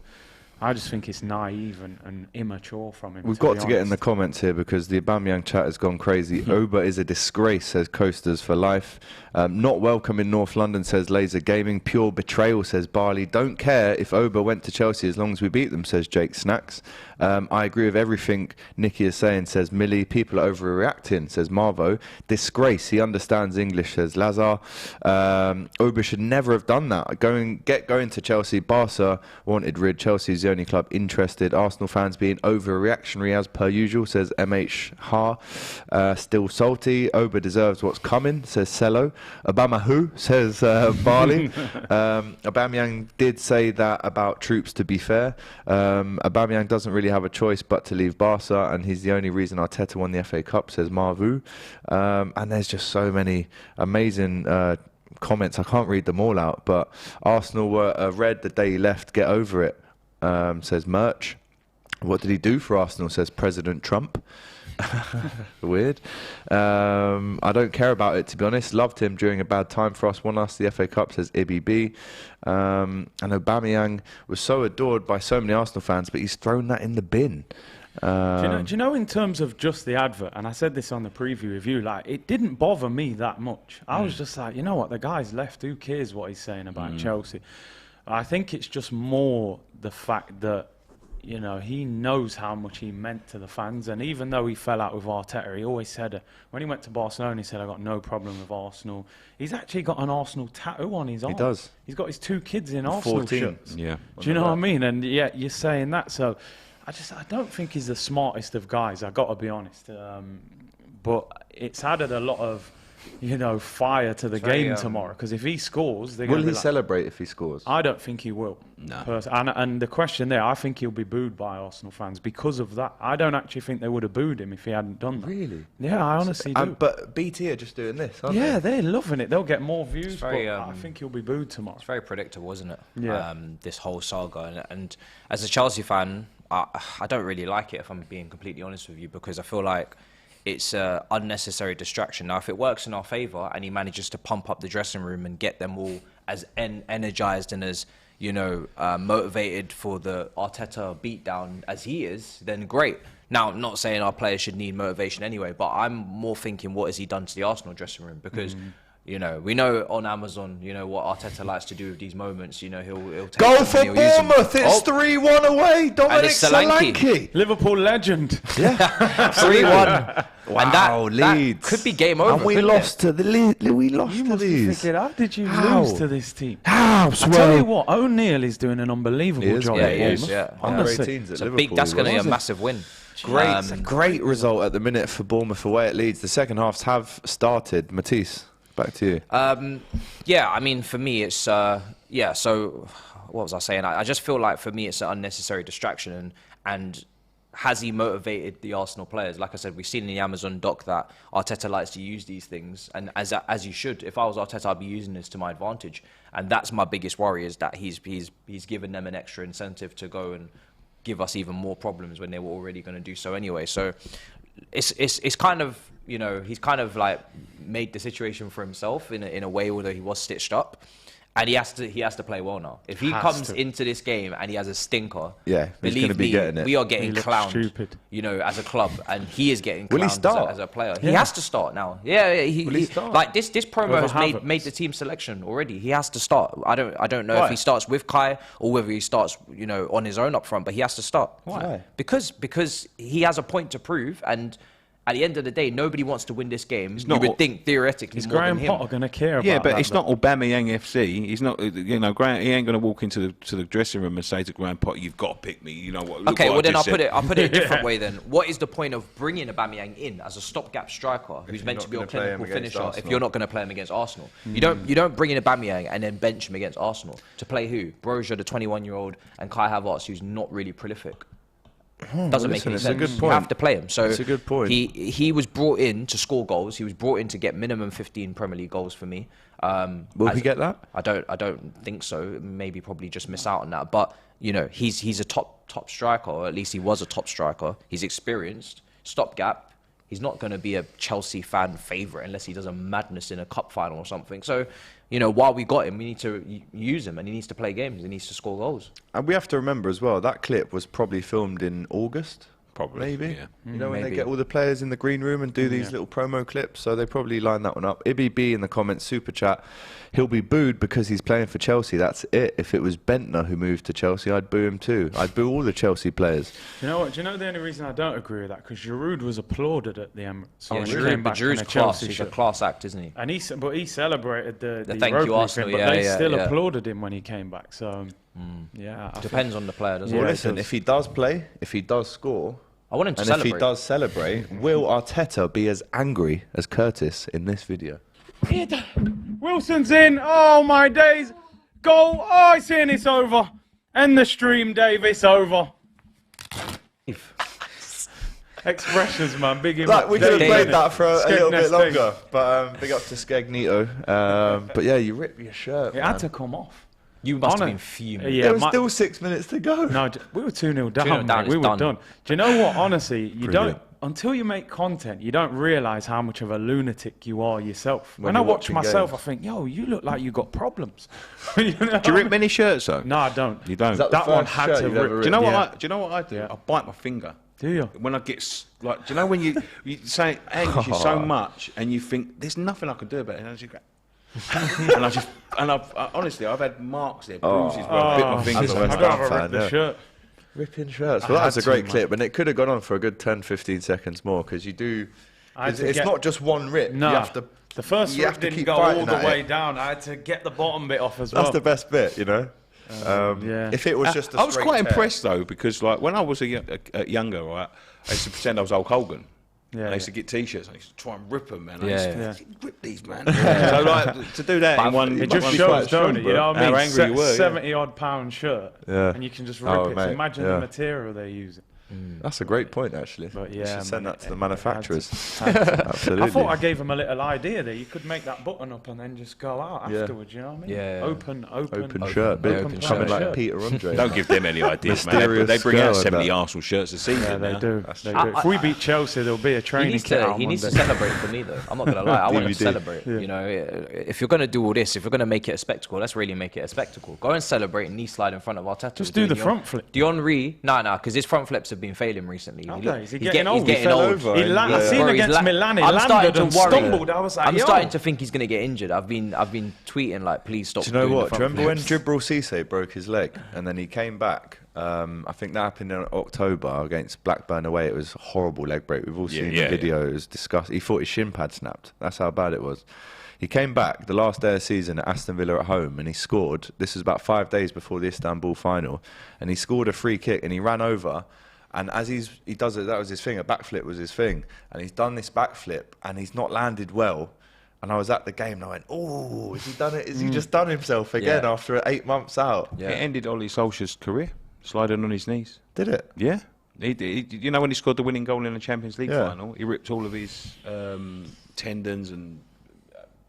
I just think it's naive and immature from him. We've got to get in the comments here, because the Aubameyang chat has gone crazy. Auba is a disgrace, says Coasters for life. Not welcome in North London, says Laser Gaming. Pure betrayal, says Barley. Don't care if Auba went to Chelsea as long as we beat them, says Jake Snacks. I agree with everything Nicky is saying, says Millie. People are overreacting, says Marvo. Disgrace, he understands English, says Lazar. Auba should never have done that. Going to Chelsea. Barca wanted rid. Chelsea's the the only club interested. Arsenal fans being overreactionary as per usual, says MH Ha. Still salty. Auba deserves what's coming, says Cello. Obama who, says Barley. Aubameyang did say that about troops, to be fair. Aubameyang doesn't really have a choice but to leave Barca, and he's the only reason Arteta won the FA Cup, says Marvu. And there's just so many amazing comments. I can't read them all out, but Arsenal were red the day he left. Get over it, says Merch. What did he do for Arsenal, says President Trump. Weird. I don't care about it, to be honest. Loved him during a bad time for us. Won us the FA Cup, says Ibby B. And Aubameyang was so adored by so many Arsenal fans, but he's thrown that in the bin. Do you know, in terms of just the advert, and I said this on the preview review, like, it didn't bother me that much. I was just like, you know what, the guy's left. Who cares what he's saying about Chelsea? I think it's just more the fact that, you know, he knows how much he meant to the fans. And even though he fell out with Arteta, he always said, when he went to Barcelona, he said, I got no problem with Arsenal. He's actually got an Arsenal tattoo on his arm. He does. He's got his 2 kids in Arsenal 14. shirts. Yeah. Do you know what I mean? And yeah, you're saying that. So I don't think he's the smartest of guys, I got to be honest. But it's added a lot of, you know, fire to the game tomorrow. Because if he scores, they're going to Will he celebrate if he scores? I don't think he will. No. And the question there, I think he'll be booed by Arsenal fans because of that. I don't actually think they would have booed him if he hadn't done that. Really? Yeah, I honestly do. But BT are just doing this, aren't they? Yeah, they're loving it. They'll get more views, very, but I think he'll be booed tomorrow. It's very predictable, isn't it? Yeah. This whole saga. And as a Chelsea fan, I don't really like it, if I'm being completely honest with you, because I feel like it's an unnecessary distraction. Now, if it works in our favour and he manages to pump up the dressing room and get them all as energised and as, you know, motivated for the Arteta beatdown as he is, then great. Now, I'm not saying our players should need motivation anyway, but I'm more thinking, what has he done to the Arsenal dressing room? Because you know, we know on Amazon, you know, what Arteta likes to do with these moments. You know, he'll take Goal them for and he'll use them. Bournemouth. It's 3-1 away. Dominic it's Solanke. Solanke. Liverpool legend. 3-1. Wow, and Leeds. that could be game over. And we lost to the we lost You to must be these. thinking, how did you How? lose to this team? How? I tell you what, O'Neill is doing an unbelievable He is, job. Yeah, at he is, Bournemouth. yeah. Honestly. Under 18s at It's a Liverpool, big. That's going to be a was it? massive win. It's a great result at the minute for Bournemouth away at Leeds. The second halves have started. Matisse, back to you. Yeah, I mean, for me, it's yeah. So, what was I saying? I just feel like for me, it's an unnecessary distraction. And has he motivated the Arsenal players? Like I said, we've seen in the Amazon doc that Arteta likes to use these things, and as you should. If I was Arteta, I'd be using this to my advantage, and that's my biggest worry, is that he's given them an extra incentive to go and give us even more problems when they were already going to do so anyway. So it's kind of, you know, he's kind of like made the situation for himself in a way, although he was stitched up. And he has to play well now. If he comes into this game and he has a stinker, Yeah, he's believe gonna be me, getting it. we are getting He looks clowned. stupid. You know, as a club, and he is getting Will he clowned start? as a player. Yeah. He has to start now. Yeah, Will he start? Like this promo Over has Havertz. made the team selection already. He has to start. I don't know Why? if he starts with Kai or whether he starts, you know, on his own up front, but he has to start. Why? Because he has a point to prove, and at the end of the day, nobody wants to win this game. You not would what- think theoretically Is more Graham than him. Potter going to care about Yeah, but that, it's though? not Aubameyang FC. He's not, you know, Graham. He ain't going to walk into the dressing room and say to Graham Potter, "You've got to pick me." You know what? Look Okay, what well I then just I'll put said. it a different way then. What is the point of bringing Aubameyang in as a stopgap striker who's you're meant not to be your gonna play him clinical against finisher if Arsenal? you're not going to play him against Arsenal? You don't bring in Aubameyang and then bench him against Arsenal to play who? Brozier, the 21-year-old, and Kai Havertz, who's not really prolific. Doesn't make listen, any it's a sense. good You point. have to play him. So It's a good point. He was brought in to score goals. He was brought in to get minimum 15 Premier League goals for me. Will he get that? I don't think so. Maybe probably just miss out on that. But you know, he's a top striker, or at least he was a top striker. He's experienced. Stopgap. He's not going to be a Chelsea fan favourite unless he does a madness in a cup final or something. So, you know, while we got him, we need to use him, and he needs to play games. He needs to score goals. And we have to remember as well, that clip was probably filmed in August. Probably, Maybe. yeah. You know, when they Maybe. get all the players in the green room and do these little promo clips, so they probably line that one up. Ibby B in the comments, super chat, he'll be booed because he's playing for Chelsea. That's it. If it was Bentner who moved to Chelsea, I'd boo him too. I'd boo all the Chelsea players. You know what? Do you know the only reason I don't agree with that? Because Giroud was applauded at the Emirates. when he came back in Giroud's a class. Chelsea He's a shirt. class act, isn't he? And he celebrated the thank Europa you, League Arsenal, thing, but yeah, they yeah, still yeah. applauded him when he came back. So Yeah, I Depends on the player, doesn't Well, it? listen, if he does play, if he does score, I want him to and celebrate. if he does celebrate, will Arteta be as angry as Curtis in this video? Wilson's in. Oh my days. Goal. Oh, it's in. It's over. End the stream, Dave. It's over. Expressions, man. Big him Like, up. we could have Dave, played innit? that for a little bit Skegness thing. longer, but big up to Skegnito. But yeah, you ripped your shirt. It man. had to come off. You must have Honor- been fuming. Yeah, There was my- still 6 minutes to go. No, we were 2-0 down. 2-0 down, mate. We it's were done. done. Do you know what? Honestly, you Brilliant. don't until you make content, you don't realise how much of a lunatic you are yourself. When I you're watch watching myself, games. I think, yo, you look like you got problems. You know? Do you rip many shirts though? No, I don't. You don't. Is that the That one first had shirt to you've rip. ever Do you know what? Yeah. Do you know what I do? Yeah. I bite my finger. Do you? When I get like, do you know when you say it angers you so much and you think there's nothing I can do about it, and I just go, and I've honestly I've had marks there, bruises where I bit my fingers. that's I'd the rather West Ham rip the fan, yeah. shirt. Ripping shirts. I Well, that was had a great to, man. clip, and it could have gone on for a good 10-15 seconds more because you do. I had It's, to it's get- not just one rip. No, You have to. the first you rip have to didn't keep go all fighting the at way it. down. I had to get the bottom bit off as well. That's the best bit, you know. yeah. If it was just a I was straight quite tear. impressed though because like when I was younger, right, I used to pretend I was Hulk Hogan. Yeah, And I used to yeah. get T-shirts. I used to try and rip them, man. I Yeah, used to yeah. fucking rip these, man. So like to do that in one, It just one shows, fight, don't it? You know what I mean? How angry you were. 70-odd pound shirt, Yeah. and you can just rip Oh, it. mate, So imagine yeah. the material they're using. That's a great point, actually. But You yeah, should send man, that to the it manufacturers. had to. Absolutely. I thought I gave him a little idea there. You could make that button up and then just go out Yeah. afterwards. You know what I mean? Yeah. Open shirt, bit open coming shirt. like Peter Andre. Don't give them any ideas, man. Mysterious They bring out girl and 70 that. Arsenal shirts a season. Yeah, they now. do. That's They true. do. If we beat Chelsea, there'll be a He training needs kit out to, he needs to Monday. celebrate for me though. I'm not gonna lie. I want him to DVD. celebrate. You know, if you're gonna do all this, if you're gonna make it a spectacle, let's really make it a spectacle. Go and celebrate and knee slide in front of Arteta. Just do the front flip. Henry, because his front flips have been failing recently. Have He they? look- Is he he's getting old? He's getting He fell old. over. He I seen Bro, he's against Milan. He I'm starting landed to and worry. stumbled. I was like, I'm yo. starting to think he's gonna get injured. I've been tweeting like, please stop. Do you know doing the what? Do you front remember when flips. Djibril Cisse broke his leg and then he came back? I think that happened in October against Blackburn away. It was a horrible leg break. We've all seen the video. It was disgusting. He thought his shin pad snapped. That's how bad it was. He came back the last day of the season at Aston Villa at home and he scored. This was about 5 days before the Istanbul final. And he scored a free kick and he ran over. And as he does it, that was his thing. A backflip was his thing. And he's done this backflip and he's not landed well. And I was at the game and I went, oh, has he done it? Has he just done himself again Yeah. after 8 months out? Yeah. It ended Ollie Solskjaer's career, sliding on his knees. Did it? Yeah. You know when he scored the winning goal in the Champions League Yeah. final, he ripped all of his tendons and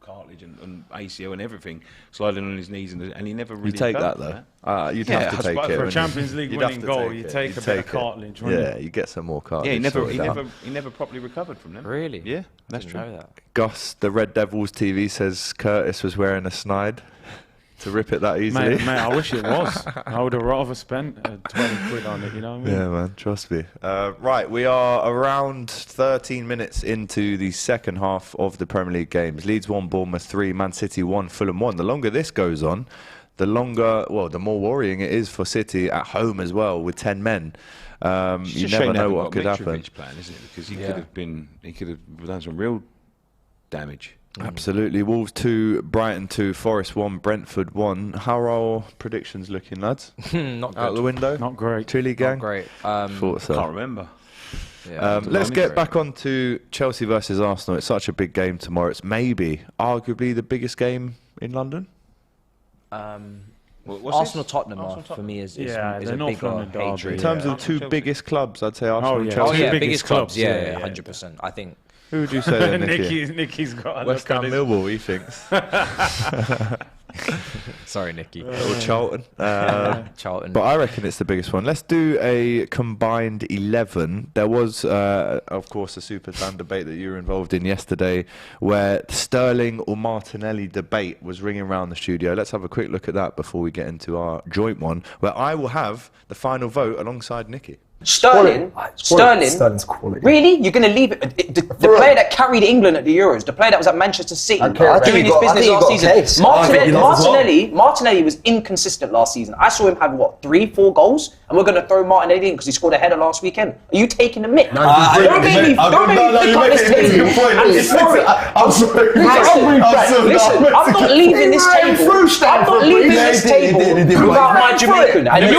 cartilage and ACL and everything, sliding on his knees, and he never really. You take that recovered though. from You'd Yeah, have I to take suppose it. for a For a wouldn't Champions you? League You'd have winning to goal, take you it. take You'd a bit of take it. cartilage, wouldn't Yeah, you? you get some more that. cartilage. Yeah, sorted out. he never properly recovered from them. Really? Yeah, that's Didn't true. know that. Gus, the Red Devils TV says Curtis was wearing a snide to rip it that easily. Mate, I wish it was. I would have rather spent 20 quid on it, you know what I mean? Yeah, man, trust me. Right, we are around 13 minutes into the second half of the Premier League games. Leeds 1, Bournemouth 3, Man City 1, Fulham 1. The longer this goes on, the more worrying it is for City at home as well with 10 men. You never know what could happen. Playing, isn't it? Because he could have done some real damage. Absolutely. Wolves 2, Brighton 2, Forest 1, Brentford 1. How are our predictions looking, lads? Not Out the good. window? Not great. Chile gang? Not great. Thought so. Can't remember. Yeah, Let's get back on to Chelsea versus Arsenal. It's such a big game tomorrow. It's maybe, arguably, the biggest game in London. Arsenal Tottenham for me is Yeah, a the North big London derby. hatred. In terms of the two biggest clubs, I'd say Arsenal and yeah. Chelsea. Oh yeah, Two biggest clubs. yeah, 100%. I think. Who would you say then, Nicky? Nicky's got a West look Ham at his... Millwall, he thinks. Sorry, Nicky. Or Charlton. Charlton. But I reckon it's the biggest one. Let's do a combined 11. There was, of course, a Super Fan debate that you were involved in yesterday where Sterling or Martinelli debate was ringing around the studio. Let's have a quick look at that before we get into our joint one, where I will have the final vote alongside Nicky. Sterling's quality. Really? You're going to leave it? The player that carried England at the Euros, the player that was at Manchester City doing his business last season. Martinelli was inconsistent last season. I saw him have, 3-4 goals? And we're going to throw Martinelli in because he scored a header last weekend. Are you taking the mick? Don't make me pick up this table and throw it. Listen, I'm not leaving this table without my Jamaican. And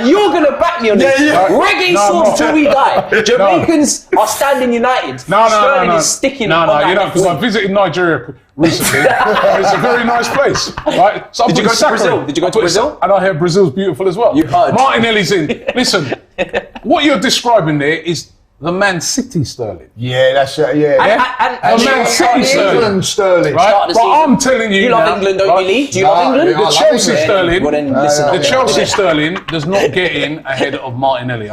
you're going to back me on this. Reggae sauce till we die. Jamaicans are standing united. Sterling is sticking on that. You know, because I visited Nigeria recently. It's a very nice place, right? So Did you go to Brazil? Did you go to Brazil? And I heard Brazil's beautiful as well. You heard. Martinelli's in. Listen, what you're describing there is the Man City Sterling. Yeah, that's it. Yeah. And Man City Sterling. Sterling. Right? But I'm telling you, you love England, don't you, Lee? Do you love England? The Chelsea Sterling. The Chelsea Sterling does not get in ahead of Martinelli.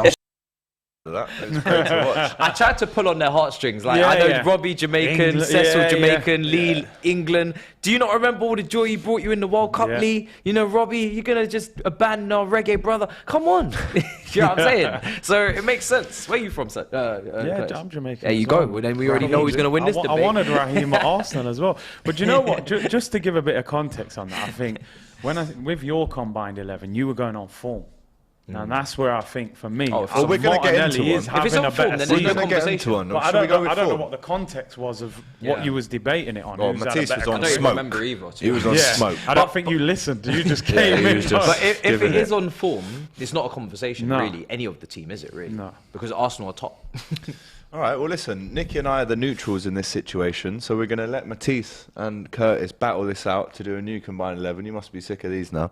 That. It's great to watch. I tried to pull on their heartstrings. Like I know Robbie Jamaican, Cecil Jamaican, Lee England. Do you not remember all the joy he brought you in the World Cup, Lee? You know, Robbie, you're gonna just abandon our reggae brother? Come on, you know what I'm saying? So it makes sense. Where are you from, sir? I'm Jamaican. There you go. Well, then we already know who's gonna win this debate. I wanted Raheem at Arsenal as well, but you know what? Just to give a bit of context on that, I think with your combined 11, you were going on form. And that's where I think, for me, we're going to get into one. If it's on form, then we're going to get into one. But I don't know what the context was of what you was debating it on. Well, Matisse was on I don't smoke. remember either. He was on smoke. I don't think you listened. You just came in. But if it is on form, it's not a conversation, really. Any of the team, is it, really? No. Because Arsenal are top. All right, well, listen, Nicky and I are the neutrals in this situation, so we're going to let Matisse and Curtis battle this out to do a new combined 11. You must be sick of these now.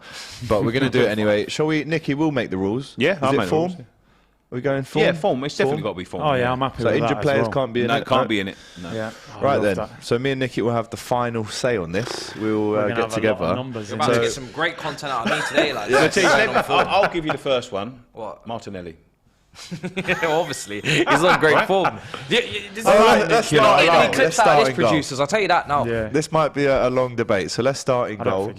But we're going to do it anyway. Shall we? Nicky, we'll make the rules. Yeah, I'll make form? the rules. Are we going form? Yeah, form. It's definitely got to be form. Oh, yeah, I'm happy with that. So injured players can't be in it? No, can't be in it. No. Yeah. Right then, so me and Nicky will have the final say on this. We'll get together. We're about to get some great content out of me today. Like, I'll give you the first one. What? Martinelli. Obviously, he's on great form. Let's start in goal. Producers, I'll tell you that now. Yeah. This might be a long debate, so let's start in goal.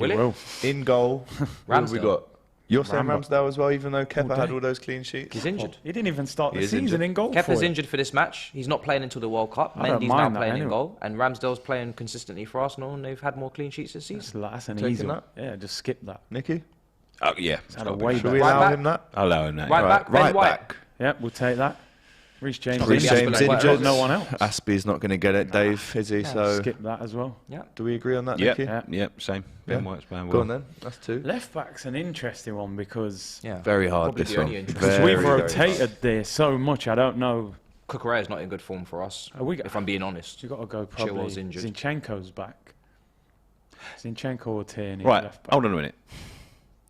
In goal, who have we got? You're saying Ramsdale as well, even though Kepa had all those clean sheets? He's injured. He didn't even start the season in goal. Kepa's injured for this match. He's not playing until the World Cup. Mendy's now playing in goal. And Ramsdale's playing consistently for Arsenal, and they've had more clean sheets this season. That's an easy one. Yeah, just skip that. Nicky? Oh, yeah. Should we allow him that? I'll allow him that. Right back. Yep, we'll take that. Reece James injured. No one else. Aspie's not going to get it, Dave, is he? So skip that as well. Yeah. Do we agree on that, Nicky? Yep, same. Yeah. Go on then. That's two. Left back's an interesting one because very hard this one. Because we've rotated there so much. I don't know. Cucurella's not in good form for us. If I'm being honest, you got to go probably. Zinchenko's back. Zinchenko or Tierney. Right. Hold on a minute.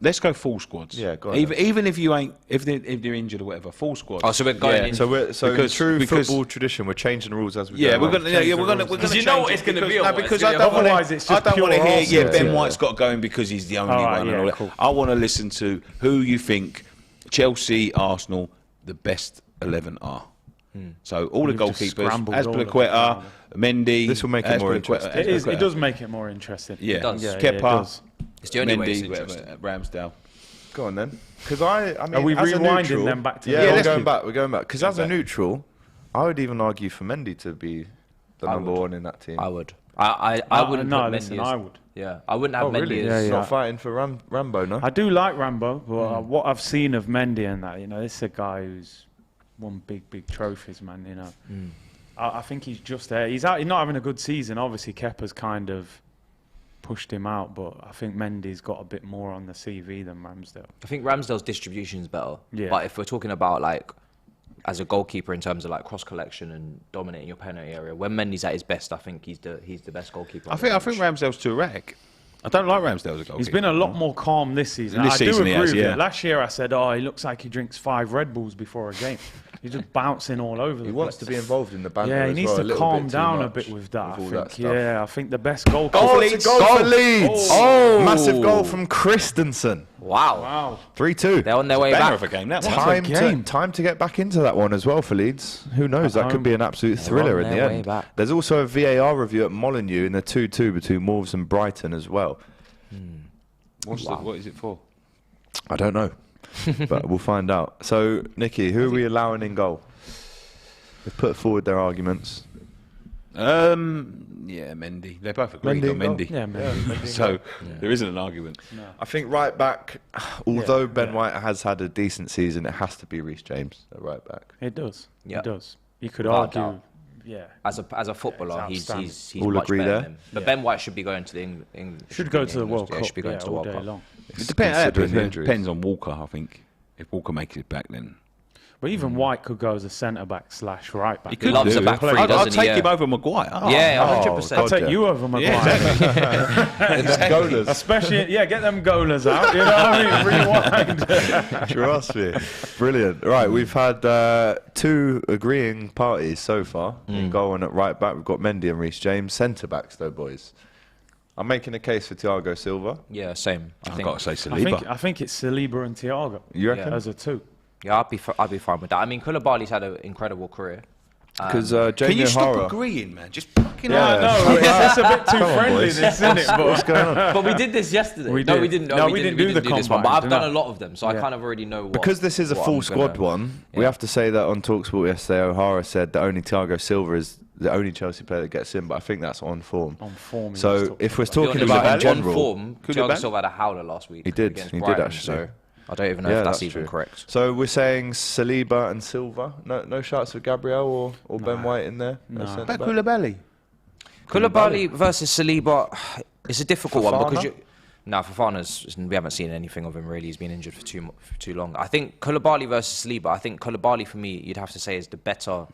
Let's go full squads. Yeah, go on. Even if you ain't, if they're injured or whatever, full squads. Oh, so we're going. Because true football tradition, we're changing the rules as we go. Yeah, we're gonna. Because you know what it's going to be. Because I don't want to hear. Yeah, Ben White's got to go in because he's the only one. And all that. I want to listen to who you think Chelsea, Arsenal, the best 11 are. So all the goalkeepers, Azpilicueta, Mendy. This will make it more interesting. It does make it more interesting. Yeah, it does. Kepa. It's the only way it's interesting. Ramsdale. Go on then. Because I mean, are we rewinding them back to? Yeah, we're going back. Because as a neutral, I would even argue for Mendy to be the number one in that team. I would. I wouldn't. No, listen, I would. Yeah, I wouldn't have Mendy as not fighting for Rambo, no. I do like Rambo, but what I've seen of Mendy and that, this is a guy who's won big trophies, man. I think he's just there. He's not having a good season. Obviously, Kepa's kind of pushed him out, but I think Mendy's got a bit more on the CV than Ramsdale. I think Ramsdale's distribution is better. Yeah. But if we're talking about like as a goalkeeper in terms of like cross collection and dominating your penalty area, when Mendy's at his best, I think he's the best goalkeeper. I think Ramsdale's too erratic. I don't like Ramsdale as a goalkeeper. He's been a lot more calm this season. I do agree with you. Last year I said, he looks like he drinks 5 Red Bulls before a game. He's just bouncing all over the place. He wants to be involved in the banter. Yeah, he needs to calm down a bit with that. I think the best goal for Leeds. Massive goal from Christensen. Wow. 3-2. They're on their way back. Of a game, that one. Time to get back into that one as well for Leeds. Who knows? That could be an absolute thriller in the end. There's also a VAR review at Molineux in the 2-2 between Wolves and Brighton as well. What is it for? I don't know. but we'll find out. So, Nicky, who are we allowing in goal? They've put forward their arguments. Yeah, Mendy. They both agreed on Mendy. Yeah, Mendy. So there isn't an argument. No. I think right back, although Ben White has had a decent season, it has to be Reece James at right back. It does. Yeah. It does. You could Without argue. doubt. Yeah. As a footballer, it's he's All much agree better there? than him. But Ben White should be going to the Should go to the World Cup. Should be going to the all World day Cup. long. It Considering injuries. depends on Walker, I think. If Walker makes it back, then But even White could go as a centre back / right back. He loves do. a back three, I'd doesn't he? take Yeah. him over Maguire. Oh. Yeah, 100%. I'll take you over Maguire. Goalers. Especially, get them goalers out. You know what I mean? Rewind. Trust me. Brilliant. Right, we've had 2 agreeing parties so far in goal and at right back. We've got Mendy and Reece James. Centre backs, though, boys. I'm making a case for Thiago Silva. Yeah, same. I've got to say Saliba. I think it's Saliba and Thiago. You reckon? As a 2. Yeah, I'd be fine with that. I mean, Koulibaly's had an incredible career. Because Can Jamie you stop O'Hara. agreeing, man? Just fucking No, it's just a bit too Come on, friendly, boys. this, isn't it? What's going on? But we did this yesterday. We No, did. we didn't. No, we didn't do the this one. But combined, I've done no. a lot of them, so I Yeah. kind of already know what. Because this is a what full I'm squad gonna- one, we Yeah. have to say that on TalkSport yesterday, O'Hara said that only Thiago Silva is the only Chelsea player that gets in, but I think that's on form. On form. he was So talking if we're about. talking To be honest, about in on general, form, Thiago Koulibaly? Silva had a howler last week. He did. Against He did Brighton, actually. So I don't even know if that's even true. correct. So we're saying Saliba and Silva. No shots for Gabriel or Ben White in there. No. Back Koulibaly. Koulibaly versus Saliba, it's a difficult one because Fofana? Fofana's, we haven't seen anything of him really. He's been injured for too long. I think Koulibaly versus Saliba. I think Koulibaly for me, you'd have to say, is the better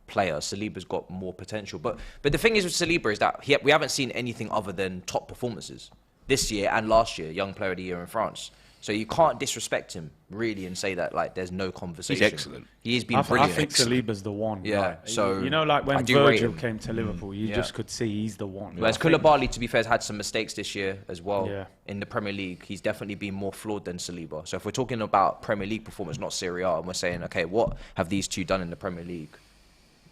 player. Saliba's got more potential. But the thing is with Saliba is that we haven't seen anything other than top performances this year and last year, Young Player of the Year in France. So you can't disrespect him really and say that like there's no conversation. He's excellent. He's been I brilliant. think Saliba's the one. Yeah, like, so you know, like I when do rate Virgil him. came to Liverpool, you Yeah. just could see he's the one. Whereas I think- Koulibaly, to be fair, has had some mistakes this year as well. Yeah. In the Premier League, he's definitely been more flawed than Saliba. So if we're talking about Premier League performance, not Serie A, and we're saying, okay, what have these two done in the Premier League?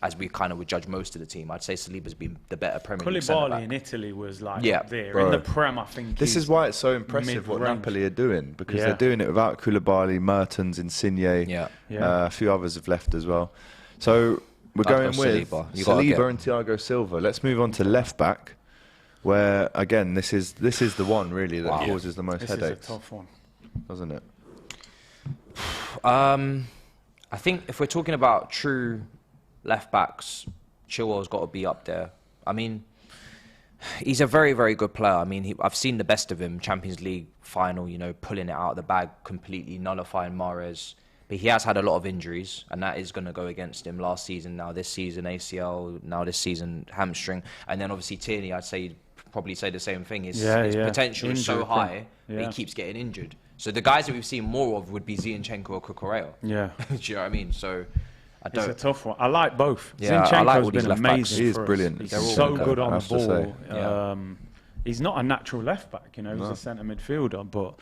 As we kind of would judge most of the team, I'd say Saliba's been the better Premier League centre Koulibaly back. in Italy was like Yeah, up there. bro. In the Prem, I think. This he's is why it's so impressive what mid-range. Napoli are doing, because Yeah. they're doing it without Koulibaly, Mertens, Insigne. Yeah. Yeah. A few others have left as well. So we're I'd going go with Saliba. You gotta get- Saliba and Thiago Silva. Let's move on to left back, where again this is the one really that Wow. causes the most This headaches, is a tough one. doesn't it? I think if we're talking about true left backs, Chilwell's got to be up there. I mean, he's a very, very good player. I mean, I've seen the best of him. Champions League final, pulling it out of the bag, completely nullifying Mahrez. But he has had a lot of injuries, and that is going to go against him last season. Now this season, ACL. Now this season, hamstring. And then obviously Tierney, I'd say probably say the same thing. His potential is so Injury high, thing. but Yeah. he keeps getting injured. So the guys that we've seen more of would be Zinchenko or Cucurella. Yeah. Do you know what I mean? So I It's a don't. tough one. I like both. Yeah, I Zinchenko's like all these been left backs. amazing. He is for us. brilliant. He's They're all so good, good I on have the to say. ball. Yeah. He's not a natural left back. He's a centre midfielder, but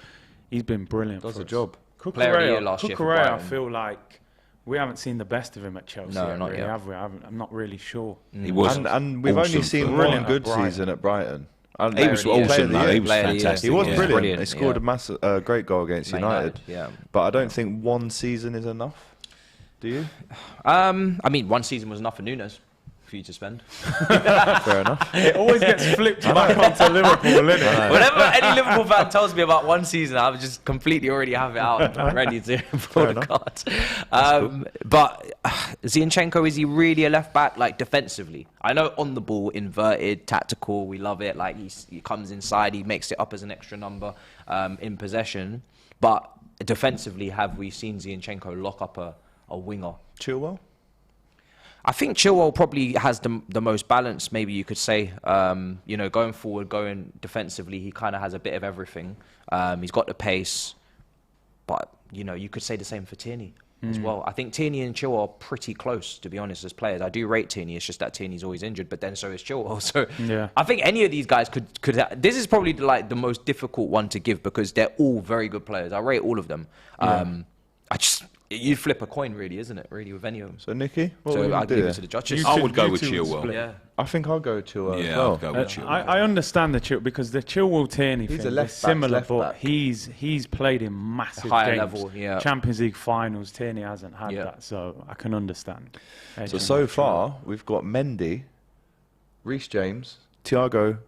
he's been brilliant. Does for the us. job. Player of the year last year for Cucurella, I Brighton. feel like we haven't seen the best of him at Chelsea. No, not really, yet. have we? I'm not really sure. He was And we've awesome only seen for one Brilliant good at Brighton. season at Brighton. And He was player of the awesome, though. year. He was Player of the year. fantastic. He was Yeah. brilliant. Brilliant, He scored yeah. a massive, great goal against Man United. yeah. But I don't think one season is enough. Do you? I mean, one season was enough for Nunes for you to spend. Fair enough. It always gets flipped back onto Liverpool, isn't it? Whenever any Liverpool fan tells me about one season, I would just completely already have it out ready to pull the cards. But Zinchenko, is he really a left back? Like defensively, I know on the ball, inverted, tactical, we love it. Like he comes inside, he makes it up as an extra number in possession. But defensively, have we seen Zinchenko lock up a winger? Chilwell? I think Chilwell probably has the most balance, maybe you could say. Going forward, going defensively, he kind of has a bit of everything. He's got the pace, but, you could say the same for Tierney as well. I think Tierney and Chilwell are pretty close, to be honest, as players. I do rate Tierney, it's just that Tierney's always injured, but then so is Chilwell. So Yeah. I think any of these guys could this is probably the most difficult one to give because they're all very good players. I rate all of them. You flip a coin, really, isn't it? Really, with any of them. So Nicky, what So would I'd you leave do? it to the judges. I would go with You two would Chilwell. split. Yeah. I think I'll go Chilwell as Yeah, well. I'd go with Chilwell. I understand the Chilwell because the Chilwell Tierney He's thing a is left-back's similar, but left-back. he's played in massive Higher games. level, yeah. Champions League finals. Tierney hasn't had Yeah. that, so I can understand. So far, we've got Mendy, Reece James, Thiago,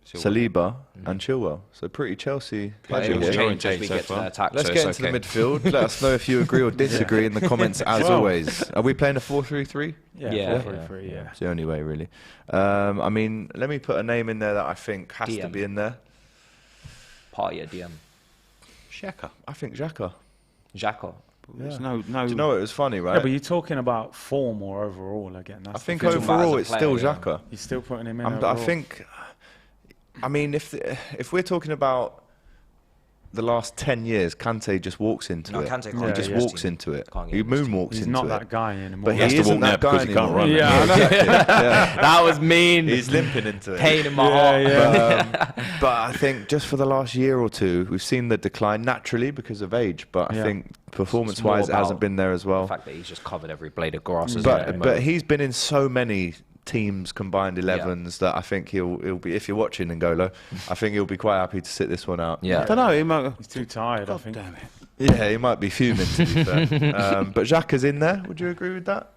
Saliba, and Chilwell. So pretty Chelsea. But players it will here. change as we so get to far. the attack. Let's so get it's into okay. the midfield. Let us know if you agree or disagree in the comments, as always. Are we playing a 4-3-3? Yeah, Yeah. 4-3-3, yeah. It's the only way, really. I mean, let me put a name in there that I think has to DM. be in there. Party at DM. Xhaka. I think Xhaka. Xhaka. There's no. Do you know what? It was funny, right? Yeah, but you're talking about form or overall again. I That's think Talking about overall as a it's still player, yeah. Xhaka. you're still putting him in. I overall. think, I mean, if we're talking about the last 10 years, Kante just walks into No, it. Kante can't he get just in this walks team. into it. Can't get He in this team. moonwalks he's into not it. that guy anymore. But He has he to isn't walk now that guy because he can't anymore. run. Yeah, I know. Yeah. That was mean. He's limping into it. Pain in my heart. But I think just for the last year or two, we've seen the decline naturally because of age. But I Yeah. think performance-wise, it hasn't been there as The well. fact that he's just covered every blade of grass. isn't it, at the But moment? he's been in so many teams combined 11s that I think he'll be, if you're watching N'Golo, I think he'll be quite happy to sit this one out. Yeah. I don't know. He might. He's too tired, I think. Damn it. Yeah, he might be fuming to be fair. But Xhaka's in there. Would you agree with that?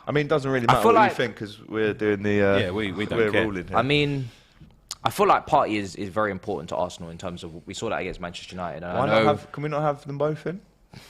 I mean, it doesn't really I matter feel what like- you think because we're doing the. Yeah, we don't we're care. ruling here. I mean, I feel like Partey is very important to Arsenal in terms of we saw that against Manchester United. And Why I not know, have? Can we not have them both in?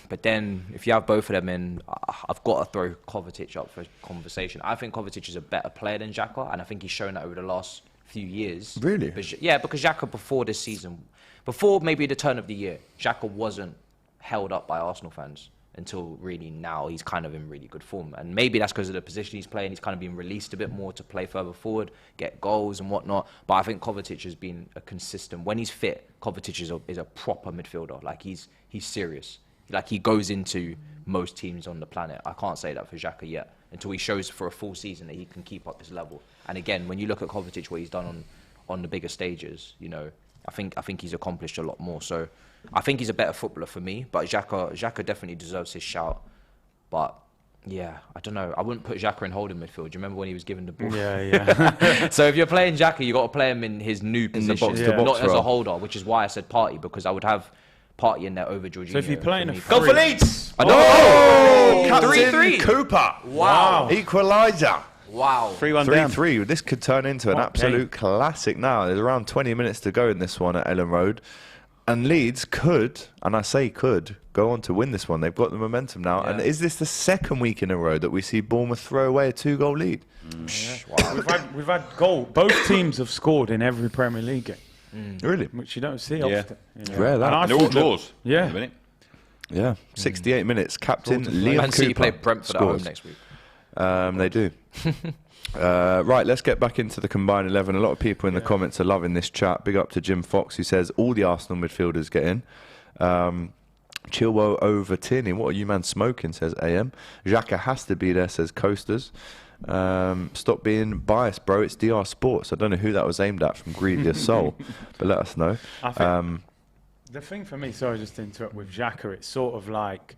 but then if you have both of them in, I've got to throw Kovacic up for conversation. I think Kovacic is a better player than Xhaka, and I think he's shown that over the last few years. Really? Yeah, because Xhaka before this season, before maybe the turn of the year, Xhaka wasn't held up by Arsenal fans until really now. He's kind of in really good form, and maybe that's because of the position he's playing. He's kind of been released a bit more to play further forward, get goals and whatnot. But I think Kovacic has been a consistent. When he's fit, Kovacic is a proper midfielder. Like he's serious. Like he goes into most teams on the planet. I can't say that for Xhaka yet until he shows for a full season that he can keep up this level. And again, when you look at Kovacic, what he's done on the bigger stages, you know, I think he's accomplished a lot more. So I think he's a better footballer for me. But Xhaka definitely deserves his shout. But yeah, I don't know. I wouldn't put Xhaka in holding midfield. Do you remember when he was given the ball? Yeah. So if you're playing Xhaka, you got to play him in his new position, box-to-box not as a role. holder, which is why I said Partey, because I would have Partey in there over Jorginho. So if you're playing a Go free- Leeds! I know. Oh, Captain 3-3. Cooper. Wow. Equaliser. Wow. 3-1 down. 3-3. This could turn into an What absolute classic now. There's around 20 minutes to go in this one at Ellen Road. And Leeds could, and I say could, go on to win this one. They've got the momentum now. And is this the second week in a row that we see Bournemouth throw away a 2-goal lead? We've had goal. Both teams have scored in every Premier League game, Really? which you don't see Yeah. often. You know. Rare that. And I They're all thought that- draws. Yeah. at the minute. Yeah. 68 minutes. Captain Liam Man City Cooper play Brentford at home scores. next week. They do. Right, let's get back into the combined 11. A lot of people in the comments are loving this chat. Big up to Jim Fox, who says all the Arsenal midfielders get in. Chilwell over Tierney. What are you man smoking, says AM. Xhaka has to be there, says Coasters. Stop being biased, bro. It's DR Sports. I don't know who that was aimed at from Greediest Soul, but let us know. I think the thing for me, sorry, just to interrupt with Xhaka, it's sort of like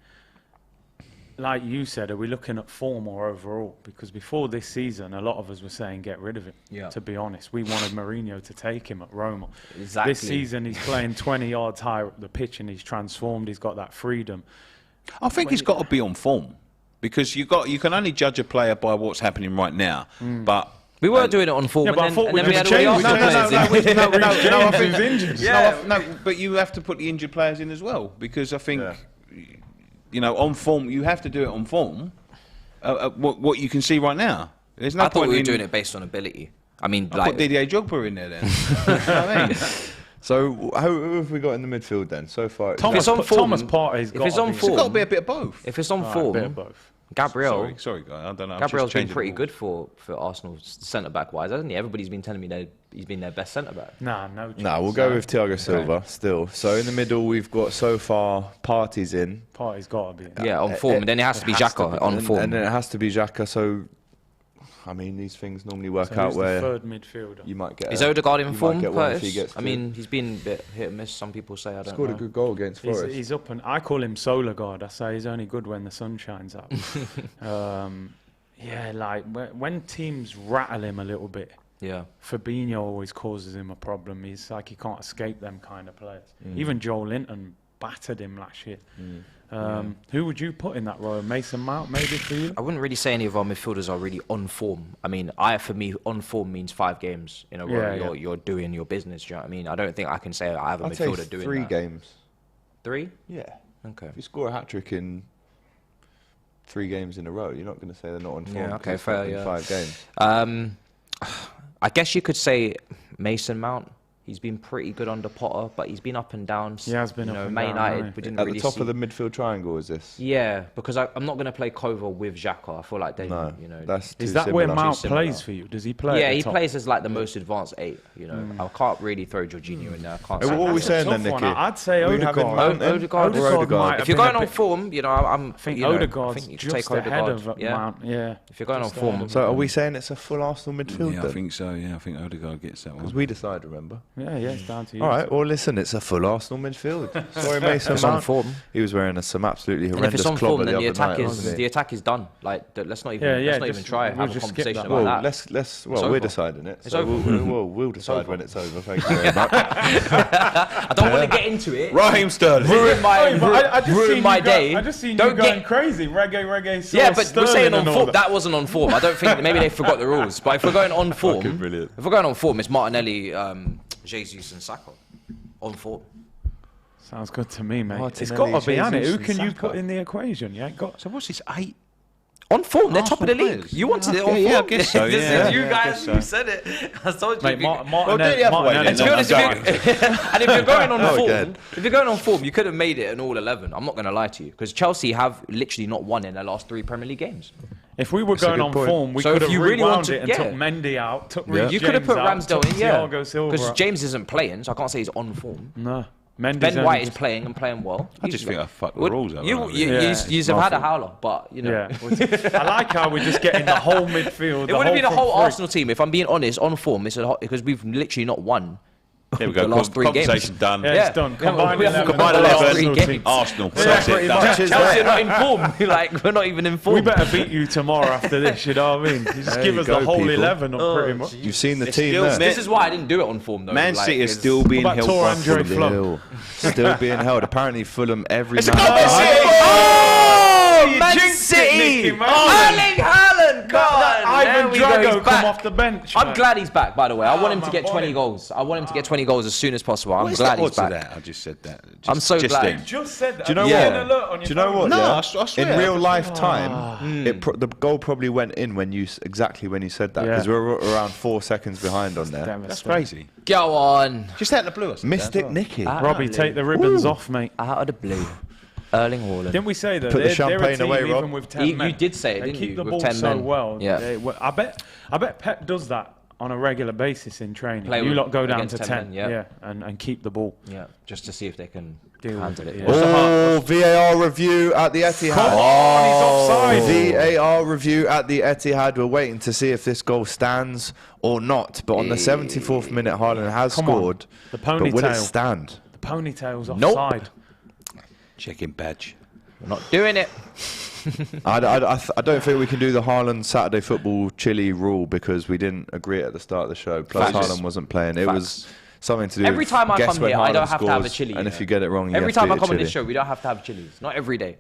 you said, are we looking at form or overall? Because before this season, a lot of us were saying get rid of him. Yeah. To be honest, we wanted Mourinho to take him at Roma. Exactly. This season, he's playing 20 yards higher up the pitch, and he's transformed. He's got that freedom. I think he's got to be on form because you can only judge a player by what's happening right now. But We were doing it on form, Yeah, but I and thought then we we had could all the change Arsenal that. players in. I think James is injured. No, but you have to put the injured players in as well because I think you know on form you have to do it on form. What you can see right now, there's no I thought point we were in doing it based on ability. I mean, I like put Didier Drogba in there then. You know what I mean? So who have we got in the midfield then? So far, Thomas Partey's if got it's on It's got to form, be a bit of both. if it's on a bit form, of both. Gabriel. Sorry, guy. I don't know. I'm Gabriel's just been changing pretty the good for Arsenal centre back wise, hasn't he? Everybody's been telling me that he's been their best centre back. No chance. we'll go with Thiago Silva still. So in the middle, we've got so far Partey's in. Partey's got to be. Yeah, on form, and then it has to be Has to Xhaka be- on and, form. and then it has to be Xhaka. So I mean, these things normally work So out who's the where third midfielder? you might get. Is Odegaard in you might form, get one if he Curtis? gets I two. mean, he's been a bit hit and miss. Some people say, I don't Scored know. a good goal against Forest. He's up, and I call him Solar God. I say he's only good when the sun shines out. Yeah, like when teams rattle him a little bit. Yeah. Fabinho always causes him a problem. He's like he can't escape them kind of players. Even Joel Linton battered him last year. Who would you put in that role? Mason Mount, maybe for you? I wouldn't really say any of our midfielders are really on form. I mean, for me, on form means 5 games in a row. You're doing your business. Do you know what I mean? I don't think I can say I have a I'd say midfielder doing 3 that. games. 3? Yeah. Okay. If you score a hat-trick in 3 games in a row, you're not going to say they're not on form. Yeah, okay, it's fair, not been yeah. 5 games. I guess you could say Mason Mount. He's been pretty good under Potter, but he's been up and down. He has been up and Man down, United, hasn't he? we didn't At really the top see. of the midfield triangle is this? Yeah, because I'm not going to play Kova with Xhaka. I feel like they, No, that's too Is that similar. where Mount similar. plays for you? Does he play? Yeah, at the he top? plays as like the most advanced 8. I can't really throw Jorginho in there. I can't. Hey, say what are we that. saying then, Tough one. Nicky? I'd say We having Odegaard. Mount in? Odegaard. Or Odegaard? might If have you're been going a on bit- form, I think I Odegaard's think you could just take ahead Odegaard. of Yeah. Mount. Yeah. If you're going on Just form, ahead of So are we saying it's a full Arsenal midfield Yeah, I then? think so. Yeah, I think Odegaard gets that one. Because we decide, remember? Yeah, it's down to you. All right, well, listen, it's a full Arsenal midfield. Sorry, Mason it's on Mount. form. He was wearing some absolutely And if horrendous it's on clobber form, then the the other attack night, is wasn't the he? attack is done. Like, let's not even Yeah, let's not even just- try and we'll have a just skip conversation that. about Well, that. let's It's we're over. deciding it. It's So over. we'll decide over. when it's over. Thank you very much. I don't want to get into it. Raheem Sterling. Ruin my ruin my I day. just seen Don't you going get crazy. Reggae. Yeah, but we're Sterling saying on and all form. That wasn't on form. I don't think maybe they forgot the rules. But if we're going on form, Fucking brilliant. if we're going on form, it's Martinelli, Jesus, and Saka on form. Sounds good to me, mate. It's Martinelli, got to be, hasn't it? Jesus Who and can you Saka. put in the equation? You ain't got. So what's this 8? On form, they're top of the Arsenal league. players. You wanted it on form. Yeah, I guess so, This yeah. is you Yeah, I guys guess so. who said it. I told you. Mate, do it Martinelli. the other way then. And to be honest, and if you're going on No, form, again. if you're going on form, you could have made it an all 11. I'm not going to lie to you, because Chelsea have literally not won in their last 3 Premier League games. If we were a going good on point. form, we So could if have you really rewound want to- it and yeah. took Mendy out, took Yeah. Reece You could have put James out, Ramsdale took in, yeah, Thiago Silva because out. James isn't playing, so I can't say he's on form. No. Mendy's Ben only White is just- playing and playing well. I just think I fucked the Would- rules up. You haven't I? you've had a howler, but you know. Yeah. I like how we're just getting the whole midfield. It would have been a whole front three. Arsenal team, if I'm being honest, on form. It's because we've literally not won There we go. the last 3 games. Conversation done. Yeah, it's done. Combined we haven't 11. combined of the 11. Arsenal 3 team. Arsenal. Yeah, That's pretty it. much. Done. Chelsea are not in form. Like, we're not even in form. We better beat you tomorrow after this, you know what I mean? You just There give you us go, the whole people. 11 on pretty much. You've seen the It's team still there. This is why I didn't do it on form, though. Man Like, City is it's- still being What about held Tor by Andre Fulham. Flo? Still being held. Apparently, Fulham every It's a match. goal, Man City! Oh, Man jinxed it, City! Nicky, man. Erling Haaland! Come on! Ivan There we go, Drago he's come back. off the bench. I'm man. glad he's back, by the way. I want him my to get boy. 20 goals. I want him to get 20 goals as soon as possible. I'm What's glad the he's odds of back. that? I just said that. I'm so glad. then. Just said that. Do you know Have seen an what? alert on your Do you know phone? what? No, yeah? I swear. In real life time, the goal probably went in when you exactly when you said that, because Yeah. we're around 4 seconds behind on there. That's crazy. Go on. Just out of the blue. I said Mystic that as well. Nicky. Robbie, take the ribbons off, mate. Out of the blue. Erling Haaland. Didn't we say that? Put the they're a champagne team away, even Rob. with 10 You men. did say it, They didn't keep you, the with ball 10 so men. well. Yeah. I bet Pep does that on a regular basis in training. Play You with- lot go down against to 10 10, men, yeah. and keep the ball. Yeah, just to see if they can Deal handle with it. it, Yeah. Oh, VAR review at the Etihad. Come on, he's offside. VAR review at the Etihad. We're waiting to see if this goal stands or not. But on the 74th minute, Haaland has Come on. scored. The But will it ponytail. stand? The ponytail's Nope. offside. Checking badge. We're not doing it. I don't think we can do the Haaland Saturday football chili rule because we didn't agree at the start of the show. Plus, Facts. Haaland wasn't playing. It Facts. was something to do Every with time I guess come when here, I don't Haaland have to have a scores, chili. And you if know. you get it wrong, you every have to time I eat come on chili. this show, we don't have to have chilies. Not every day.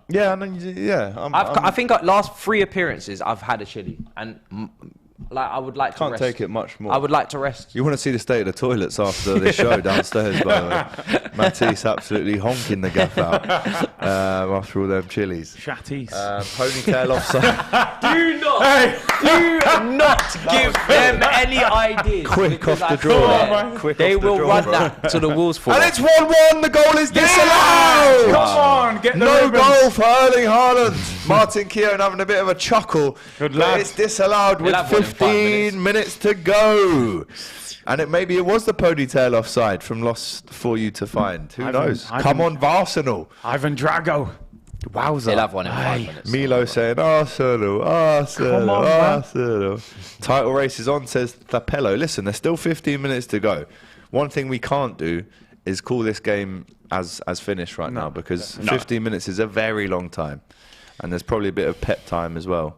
Yeah, yeah. I think last 3 appearances, I've had a chili, and like I would like to can't rest. take it much more. I would like to rest. You want to see the state of the toilets after this show downstairs, by the way. Matisse absolutely honking the gaff out after all them chilies. Chatties. Ponytail offside. Do not give them any ideas. Quick because off the I draw. swear Quick They off the will draw, run bro. that to the walls for And us. it's 1-1. The goal is disallowed. Come on, get the No ribbons. goal for Erling Haaland. Martin Keown having a bit of a chuckle. Good But lad. it's disallowed with have one in 5 15 minutes to go. And it was the ponytail offside from Lost for you to find. Who knows? Come on, Arsenal. Ivan Drago. Wowza. They'll have one in 5 minutes. Milo saying, Arsenal, Come on, man. Arsenal. Title race is on, says Thapello. Listen, there's still 15 minutes to go. One thing we can't do is call this game as finished right now, because 15 minutes is a very long time. And there's probably a bit of Pep time as well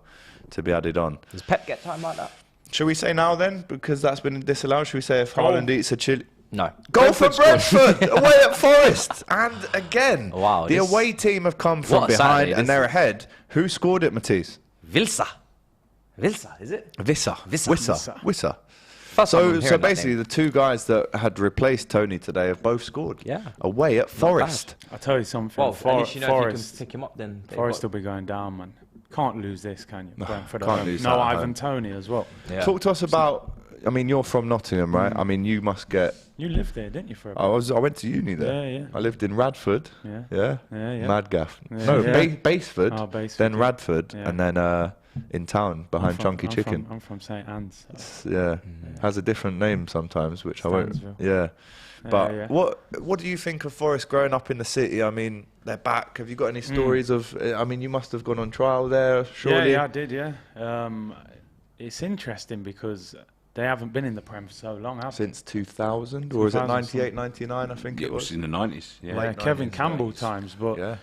to be added on. Does Pep get time like that? Should we say now then, because that's been disallowed? Should we say if Haaland eats a chili? No. Goal for Brentford away at Forest. And again, Wow, the this- away team have come from What a behind Saturday and this they're is. ahead. Who scored it, Matisse? Vilsa, is it? Wissa. First time I'm So hearing that basically, name. the two guys that had replaced Tony today have both scored. Yeah. Away at Forest. I'll tell you something. Well, at least you know if Forest, you can pick him up, then they've Forest got- will be going down, man. Can't lose this, can you? Brentford at can't home. lose No that at Ivan home. Toney as well. Yeah. Talk to us about. I mean, you're from Nottingham, right? I mean, you must get. You lived there, didn't you, for a bit? I went to uni there. Yeah, yeah. I lived in Radford. Yeah. Yeah. Yeah. Madgaff. Yeah, No, yeah. Baseford. Oh, Baseford, Then yeah. Radford, Yeah. and then in town behind Chunky Chicken. I'm from St Anne's. So. Yeah, has a different name sometimes, which I won't. Stansville. Yeah, but yeah. what do you think of Forest growing up in the city? I mean, they're back. Have you got any stories of? I mean, you must have gone on trial there, surely. Yeah, I did. Yeah. It's interesting because they haven't been in the Prem for so long, have they? Since 2000, or is it 2000 98, 99? I think It it was was. in the 90s. Yeah. Yeah, late Kevin 90s, Campbell 90s. times, but Yeah,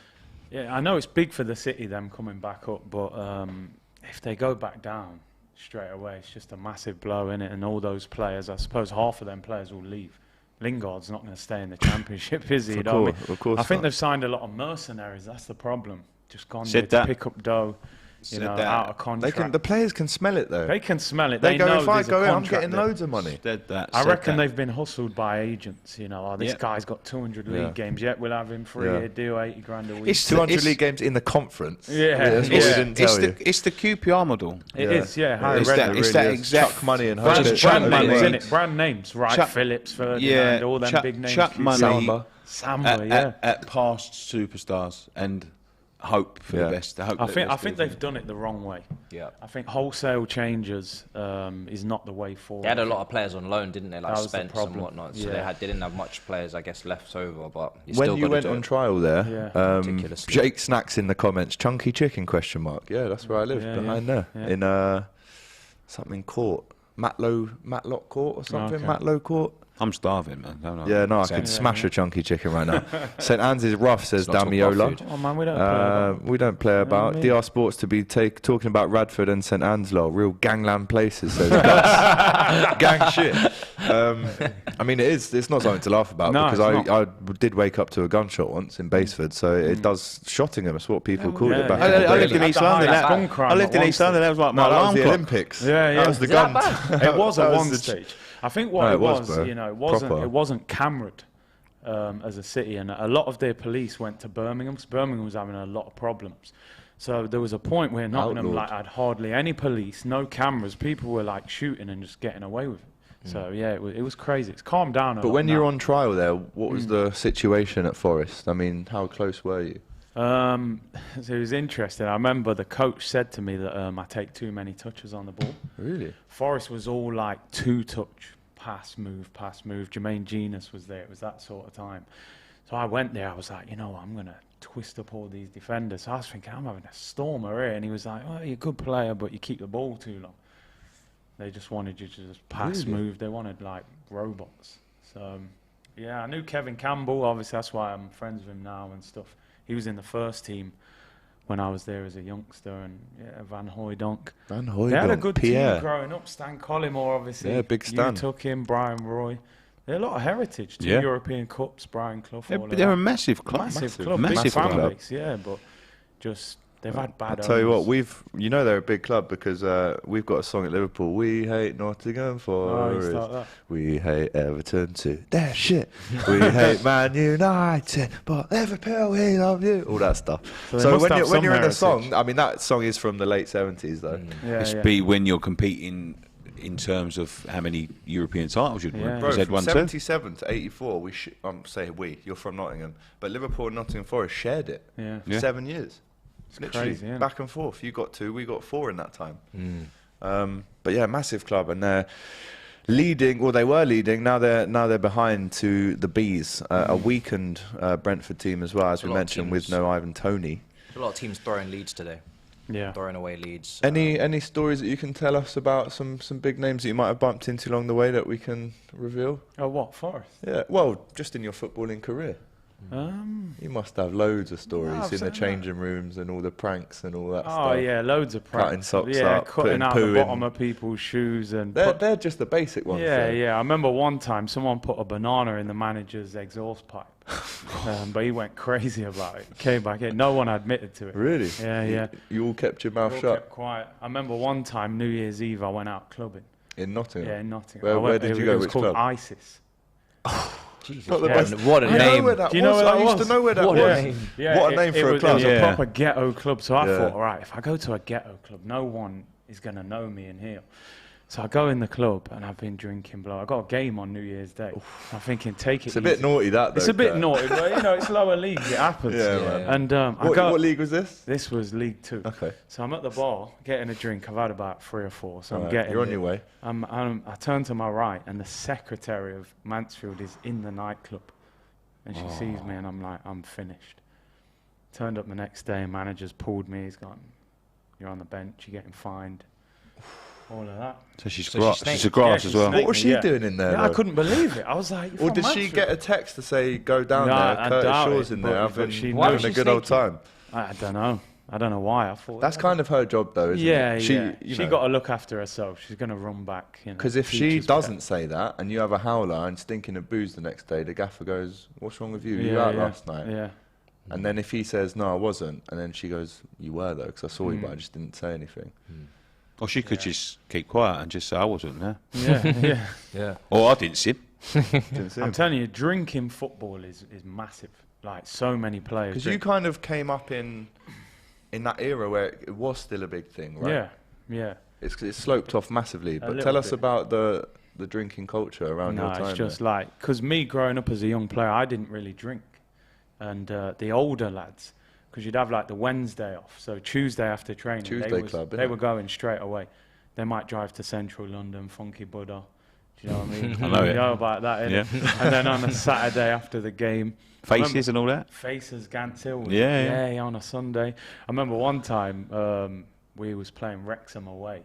yeah, I know it's big for the city them coming back up, but if they go back down straight away, it's just a massive blow in it, and all those players, I suppose half of them players will leave. Lingard's not going to stay in the Championship, is he? You know what I mean? Of course I think not. they've signed a lot of mercenaries. That's the problem. Just gone Said there that. to pick up dough, you Said know, that. out of contract. the players can smell it though. They can smell it. They go, know if I there's a go in, I'm contract getting there. loads of money. Said that. I said reckon that. they've been hustled by agents. You know, this Yeah. guy's got 200 league Yeah. games. Yet we'll have him for Yeah. a year deal, 80 grand a week. It's 200 league games in the conference. Yeah. That's what Yeah. we didn't tell you. It's the QPR model. It Yeah. is, yeah. Harry It's Redknapp. that- it's that is. exact- Chuck money and Brand, hope Just it- chuck brand money. names, innit? Brand names, right? Chuck- Phillips, Ferdinand, Yeah, all them chuck- big names. chuck money. Samba. Samba, yeah. At past superstars and hope for Yeah. the best. Hope I that think best they've is. done it the wrong way. Yeah. I think wholesale changes is not the way forward. They had a lot of players on loan, didn't they? Like That was the Spence and problem. whatnot. So Yeah. they didn't have much players, I guess, left over. But When you went on trial there, Yeah. Ridiculously. Jake Snacks in the comments, Chunky Chicken question mark. Yeah, that's where I live, Yeah, behind yeah. there. Yeah. In something court. Matlock Court or something? Okay. Matlow Court? I'm starving, man. Don't know. Yeah, no, I Same. could smash a Chunky Chicken right now. St Anne's is rough, says not talking about Damiola. food. Oh man, we don't play about. We don't play about. I mean- DR Sports to be talking about Radford and St Anne's, lol. Real gangland places, says Gus. Gang shit. I mean, it's not something to laugh about, No, because it's I did wake up to a gunshot once in Baseford, so it does Shottingham. That's what people called it back yeah. in the I day. lived in At East the London. highest That, gun crime I lived at in one East London. That was like my No, that was alarm the clock. Olympics. Yeah, That was the gun. It was That at was one the- stage. I think No, what it it was, was, bro. you know, Proper. it wasn't camered as a city, and a lot of their police went to Birmingham because Birmingham was having a lot of problems. So there was a point where Nottingham Outlawed. like had hardly any police, no cameras. People were like shooting and just getting away with it. So yeah, it was crazy. It's calmed down a lot. But when now. you're on trial there, what was the situation at Forest? I mean, how close were you? So it was interesting. I remember the coach said to me that I take too many touches on the ball. Really? Forest was all like two-touch, pass, move, pass, move. Jermaine Genius was there. It was that sort of time. So I went there. I was like, you know, I'm going to twist up all these defenders. So I was thinking, I'm having a stormer here. And he was like, oh, you're a good player, but you keep the ball too long. They just wanted you to just pass, move. They wanted like robots. So, yeah, I knew Kevin Campbell. Obviously, that's why I'm friends with him now and stuff. He was in the first team when I was there as a youngster, and yeah, Van Hooijdonk. Van They had a Hooijdonk, good Pierre. team growing up. Stan Collymore, obviously. Yeah, big Stan. You took him, Brian Roy. They're a lot of heritage. Two Yeah. European Cups, Brian Clough. all of They're a that. massive club. massive club, Massive big fan club. base, yeah, but just they've had bad. I'll tell you what, owners. they're a big club because we've got a song at Liverpool. We hate Nottingham Oh, Forest. you start that. We hate Everton too. They're shit. We hate Man United, but Liverpool, we love you. All that stuff. So they So must when have you're some in the heritage. song, I mean that song is from the late 70s though. Yeah, It's yeah. be when you're competing in terms of how many European titles you'd Yeah. win. Bro, Is Bro, that from one too? 77 to 84, you're from Nottingham, but Liverpool and Nottingham Forest shared it Yeah. for Yeah. 7 years. Literally, crazy, isn't it? back and forth. You got 2, we got 4 in that time. But yeah, massive club, and they're leading. Well, they were leading. Now they're behind to the Bees, a weakened Brentford team as well, as we lot of mentioned, with teams. no Ivan Toney. A lot of teams throwing leads today. Yeah. Throwing away leads. Any stories that you can tell us about some big names that you might have bumped into along the way that we can reveal? Oh, what, Forest? Yeah, well, just in your footballing career. You must have loads of stories in the changing rooms and all the pranks and all that stuff. Oh, yeah, loads of pranks. Cutting socks yeah, up, cutting putting out poo the bottom in. of people's shoes. And They're just the basic ones. yeah, though. yeah. I remember one time someone put a banana in the manager's exhaust pipe. But he went crazy about it. Came back in. No one admitted to it. Really? Yeah, yeah. You all kept your mouth We all shut kept quiet. I remember one time, New Year's Eve, I went out clubbing. in Nottingham? Yeah, in Nottingham. Where did you go? It was Which called club? ISIS. Jesus. Not the Yeah. best. What a I know name. where that Do you know was. where that I used was? to know where that What a was. name. Yeah, What a name for a club. It was Yeah. a proper ghetto club. So I Yeah. thought, all right, if I go to a ghetto club, no one is going to know me in here. So I go in the club and I've been drinking blow. I got a game on New Year's Day. I'm thinking, take it It's a easy. bit naughty that though. It's a bit Kat. naughty, but you know, it's lower league. It happens. Yeah, man. And I What, go. what league was this? This was League 2. Okay. So I'm at the bar getting a drink. I've had about 3 or 4. So I'm Alright, getting. you're on it. your way. I turn to my right, and the secretary of Mansfield is in the nightclub, and she sees me, and I'm like, I'm finished. Turned up the next day, and manager's pulled me. He's gone, you're on the bench. You're getting fined. All of that. So she's So grass. she She's a snaked. grass Yeah, as she well. snaked What was me, she yeah. doing in there? Yeah, I though? couldn't believe it. I was like, Or did she get a text to say go down No, there? I Curtis doubt Shaw's it, in but- there, but she having, knew. having a good old time. I don't know. I don't know why. I thought That's kind of her job, though, isn't yeah, it? yeah. You She know, got to look after herself. She's going to run back. because if she doesn't say that and you have a howler and stinking of booze the next day, the gaffer goes, "What's wrong with you? You out last night?" Yeah. And then if he says, "No, I wasn't," and then she goes, "You were though, because I saw you, but I just didn't say anything." Or she could just keep quiet and just say I wasn't there. Yeah, yeah. Yeah. Or I didn't see him. Didn't see I'm him. telling you, drinking football is massive. Like, so many players. Because you kind of came up in that era where it was still a big thing, right? Yeah, yeah. It's sloped off massively. But little tell us bit. about the drinking culture around No, your time. it's just like, because me growing up as a young player, I didn't really drink. And the older lads, because you'd have like the Wednesday off. So Tuesday after training, Tuesday club, they innit? were going straight away. They might drive to central London, Funky Buddha. Do you know what I mean? I know You it. know about that, innit? Yeah. And then on a Saturday after the game, Faces and all that. Faces, Gants Hill. Yeah. On a Sunday. I remember one time we was playing Wrexham away.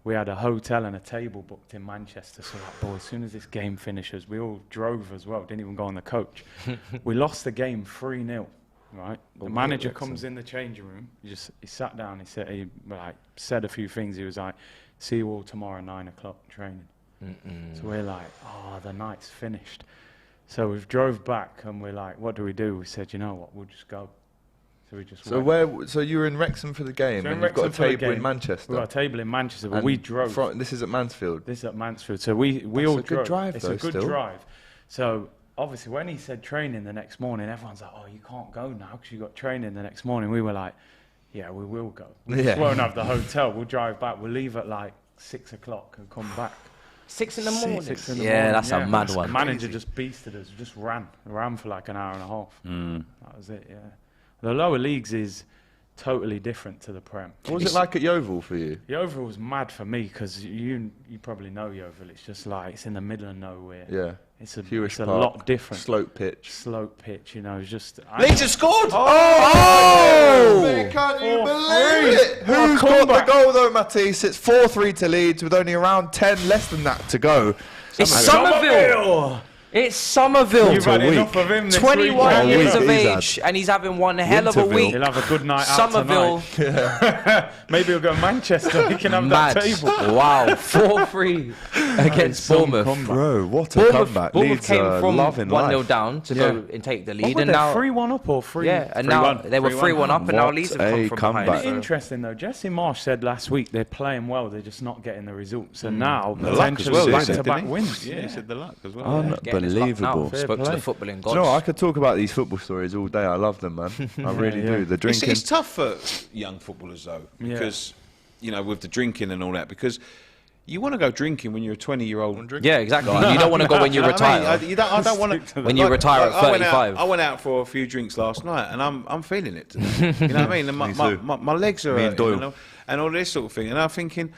We had a hotel and a table booked in Manchester. So like, boy, as soon as this game finishes, we all drove as well. Didn't even go on the coach. We lost the game 3-0. Right. The manager comes in the changing room. He sat down. He said a few things. He was like, "See you all tomorrow 9 o'clock training." So we're like, "Oh, the night's finished." So we drove back and we're like, "What do we do?" We said, "You know what? We'll just go." So we just. So went. so you were in Wrexham for the game, So in and you've got a Wrexham for the table in game. Manchester. We got a table in Manchester, but And we drove. This is at Mansfield. This is at Mansfield. So we That's all a good drove. drive, It's though, a good still. drive. So obviously, when he said training the next morning, everyone's like, "Oh, you can't go now because you got training the next morning." We were like, "Yeah, we will go. We just Yeah. won't have the hotel. We'll drive back. We'll leave at like 6 o'clock and come back." 6 in the morning. 6 in the Yeah, morning. that's a mad one. The manager just beasted us. Just ran for like an hour and a half. That was it. Yeah. The lower leagues is totally different to the Prem. What was it like at Yeovil for you? Yeovil was mad for me because you probably know Yeovil. It's just like it's in the middle of nowhere. Yeah. It's a Hewish it's a Park, lot different. Slope pitch. Slope pitch, you know, it's just. Leeds have scored! Oh! Can't you 4-3. believe it? Who's got the goal though, Matisse? It's 4-3 to Leeds with only around 10 less than that to go. It's Somerville. It's Somerville. You've had enough of him this 21 week. years of He's age, and he's having one hell of a Winterville. week. He'll have a good night out Somerville, tonight. Maybe he'll go to Manchester. He can have mad. that table. Wow, 4-3 against Some Bournemouth. comeback. Bro, what a comeback. Bournemouth Leeds came are from loving 1-0 life. down to go and take the What lead, were and they, now 3-1 up or 3? yeah, and now they were 3-1 up, and now What Leeds have a come from comeback. behind. so- Interesting though, Jesse Marsh said last week they're playing well, they're just not getting the results. And now The luck as potentially well, he back said, to didn't back he? wins. Yeah, he said the luck as well. Getting his luck now. Unbelievable. Spoke to play. the footballing Do gods. you know, I could talk about these football stories all day. I love them, man. I really do. The It's, drinking. it's tough for young footballers though, because you know, with the drinking and all that, because you want to go drinking when you're a 20-year-old. Yeah, exactly. You don't want to go when you You know what I retire. mean? I don't want to. When you retire at 35. I went out for a few drinks last night, and I'm feeling it today. You know what I mean? And Me too. my legs are Me and hurting, Doyle. and all this sort of thing. And I'm thinking,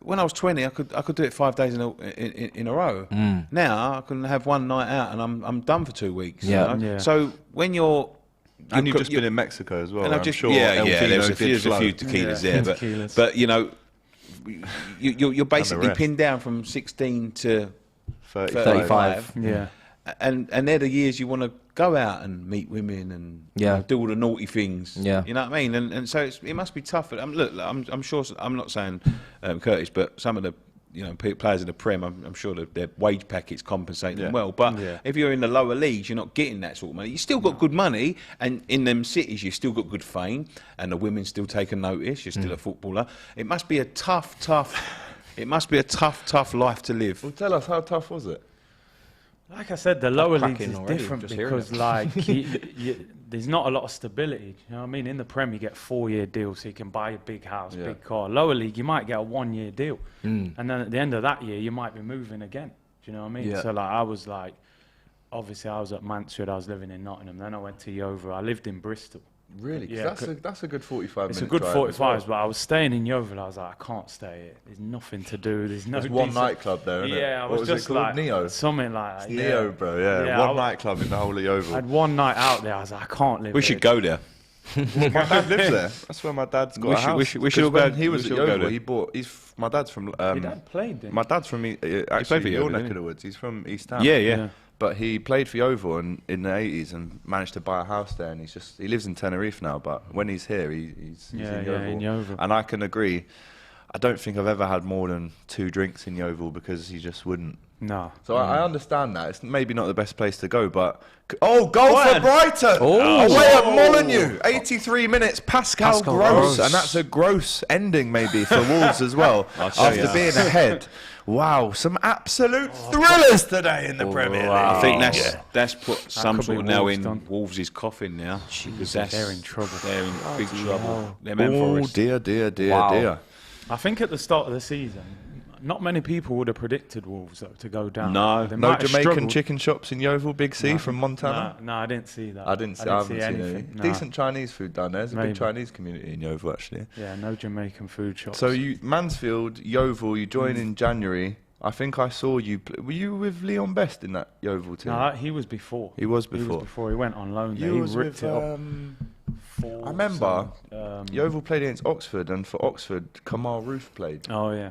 when I was 20, I could do it 5 days in a row. Now I can have one night out, and I'm done for 2 weeks. Yeah. You know? Yeah. So when you're And you've just been in Mexico as well. And I'm I've just sure there's a few flow. tequilas there, but you know, you're basically pinned down from 16 to 35. Yeah. And they're the years you want to go out and meet women and you know, do all the naughty things. Yeah. You know what I mean? And so it must be tough. Look, I'm sure. I'm not saying Curtis, but some of the players in the Prem, I'm sure their wage packets compensate them well. But if you're in the lower leagues, you're not getting that sort of money. You still got good money, and in them cities, you've still got good fame, and the women still take a notice. You're still a footballer. It must be a tough. It must be a tough life to live. Well, tell us, how tough was it? Like I said, the lower leagues is already, different just because like there's not a lot of stability. You know what I mean? In the Prem, you get 4-year deals, so you can buy a big house, big car. Lower league, you might get a 1-year deal, and then at the end of that year, you might be moving again. Do you know what I mean? So like I was like, obviously I was at Mansfield, I was living in Nottingham, then I went to Yeovil. I lived in Bristol. Really? Yeah, that's a good 45 minutes. It's a good drive 45, but I was staying in Yeovil. I was like, I can't stay here. There's nothing to do. There's no. There's one decent- nightclub there, isn't it? Yeah, I What was it just called? like Neo? something like that. Neo, bro. Yeah, one nightclub in the whole of Yeovil. I had one night out there. I was like, I can't live. We here. should go there. My dad lives there. That's where my dad's got a house. we should all go. When he was we at should all go Yeovil, there. he bought. My dad's from. Your dad played, didn't My dad's from played actually for your Yeovil, neck didn't of he? the woods. He's from East Ham. Yeah. But he played for Yeovil in the 80s and managed to buy a house there. And he lives in Tenerife now. But when he's here, he's in Yeovil. in Yeovil. And I can agree. I don't think I've ever had more than 2 drinks in Yeovil because he just wouldn't. No. So I understand that. It's maybe not the best place to go, but... goal for Brighton! Away at Molineux! 83 minutes, Pascal Gross. And that's a gross ending maybe for Wolves as well, after being ahead. Wow, some absolute thrillers today in the Premier League. I think that's put some could sort be of now Wolves in done. Wolves' coffin now. Because they're in trouble. They're in big trouble. Them and Oh, Forest. dear. I think at the start of the season, not many people would have predicted Wolves though, to go down. No. They No might have Jamaican struggled. chicken shops in Yeovil, Big C from Montana? No, I didn't see that. I haven't seen anything. any. No. Decent Chinese food down there. There's a Maybe. big Chinese community in Yeovil, actually. Yeah, no Jamaican food shops. So Mansfield, Yeovil, you joined in January. I think I saw you. Were you with Leon Best in that Yeovil team? No, he was before. He was before. He went on loan there. You He was ripped with, it up. I remember Yeovil played against Oxford, and for Oxford, Kamal Roof played. Oh yeah.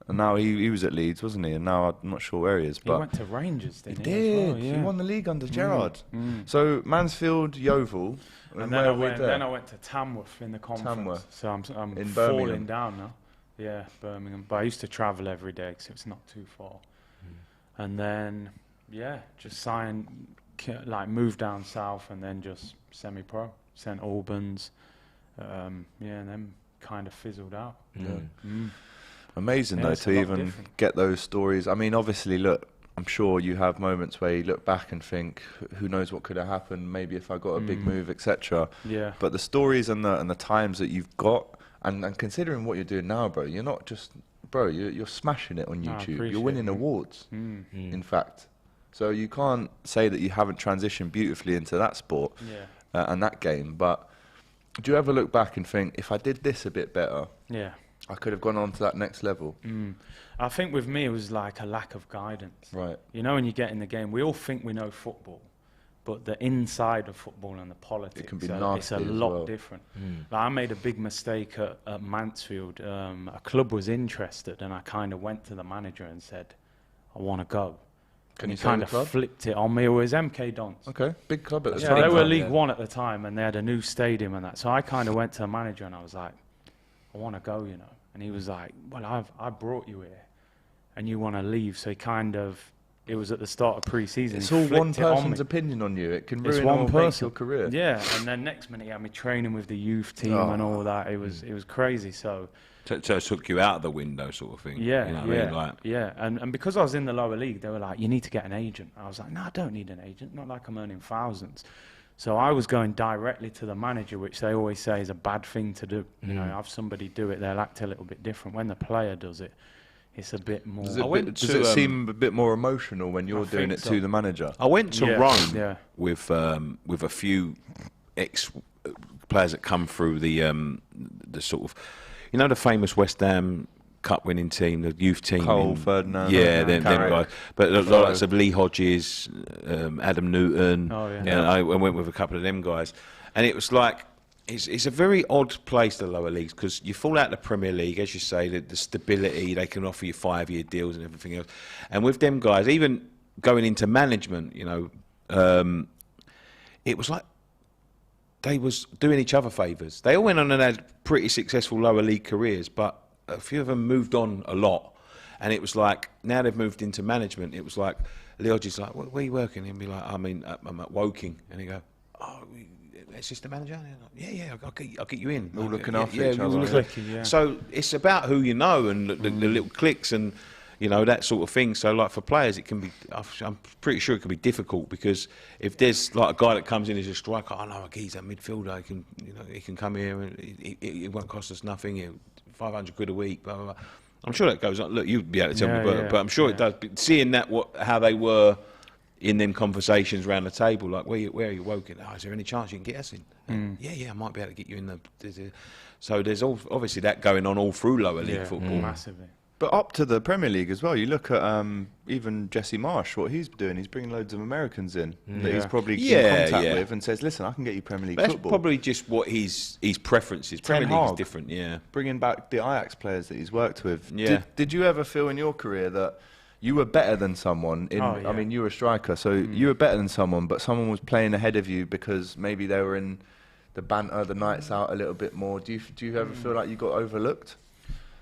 And now he was at Leeds, wasn't he? And now I'm not sure where he is. He But went to Rangers, didn't he he? did. As well, yeah. He won the league under Gerrard. So Mansfield, Yeovil, And where are we then there? I went to Tamworth in the conference. Tamworth. So I'm In falling Birmingham. down now. Yeah, Birmingham. But I used to travel every day because it's not too far. And then, just moved down south and then just semi-pro. St Albans. And then kind of fizzled out. Amazing Yeah, though it's a to lot even different. get those stories. I mean, obviously, look, I'm sure you have moments where you look back and think, who knows what could have happened? Maybe if I got a big move, etc. Yeah. But the stories and the times that you've got, and considering what you're doing now, bro, you're not just, bro, you're smashing it on No, I YouTube. You're appreciate winning it. awards, in fact. So you can't say that you haven't transitioned beautifully into that sport and that game. But do you ever look back and think, if I did this a bit better, Yeah. I could have gone on to that next level? I think with me it was like a lack of guidance. Right. You know, when you get in the game, we all think we know football, but the inside of football and the politics, can be it's nasty a as lot well. different. Like, I made a big mistake at Mansfield. A club was interested, and I kind of went to the manager and said, I want to go. Can you he say kind the of club? flipped it on me. It was MK Dons. Okay, big club at the Yeah, time. they were League One at the time, and they had a new stadium and that. So I kind of went to the manager and I was like, I want to go, you know. And he was like, well, I brought you here, and you want to leave. So he kind of, it was at the start of pre-season. It's he all one flipped it on person's me. opinion on you. It can It's ruin one or make person. your career. Yeah, and then next minute he had me training with the youth team and all that. It was crazy. So So it took you out of the window, sort of thing. yeah, You know what I yeah, mean? Like, yeah. And because I was in the lower league, they were like, you need to get an agent. I was like, no, I don't need an agent. Not like I'm earning thousands. So I was going directly to the manager, which they always say is a bad thing to do. You know, have somebody do it, they'll act a little bit different. When the player does it, it's a bit more. Does to, it seem a bit more emotional when you're doing think it so. to the manager? I went to Yeah, Rome yeah. with a few ex players that come through the sort of, you know, the famous West Ham cup-winning team, the youth team. Cole, Ferdinand. Yeah, them Carrick. guys. But the likes of Lee Hodges, Adam Newton. Oh, yeah. You know, I went with a couple of them guys. And it was like, it's a very odd place, the lower leagues, because you fall out the Premier League, as you say, the stability, they can offer you 5-year deals and everything else. And with them guys, even going into management, you know, it was like they was doing each other favours. They all went on and had pretty successful lower league careers, but a few of them moved on a lot. And it was like, now they've moved into management, it was like, Leodge is like, where are you working? He'd be like, I'm at Woking. And he'd go, oh, assistant manager? And like, yeah, I'll get you in. All looking after each other. Clicking, yeah. So it's about who you know and the little clicks and, you know, that sort of thing. So, like, for players, it can be, I'm pretty sure it can be difficult, because if there's, like, a guy that comes in as a striker, I know, he's a midfielder, he can come here and it won't cost us nothing, 500 quid a week, blah, blah, blah. I'm sure that goes on. Look, you'd be able to tell me, but I'm sure it does. But seeing that, how they were in them conversations around the table, like, where are you woken? Oh, is there any chance you can get us in? Yeah, I might be able to get you in. So there's obviously that going on all through lower league football. Massively. But up to the Premier League as well. You look at even Jesse Marsh, what he's doing. He's bringing loads of Americans in that he's probably in contact with, and says, "Listen, I can get you Premier League That's football." probably just what his preferences. Premier League is different, yeah. Bringing back the Ajax players that he's worked with. Yeah. Did you ever feel in your career that you were better than someone? I mean, you were a striker, so you were better than someone, but someone was playing ahead of you because maybe they were in the banter, the nights out a little bit more. Do you ever feel like you got overlooked?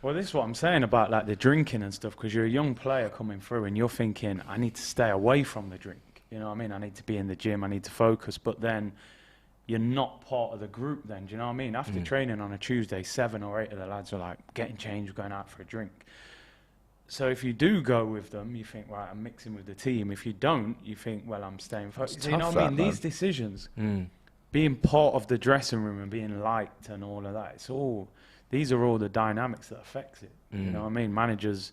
Well, this is what I'm saying about like the drinking and stuff, because you're a young player coming through and you're thinking, I need to stay away from the drink. You know what I mean? I need to be in the gym, I need to focus. But then you're not part of the group then, do you know what I mean? After training on a Tuesday, 7 or 8 of the lads are like getting changed, going out for a drink. So if you do go with them, you think, right, I'm mixing with the team. If you don't, you think, well, I'm staying focused. You know what I mean? These decisions, being part of the dressing room and being liked and all of that, these are all the dynamics that affects it. You know what I mean? Managers,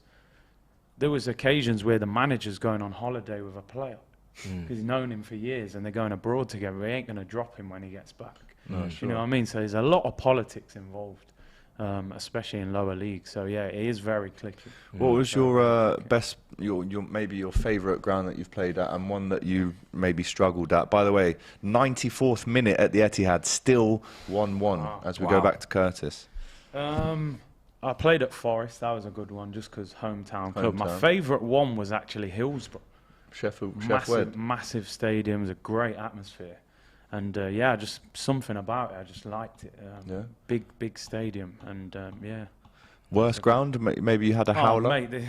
there was occasions where the manager's going on holiday with a player because he's known him for years and they're going abroad together. He ain't going to drop him when he gets back. You know what I mean? So there's a lot of politics involved, especially in lower leagues. So yeah, it is very clicky. What was your best, maybe your favourite ground that you've played at, and one that you maybe struggled at? By the way, 94th minute at the Etihad, still 1-1 as we go back to Curtis. I played at Forest. That was a good one, just because hometown club. My favourite one was actually Hillsborough. Massive stadium, was a great atmosphere, and just something about it. I just liked it. Big stadium, and Worst ground? Maybe you had a howler. Mate,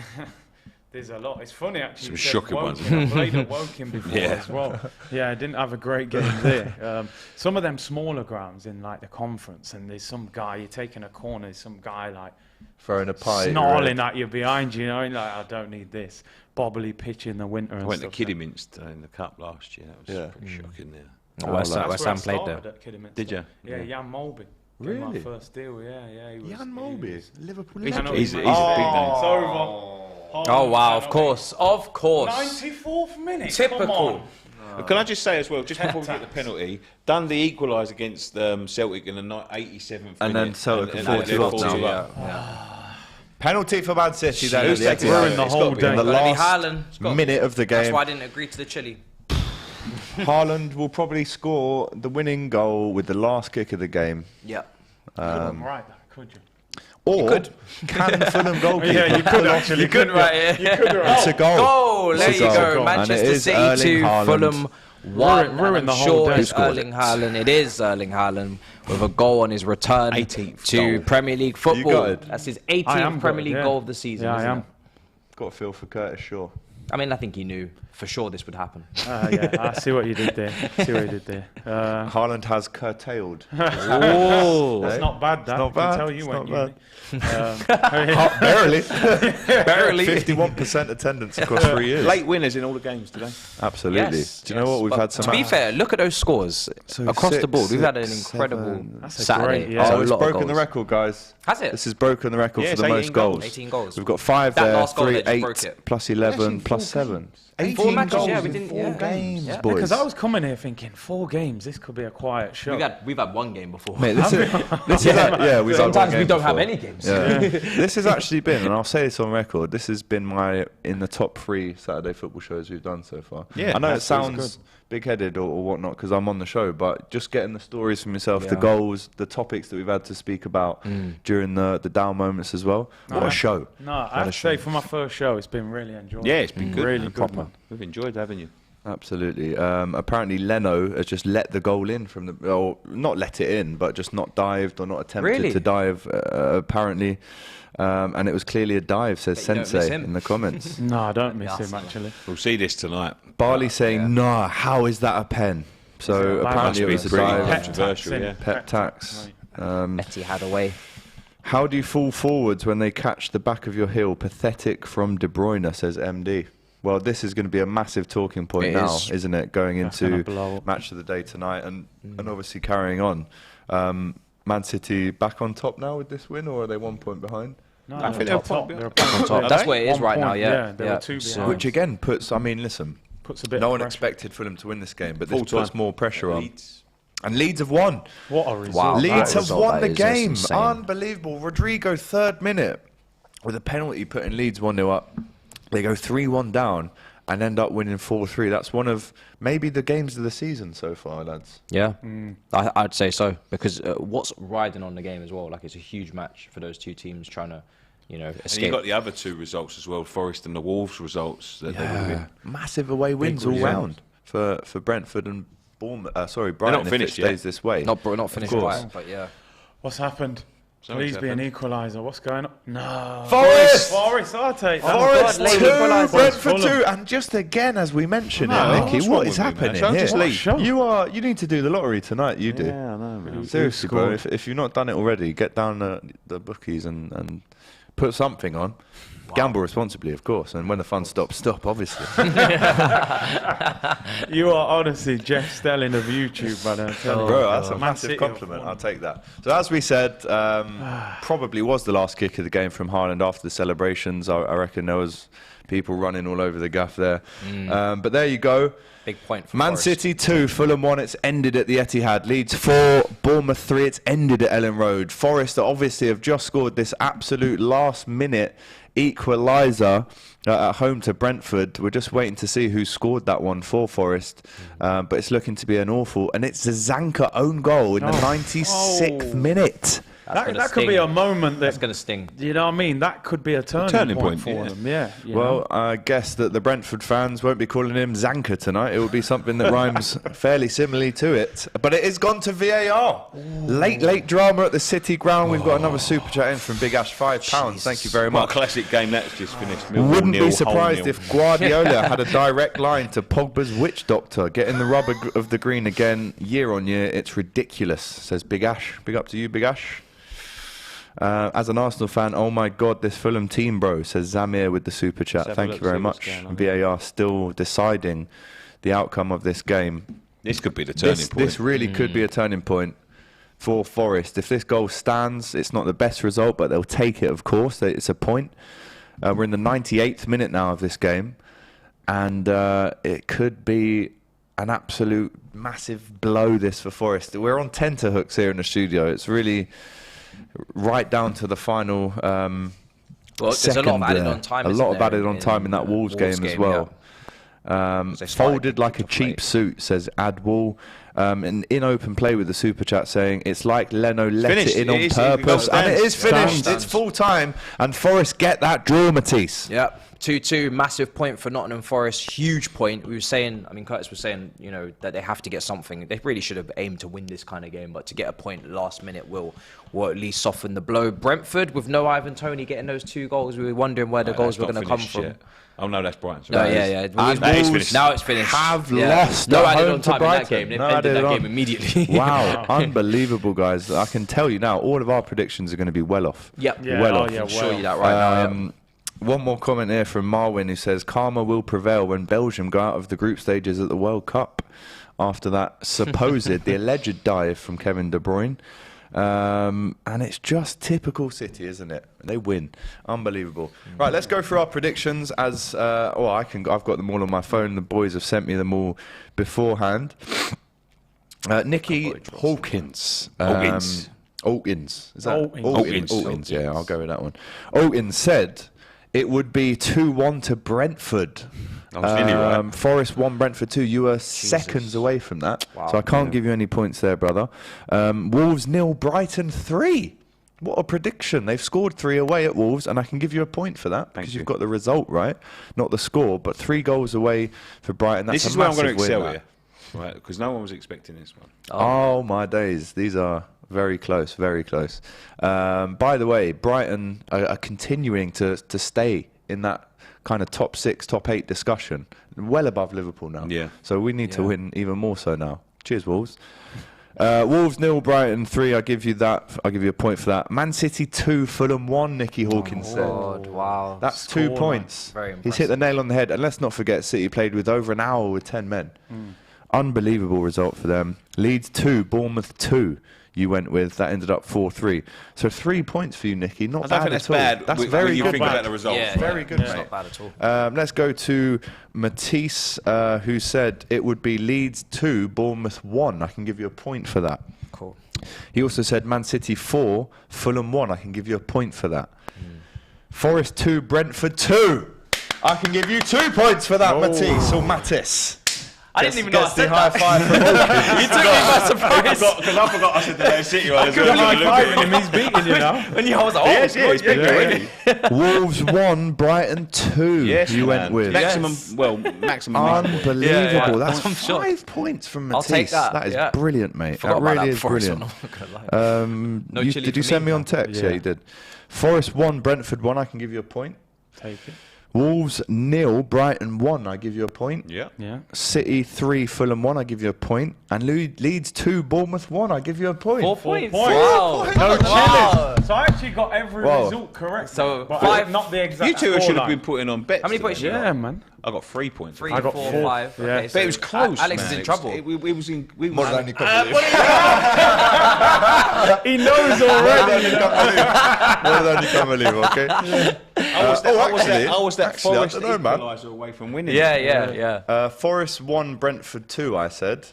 there's a lot. It's funny actually. Some shocking ones. I played at Woking before as well. Yeah, I didn't have a great game there. Some of them smaller grounds in like the conference, and there's some guy, you're taking a corner, there's some guy like throwing a pie, snarling at you behind you, and like, I don't need this. Bobbly pitch in the winter and I went stuff. to Kidderminster in the cup last year. That was pretty shocking there. West Ham played there. Did you? Yeah, Jan Mulby. Really? My first deal, yeah. He was, Jan Mulby, Liverpool. He's a big name. It's over. Oh wow! Of course. 94th minute. Typical. Can I just say as well, just before we get the penalty, done the equaliser against Celtic in the 87th minute, And then Celtic and 40 up. Penalty for Man City. Who's Then ruined the whole day. in the Erling last Haaland. minute of the That's game. why I didn't agree to the chili. Haaland will probably score the winning goal with the last kick of the game. Yeah. Right, could you? Or can Fulham goalkeeper? Yeah, you could actually. You could, right? Yeah. It's a goal. Goal! There It's you a go. goal. And it Manchester is City Erling 2, Haaland. Fulham 1. Ruined the whole day. It's Erling Haaland. It is Erling Haaland with a goal on his return 18th to goal. Premier League got football. it. That's his I 18th am Premier good, League yeah. goal of the season. Yeah, I isn't am. it? Got a feel for Curtis Shaw. I mean, I think he knew for sure this would happen. Yeah, I see what you did there. Haaland has curtailed. Oh, That's not bad, that. not I bad. can tell you It's went not uni. Barely. barely. 51% attendance across 3 years. Late winners in all the games today. Absolutely. Yes, Do you know what? We've But had some. to be fair, look at those scores across the board. We've had an incredible That's a Saturday. great, yeah. There's So a it's lot of broken goals. the record, guys. Has it? This has broken the record Yeah, for it's the 18 most goals. 18 goals. We've got 5 That there, last goal 3, there just 8, broke it. plus 11, plus last 7. 4 matches, goals yeah, we in didn't. 4 games, Yeah. boys. Because I was coming here thinking 4 games. This could be a quiet show. We've had 1 game before. Mate, this is yeah. We've had one Sometimes we game don't have before. any games. Yeah. This has actually been, and I'll say this on record, this has been in the top 3 Saturday football shows we've done so far. Yeah, I know it that's sounds big-headed or whatnot because I'm on the show, but just getting the stories from yourself, the goals, the topics that we've had to speak about during the down moments as well. What a show! No, I have to say for my first show, it's been really enjoyable. Yeah, it's been good. Really man. good, man. We've enjoyed having you. Absolutely. Apparently, Leno has just let the goal in from the, or not let it in, but just not dived or not attempted to dive. Apparently, and it was clearly a dive. Says Sensei in the comments. No, I don't miss him actually. We'll see this tonight. Barley saying, "Nah, how is that a pen?" So apparently it was a dive. Controversial, yeah. Pep tax. Betty had away. How do you fall forwards when they catch the back of your heel? Pathetic from De Bruyne, says MD. Well, this is going to be a massive talking point now, isn't it? Going into match of the day tonight and obviously carrying on. Man City back on top now with this win, or are they 1 point behind? No, I think they're on top. That's where it is right now, Yeah, they were 2 behind. Which again puts, I mean, listen, Puts a bit no of one pressure. expected Fulham to win this game, but Full this puts time. more pressure on. Leeds. And Leeds have won. What a result. Wow. Leeds have result, won that the is just game. insane. Unbelievable. Rodrigo, 3rd minute, with a penalty putting Leeds 1-0 up. They go 3-1 down and end up winning 4-3. That's one of maybe the games of the season so far, lads. Yeah, I'd say so because what's riding on the game as well. Like it's a huge match for those 2 teams trying to, escape. And you got the other 2 results as well, Forest and the Wolves results that they would win. Massive away wins all round for Brentford and Bournemouth. Brighton, not finished if it stays this way. Not finished Of course. quite, but yeah. What's happened? Please be an equaliser. What's going on? No. Forest! Forest, I'll take that. Forest late 2, equaliser. Brentford Fulham. 2, and just again as we mentioned No, it, Nicky, what's what wrong is with me, man? happening Don't here? just leave. You need to do the lottery tonight. You do. Yeah, I know, man. Seriously, bro. If you've not done it already, get down the bookies and put something on. Gamble responsibly, of course, and when the fun stops, stop, obviously. You are honestly Jeff Stelling of YouTube, brother. Bro, that's a Man massive City compliment. have I'll take that. So as we said, probably was the last kick of the game from Haaland after the celebrations. I reckon there was people running all over the gaff there. But there you go. Big point for Man Forest. City 2, Fulham 1, it's ended at the Etihad. Leeds 4, Bournemouth 3, it's ended at Ellen Road. Forest obviously have just scored this absolute last-minute equaliser at home to Brentford. We're just waiting to see who scored that one for Forest. But it's looking to be an awful... And it's a Zanka own goal in the 96th minute. That could be a moment That's that, going to sting. you know what I mean? That could be a turning point for them. Yeah. you Well, know? I guess that the Brentford fans won't be calling him Zanka tonight. It will be something that rhymes fairly similarly to it. But it has gone to VAR. Late drama at the City ground. We've got another super chat in from Big Ash, £5. Thank you very What a much. classic game that's just finished. Millwall Wouldn't be 0, surprised Hull if Guardiola had a direct line to Pogba's witch doctor. Getting the rubber of the green again year on year. It's ridiculous, says Big Ash. Big up to you, Big Ash. As an Arsenal fan, oh my God, this Fulham team, bro, says Zamir with the super chat. Let's have a Thank look, you very see what's much. going on. VAR still deciding the outcome of this game. This could be the turning point. This really could be a turning point for Forest. If this goal stands, it's not the best result, but they'll take it, of course. It's a point. We're in the 98th minute now of this game, and it could be an absolute massive blow, this, for Forest. We're on tenterhooks here in the studio. It's really right down to the final Well, there's second a lot of added there. on time. A isn't lot of there, added on time in that Wolves game as well. They started Folded like a completely cheap late. suit, says Adwall. And in open play with the super chat saying it's like Leno let finished. it in It on is. purpose, It and it stands. is finished. Stands. It's full time, and Forest get that draw, Matisse. Yep. 2-2, massive point for Nottingham Forest, huge point. We were saying, Curtis was saying, that they have to get something. They really should have aimed to win this kind of game, but to get a point last minute will at least soften the blow. Brentford, with no Ivan Toney getting those 2 goals, we were wondering where the goals were going to come from. Oh no, that's Brighton. No, yeah. That is finished. Now it's finished. Have Yeah. lost No at added home on to time in that Brighton. game. They've No ended added that on. game immediately. Wow, unbelievable, guys. I can tell you now, all of our predictions are going to be well off. Yep. Yeah, well oh, off. yeah, I'll show well. you that right now. Yeah. One more comment here from Marwin, who says karma will prevail when Belgium go out of the group stages at the World Cup after that the alleged dive from Kevin De Bruyne. And it's just typical City, isn't it? They win. Unbelievable. Right, let's go through our predictions as I've got them all on my phone. The boys have sent me them all beforehand. Nicky Hawkins. Altins. Is that Altins? Yeah, I'll go with that one. Altins said it would be 2-1 to Brentford. I was nearly right. Forest 1, Brentford 2. You were seconds away from that. Wow. So I can't give you any points there, brother. Wolves 0, Brighton 3. What a prediction. They've scored 3 away at Wolves, and I can give you a point for that because you've got the result right, not the score, but 3 goals away for Brighton. That's This is a where I'm going to massive win, excel that. here, right? Because no one was expecting this one. Oh my days. These are very close, very close. By the way, Brighton are continuing to stay in that kind of top 6, top 8 discussion, well above Liverpool now. Yeah. So we need to win even more so now. Cheers, Wolves. Wolves 0, Brighton 3. I'll give you that. I'll give you a point for that. Man City 2, Fulham 1. Nicky Hawkins said. Wow. That's 2 points. Very He's hit the nail on the head. And let's not forget, City played with over an hour with 10 men. Unbelievable result for them. Leeds 2, Bournemouth 2. You went with that ended up 4-3. So 3 points for you, Nicky. Not bad at all. That's very you good. think about the results. Yeah, Very good, It's mate. not bad at all. Let's go to Matisse, who said it would be Leeds 2, Bournemouth 1. I can give you a point for that. Cool. He also said Man City 4, Fulham 1. I can give you a point for that. Forest 2, Brentford 2. I can give you 2 points for that, Matisse or Matisse. I didn't even know I Gets the said high that. five from Hawkins. You took me by surprise. Because I forgot I said the Man City one. You're high-fiving him, he's beating you now. When I was like, oh, Yes, yeah, it's big already. Wolves 1, Brighton 2. Yes, you man. went with. Maximum. Unbelievable. Yeah. That's I'm shocked. 5 points from I'll Matisse. take that, That is yeah. brilliant, mate. Forgot That about really that is Forest brilliant. one, I'm not gonna lie. No chili Did you for send me, me on man. text? Yeah, Yeah. you did. Forest 1, Brentford 1. I can give you a point. Take it. Wolves 0, Brighton 1. I give you a point. Yeah. Yeah. City 3, Fulham 1. I give you a point. And Leeds 2, Bournemouth 1. I give you a point. 4 points. points. Wow. No Wow. So I actually got every Wow. result correct. So but 5 not the exact You two should have scoreline. been putting on bets. How many points today. you got? Yeah, man. I got 3 points. 3, I got 4, 4. 5. Yeah. Okay, But so it was close. Alex man. is in trouble. We was in. We More was than you can believe. He knows already. More than you can believe, okay? I was that actually, Forest I don't know, man. equaliser away from winning. Yeah. Forest 1, Brentford 2, I said.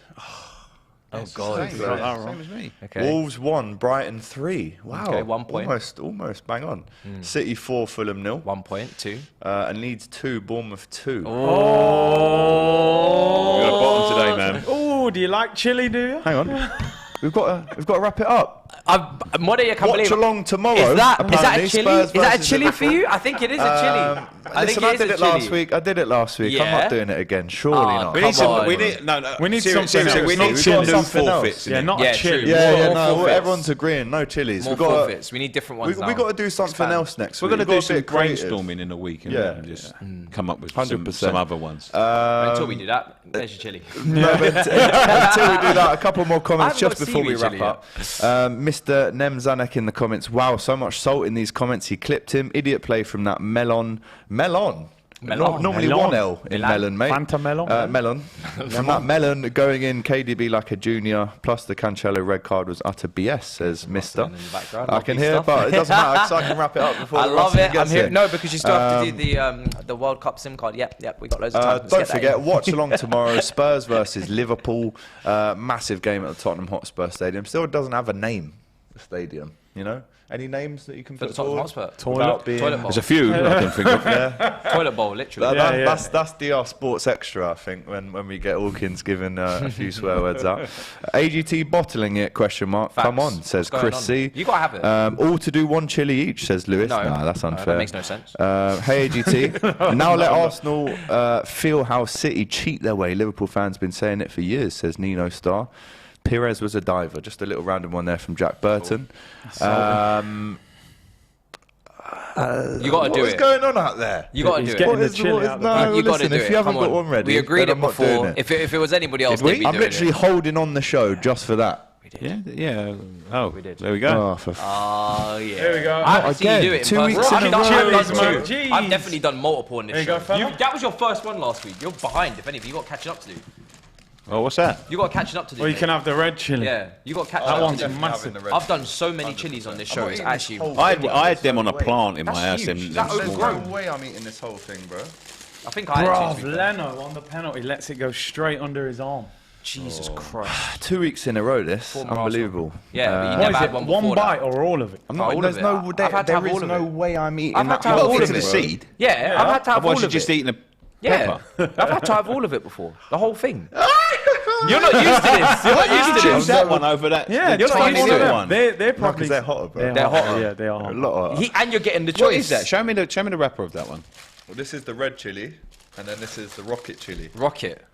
Oh, God. Same as me. Okay. Wolves 1, Brighton 3. Wow. Okay, 1 point. Almost bang on. City 4, Fulham 0. 1 point, 2. And Leeds 2, Bournemouth 2. We got a bottom today, man. Oh, do you like chili, do you? Hang on. We've got to wrap it up. Mode, I can't Watch believe along tomorrow. Is that apparently, a chili? Spurs Is that a versus chili for Liverpool. you? I think it is a chili. Listen, I did it last week. I did it last week. I'm Yeah? not doing it again. Surely Oh, not. We Come need some. on. We need no. We need seriously, something we else. need Not some chili. new Something else. forfeits. Yeah, not Yeah, a chili. true. Yeah, More no. forfeits. Everyone's agreeing. No chilies. More We've got forfeits. We need different ones now. we got to do something Expand. else next We're week. going to We've do got a some bit creative. brainstorming in the week and Yeah. just come up with 100%. some other ones. Until we do that, there's your chili. No, but until we do that, a couple more comments I just haven't got before we seaweed wrap chili up. Mr. Nemzanek in the comments. Wow, so much salt in these comments. He clipped him. Idiot play from that melon. Normally Melon. one L in melon, mate. Fanta melon. Melon. From that melon going in, KDB like a junior, plus the Cancelo red card was utter BS, says Mister. in the background, I can lovely hear, stuff. but it doesn't matter because I can wrap it up before I the love rest it. I'm gets here. here. No, because you still have to do the World Cup SIM card. Yep. We got loads of time. Let's Don't get that forget, in. watch along tomorrow. Spurs versus Liverpool. Massive game at the Tottenham Hotspur Stadium. Still doesn't have a name, the stadium. You know? Any names that you can For the put Tottenham forward? Hotspur. Without being- Toilet bowl. There's a few I can think of. Toilet bowl, literally. That's DR Sports Extra, I think, when we get Hawkins giving a few swear words out. AGT bottling it, question mark. Facts. Come on, says What's going Chris on? C. You gotta have it. All to do one chili each, says Lewis. No. Nah, that's unfair. that makes no sense. Hey AGT. Now let Arsenal feel how City cheat their way. Liverpool fans been saying it for years, says Nino Star. Pires was a diver. Just a little random one there from Jack Burton. You got to do What's it. going on out there? You got to He's do getting it. the chili out No, You got to listen, do if it. you haven't Come got on. one ready, We agreed then it I'm not doing before. it. If it was anybody else, Did we? they'd be I'm doing literally it. holding on the show just for that. Yeah. Oh, We did. there we go. Oh, for Oh, yeah. Here we go. I haven't seen you again. do it in 2 person. weeks in a row. I've done man. two. Jeez. I've definitely done multiple in this There you go, show. fella. That was your first one last week. You're behind. If anything, you got catching up to do. Here we go. Here we go. Here we go. Oh, what's that? You got catching up to this. Or you mate. can have the red chili. Yeah, you got catching That up one's to this. massive. I've done so many chilies on this show. It's actually. I had them on a plant in my That's house. huge. them That small overgrown. ones. way I'm eating this whole thing, bro. I think I had Bruv, to be fair. Leno on the penalty lets it go straight under his arm. Jesus Christ. 2 weeks in a row, this. Former Unbelievable. Yeah, but you What never is had it? one One before bite that. or all of it? I'm not, all there's of it. no, I've had to have there all is of no it. way I'm eating I've had that to have whole all thing, of To the it. bro. seed. Yeah, I've had to have all Otherwise, of you're just it. eating the Yeah, pepper. I've had to have all of it before. The whole thing. You're not used to this. You're not used to Choose this. that one over that. Yeah, the you're not tiny used to little it. one. They're probably. Because they're hotter, bro. They're hotter. hotter. Yeah, they are A hotter. lot hotter. And you're getting the What choice. is that? Show me the wrapper of that one. Well, this is the red chili, and then this is the rocket chili. Rocket.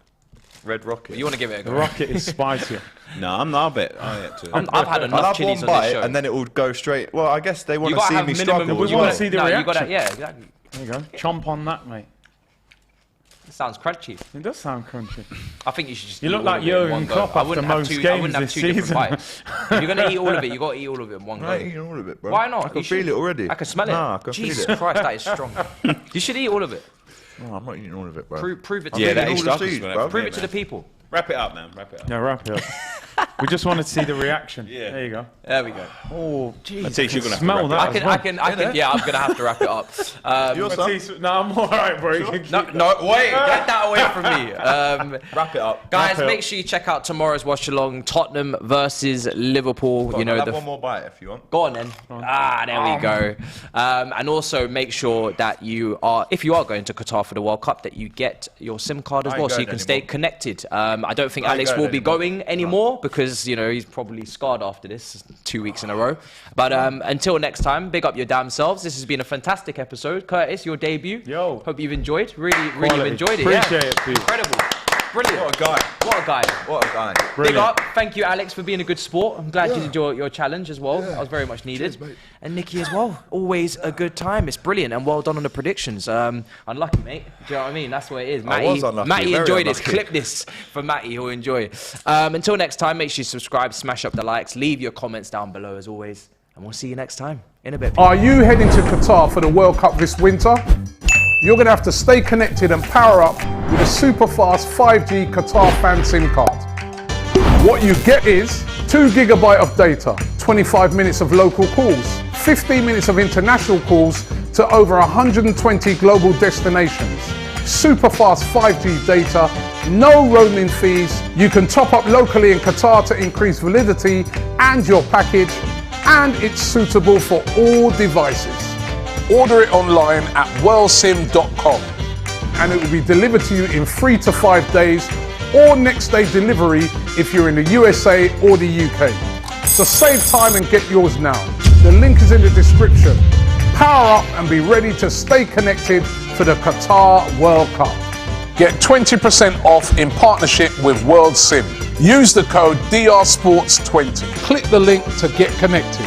Red rocket. You want to give it a The go? rocket is spicier. No, I'm not. I bet I had to. I've had I'll enough have chilies one on bite, this show. and then it will go straight. Well, I guess they want you to gotta see have me minimum. struggle. We as wanna well. see the no, you gotta, reaction. yeah, exactly. There you go. Chomp on that, mate. It sounds crunchy. It does sound crunchy. I think you should just. You eat look all like of it in Jurgen one go. Klopp I after wouldn't have most two. I games wouldn't have this two different season. bites. If you're gonna eat all of it, you gotta eat all of it in one go. I ain't eating all of it, bro. Why not? I can You feel should- it already. I can smell it. Nah, I can Jesus feel it. Christ, that is strong. You should eat all of it. No, I'm not eating all of it, bro. Prove it to Yeah, the that people. is all the stuff. seeds, bro. Prove it to the people. Wrap it up, man. Wrap it up. No, wrap it up. We just wanted to see the reaction. Yeah. There you go. There we go. Oh, jeez. Matisse, you're gonna have to smell wrap it that. up. I can. Yeah, I'm gonna have to wrap it up. Your son? Matisse, no, I'm all right, bro. You can keep No, that. no, wait, get that away from me. Wrap it up. Guys, Wrap it make up. sure you check out tomorrow's watch along. Tottenham versus Liverpool. You know I'll the. have one more bite if you want. Go on then. There we go. And also make sure that you are, if you are going to Qatar for the World Cup, that you get your SIM card as I ain't well, so you going can stay anymore. connected. I don't think I ain't Alex going will be anymore. going anymore because you know he's probably scarred after this 2 weeks in a row. But until next time, big up your damn selves. This has been a fantastic episode, Curtis. Your debut. Yo. Hope you've enjoyed. Really Quality. enjoyed it. Appreciate yeah. it, Pete. Incredible. Brilliant. What a guy. What a guy. What a guy. Big Brilliant. up. Thank you, Alex, for being a good sport. I'm glad you did your challenge as well. That was very much needed. And Nicky as well. Always a good time. It's brilliant. And well done on the predictions. Unlucky, mate. Do you know what I mean? That's what it is. I was unlucky, Matty very enjoyed this. unlucky. Clip this for Matty. He'll enjoy it. Until next time, make sure you subscribe, smash up the likes, leave your comments down below as always. And we'll see you next time. In a bit. Are you heading to Qatar for the World Cup this winter? You're going to have to stay connected and power up with a super fast 5G Qatar fan SIM card. What you get is 2 GB of data, 25 minutes of local calls, 15 minutes of international calls to over 120 global destinations. Super fast 5G data, no roaming fees. You can top up locally in Qatar to increase validity and your package, and it's suitable for all devices. Order it online at wellsim.com and it will be delivered to you in 3 to 5 days or next day delivery if you're in the USA or the UK. So save time and get yours now. The link is in the description. Power up and be ready to stay connected for the Qatar World Cup. Get 20% off in partnership with World Sim. Use the code DRSports20. Click the link to get connected.